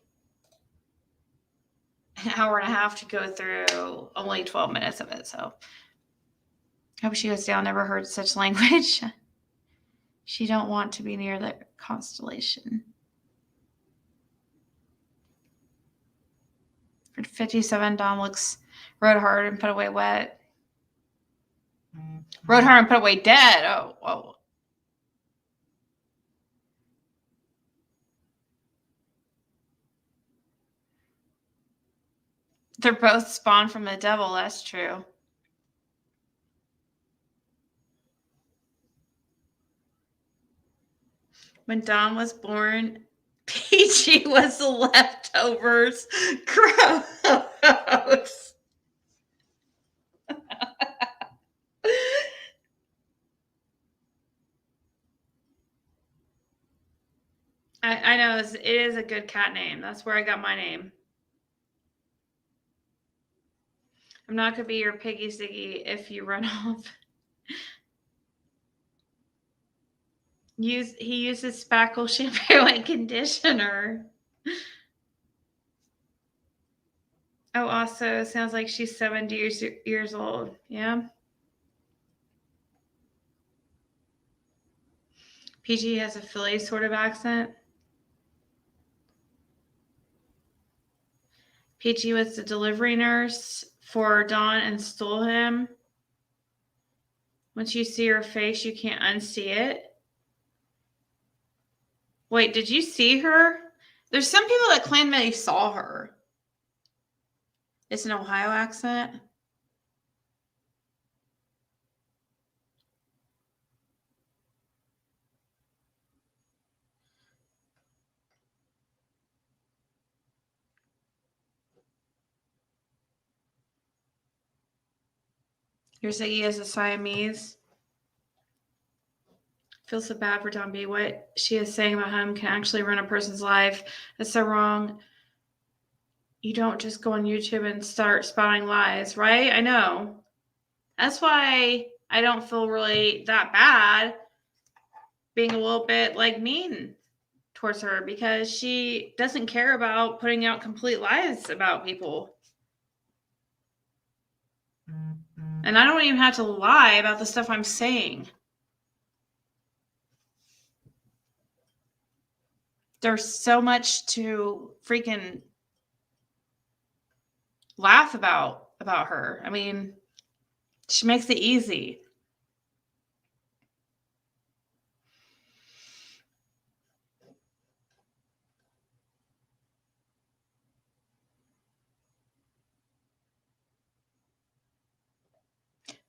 an hour and a half to go through only 12 minutes of it. So I hope she goes down. Never heard such language. She don't want to be near the constellation. For 57, Dom looks rode hard and put away wet. Rode hard and put away dead. Oh, whoa. They're both spawned from the devil. That's true. When Dom was born, Peachy was the leftovers. Gross. I know it is a good cat name. That's where I got my name. I'm not going to be your piggy Ziggy if you run off. He uses spackle shampoo and conditioner. Oh, also sounds like she's 70 years old. Yeah. PG has a Philly sort of accent. PG was the delivery nurse for Dawn and stole him. Once you see her face, you can't unsee it. Wait, did you see her? There's some people that claim they saw her. It's an Ohio accent. You're saying he has a Siamese. Feel so bad for Don B. What she is saying about him can actually ruin a person's life. That's so wrong. You don't just go on YouTube and start spouting lies, right? I know. That's why I don't feel really that bad. being a little bit like mean towards her because she doesn't care about putting out complete lies about people. And I don't even have to lie about the stuff I'm saying. There's so much to freaking laugh about her. I mean, she makes it easy.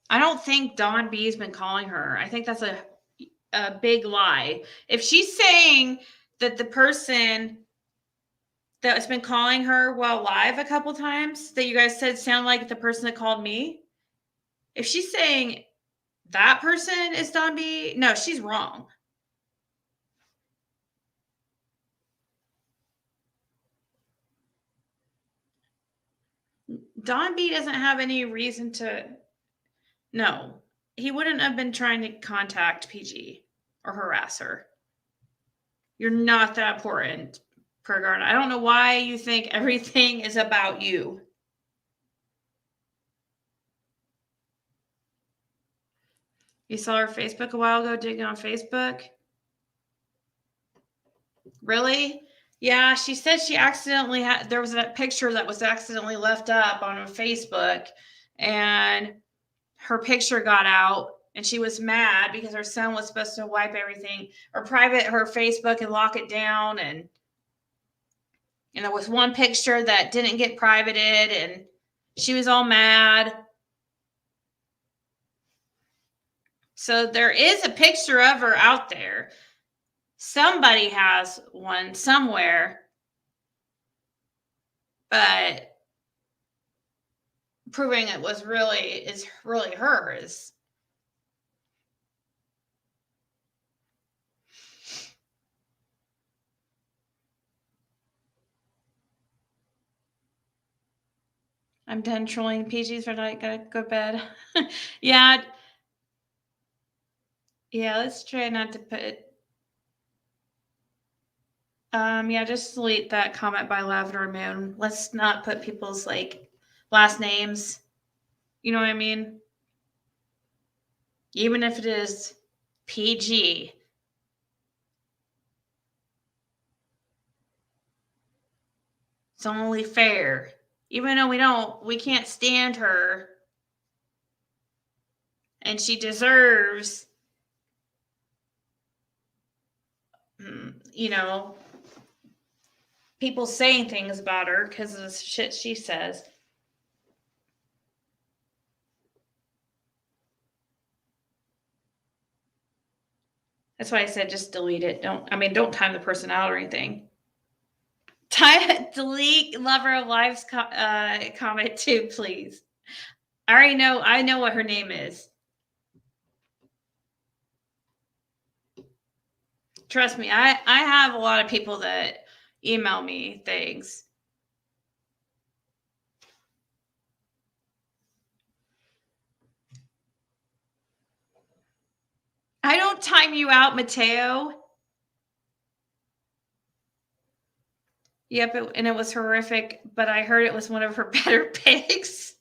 I don't think Dawn B's been calling her. I think that's a big lie. If she's saying that the person that's been calling her while live a couple times that you guys said sound like the person that called me, if she's saying that person is Dawn B, no, she's wrong. Don B doesn't have any reason to. No, he wouldn't have been trying to contact PG or harass her. You're not that important, Pergarn. I don't know why you think everything is about you. You saw her Facebook a while ago digging on Facebook? Really? Yeah, she said she accidentally had, there was a picture that was accidentally left up on Facebook and her picture got out and she was mad because her son was supposed to wipe everything or private her Facebook and lock it down. And there was one picture that didn't get privated and she was all mad. So there is a picture of her out there. Somebody has one somewhere, but proving it was really hers. I'm done trolling PGs for tonight. Gotta go to bed. Yeah. Yeah, let's try not to put. Yeah, just delete that comment by Lavender Moon. Let's not put people's like last names. You know what I mean? Even if it is PG. It's only fair. Even though we can't stand her. And she deserves, people saying things about her because of the shit she says. That's why I said just delete it. Don't time the person out or anything. Delete Lover of Life's comment too, please. I know what her name is. Trust me, I have a lot of people that email me things. I don't time you out, Mateo. Yep, and it was horrific, but I heard it was one of her better picks.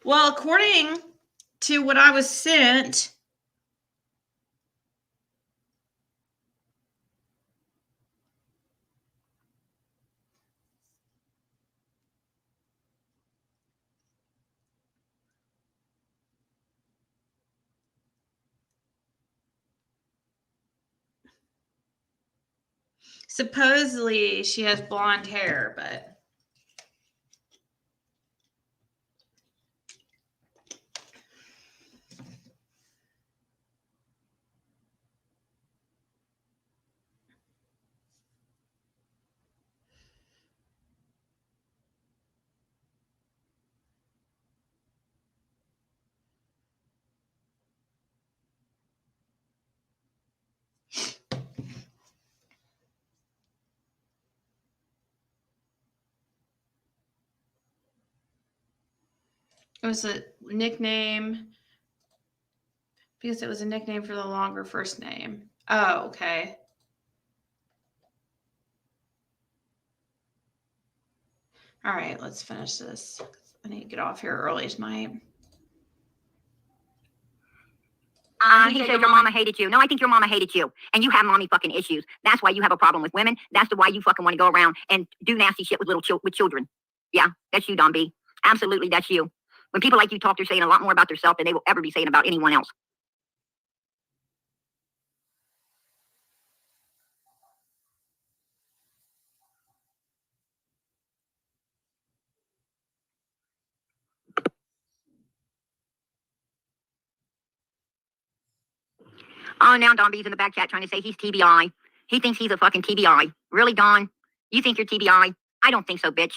Well, according to what I was sent, supposedly she has blonde hair, but it was a nickname. Because it was a nickname for the longer first name. Oh, okay. All right, let's finish this. I need to get off here early tonight. He said your mama hated you. No, I think your mama hated you. And you have mommy fucking issues. That's why you have a problem with women. That's why you fucking want to go around and do nasty shit with with children. Yeah, that's you, Don B. Absolutely, that's you. When people like you talk, they're saying a lot more about themselves than they will ever be saying about anyone else. Oh, now Don B's in the back chat trying to say he's TBI. He thinks he's a fucking TBI. Really, Don? You think you're TBI? I don't think so, bitch.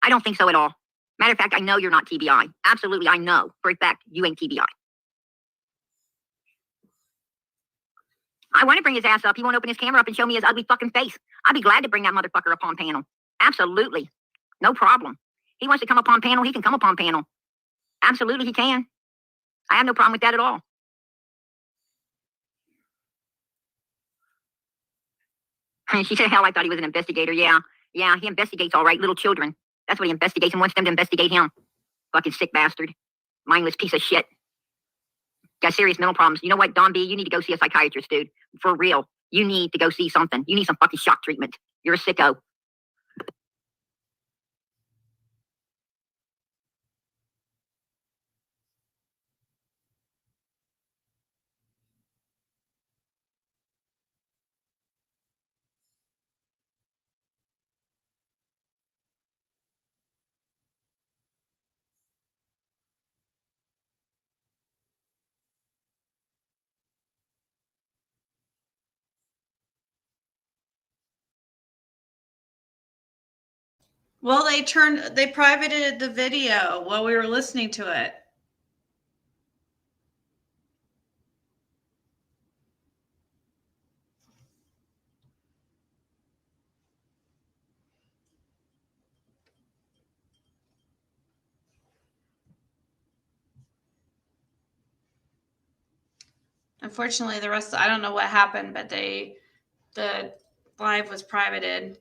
I don't think so at all. Matter of fact, I know you're not TBI. Absolutely, I know for a fact you ain't TBI. I want to bring his ass up. He won't open his camera up and show me his ugly fucking face. I'd be glad to bring that motherfucker up on panel. Absolutely. No problem. He wants to come up on panel, he can come up on panel. Absolutely, he can. I have no problem with that at all. She said, hell, I thought he was an investigator. Yeah, he investigates all right, little children. That's what he investigates and wants them to investigate him. Fucking sick bastard. Mindless piece of shit. Got serious mental problems. You know what, Don B, you need to go see a psychiatrist, dude. For real. You need to go see something. You need some fucking shock treatment. You're a sicko. Well, they privated the video while we were listening to it. Unfortunately, the rest, I don't know what happened, but the live was privated.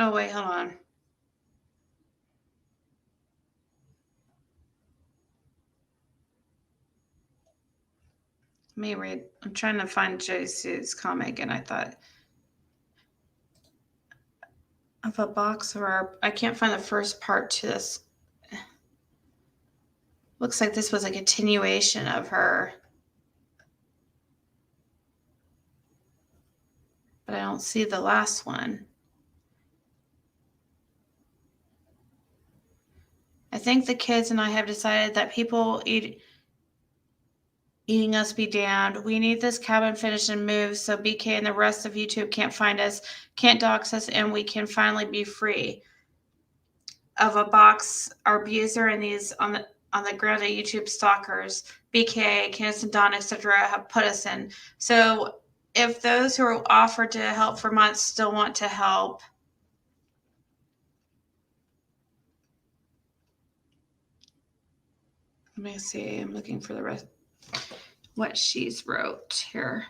Oh, wait, hold on. Let me read. I'm trying to find JC's comic, and I thought of a box or I can't find the first part to this. Looks like this was a continuation of her. But I don't see the last one. I think the kids and I have decided that people eating us be damned. We need this cabin finished and moved so BK and the rest of YouTube can't find us, can't dox us, and we can finally be free of a box, our abuser, and these on the ground of YouTube stalkers, BK, Candace and Don, etc., have put us in. So if those who are offered to help for months still want to help, let me see. I'm looking for the rest. What she's wrote here.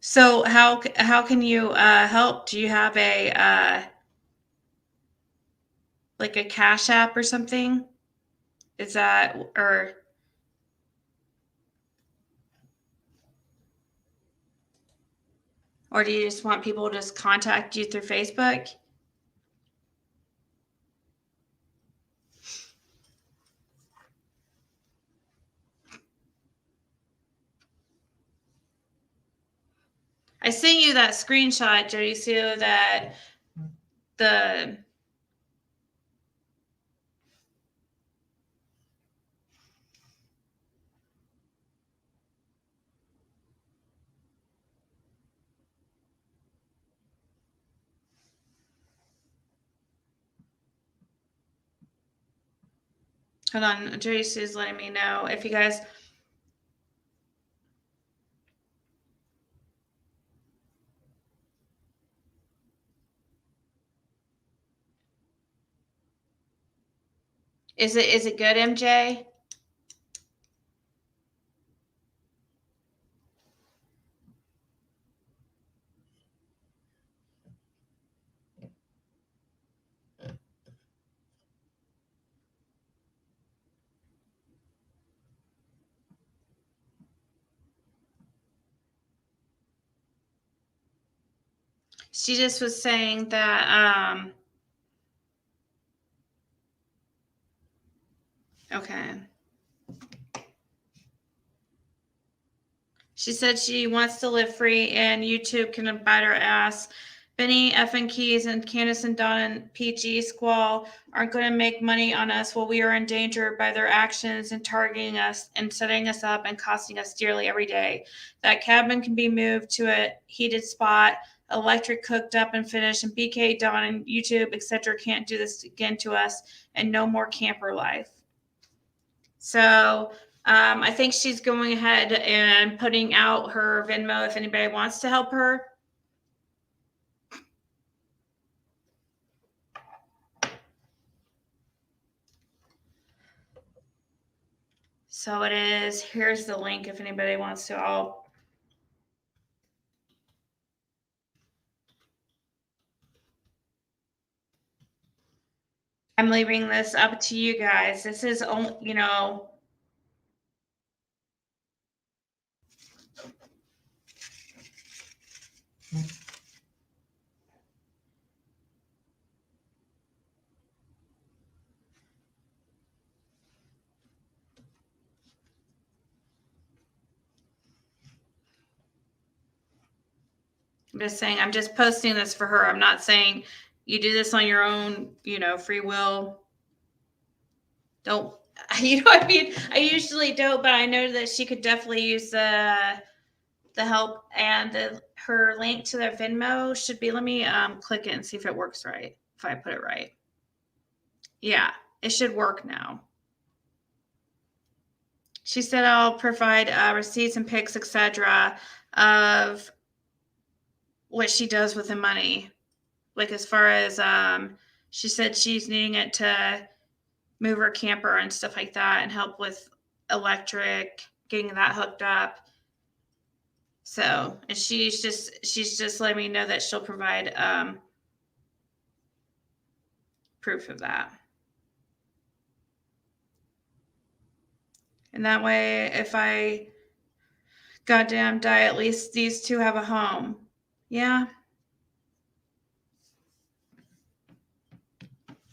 So how can you help? Do you have a like a Cashapp or something? Is that or do you just want people to just contact you through Facebook? I sent you that screenshot, Joe. You see that the Hold on. Joyce is letting me know if you guys. Is it good, MJ? She just was saying that okay. She said she wants to live free and YouTube can bite her ass. Benny, effing Keys, and Candace and Don and PG Squall aren't going to make money on us while we are in danger by their actions and targeting us and setting us up and costing us dearly every day. That cabin can be moved to a heated spot, electric cooked up and finished, and BK, Don, and YouTube, etc. can't do this again to us, and no more camper life. So I think she's going ahead and putting out her Venmo if anybody wants to help her. So it is. Here's the link if anybody wants to. I'm leaving this up to you guys. This is only, I'm just saying, I'm just posting this for her. I'm not saying you do this on your own, free will. Don't, I mean? I usually don't, but I know that she could definitely use the help, and her link to their Venmo should be, let me click it and see if it works right, if I put it right. Yeah, it should work now. She said I'll provide receipts and pics, etc., of what she does with the money. Like as far as she said she's needing it to move her camper and stuff like that and help with electric, getting that hooked up. So, and she's just letting me know that she'll provide proof of that. And that way, if I goddamn die, at least these two have a home. Yeah.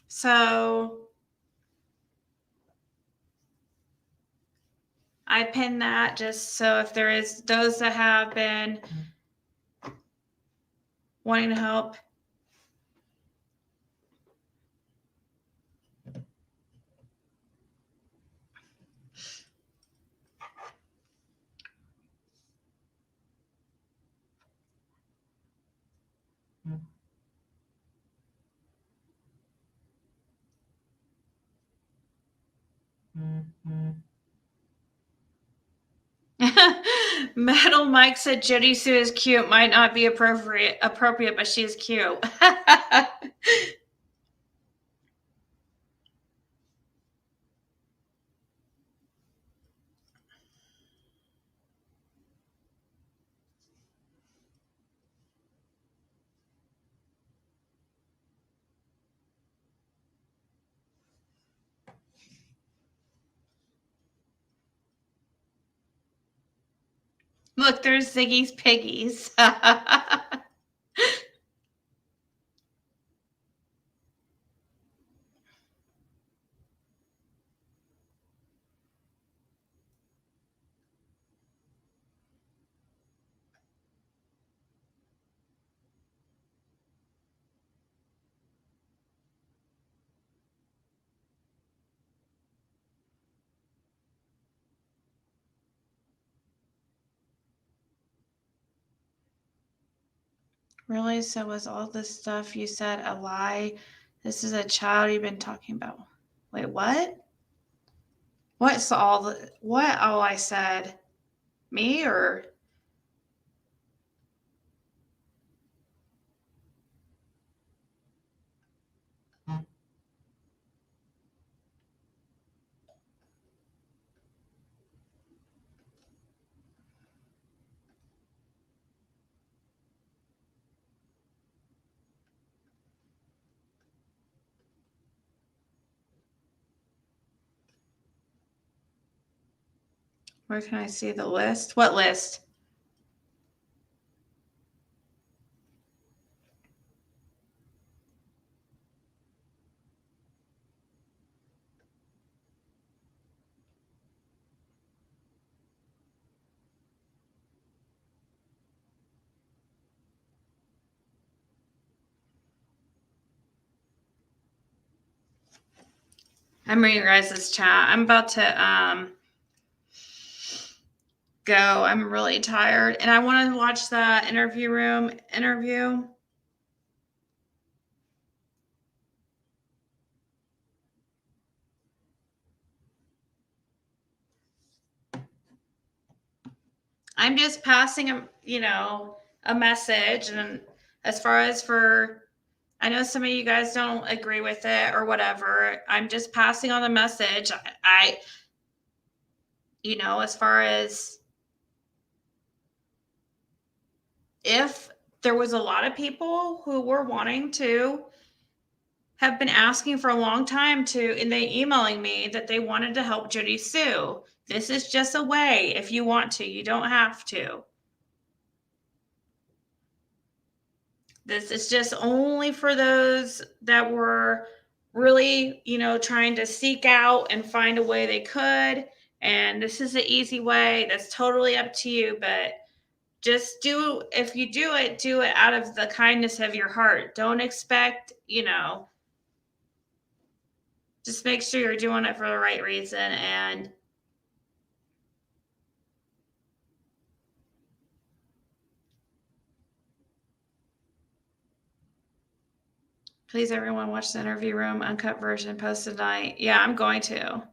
So I pinned that just so if there is those that have been wanting to help. Metal Mike said Jody Sue is cute. Might not be appropriate, but she's cute. Look, there's Ziggy's piggies. Really? So was all this stuff you said a lie? This is a child you've been talking about. Wait, what? What's all the, what all I said? Me or? Where can I see the list? What list? I'm reading your guys' chat. I'm about to go. I'm really tired. And I want to watch that interview. I'm just passing a message. And as far as for, I know some of you guys don't agree with it or whatever. I'm just passing on the message. As far as if there was a lot of people who were wanting to have been asking for a long time and they emailing me that they wanted to help Jody sue. This is just a way if you want to, you don't have to. This is just only for those that were really, trying to seek out and find a way they could. And this is an easy way. That's totally up to you. But just if you do it out of the kindness of your heart. Don't expect, just make sure you're doing it for the right reason. And please, everyone, watch the interview room, uncut version, posted tonight. Yeah, I'm going to.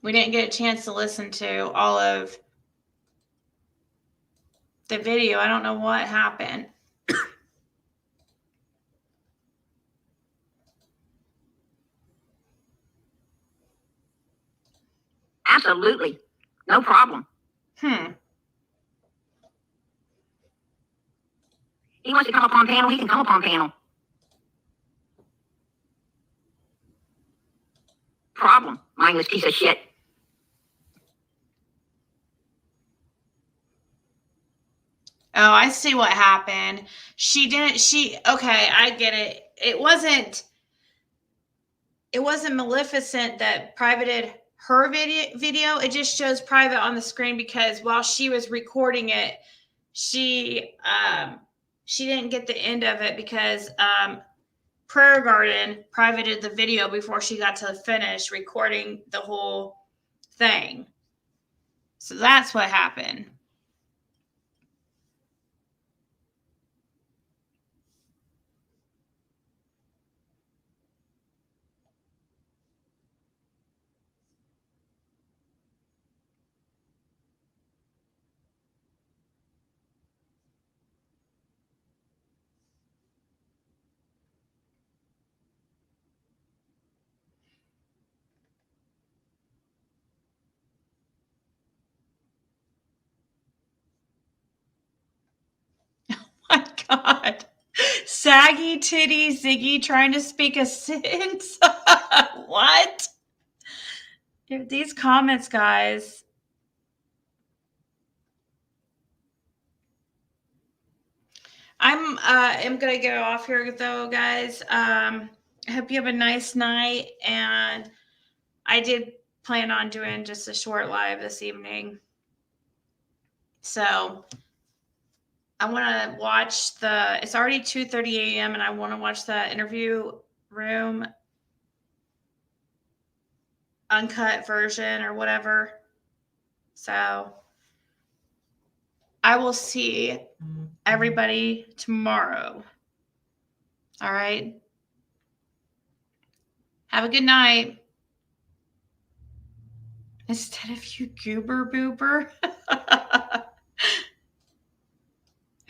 We didn't get a chance to listen to all of the video. I don't know what happened. Absolutely. No problem. He wants to come up on panel, he can come up on panel. Problem. Mindless piece of shit. Oh, I see what happened. Okay, I get it. It wasn't Maleficent that privated her video. It just shows private on the screen because while she was recording it, she didn't get the end of it because Prayer Garden privated the video before she got to finish recording the whole thing. So that's what happened. My God. Saggy titty Ziggy trying to speak a sentence. What? These comments, guys. I'm gonna go off here though, guys. I hope you have a nice night, and I did plan on doing just a short live this evening. So I want to watch it's already 2:30 a.m. and I want to watch the interview room uncut version or whatever. So I will see everybody tomorrow. All right. Have a good night. Instead of you goober boober.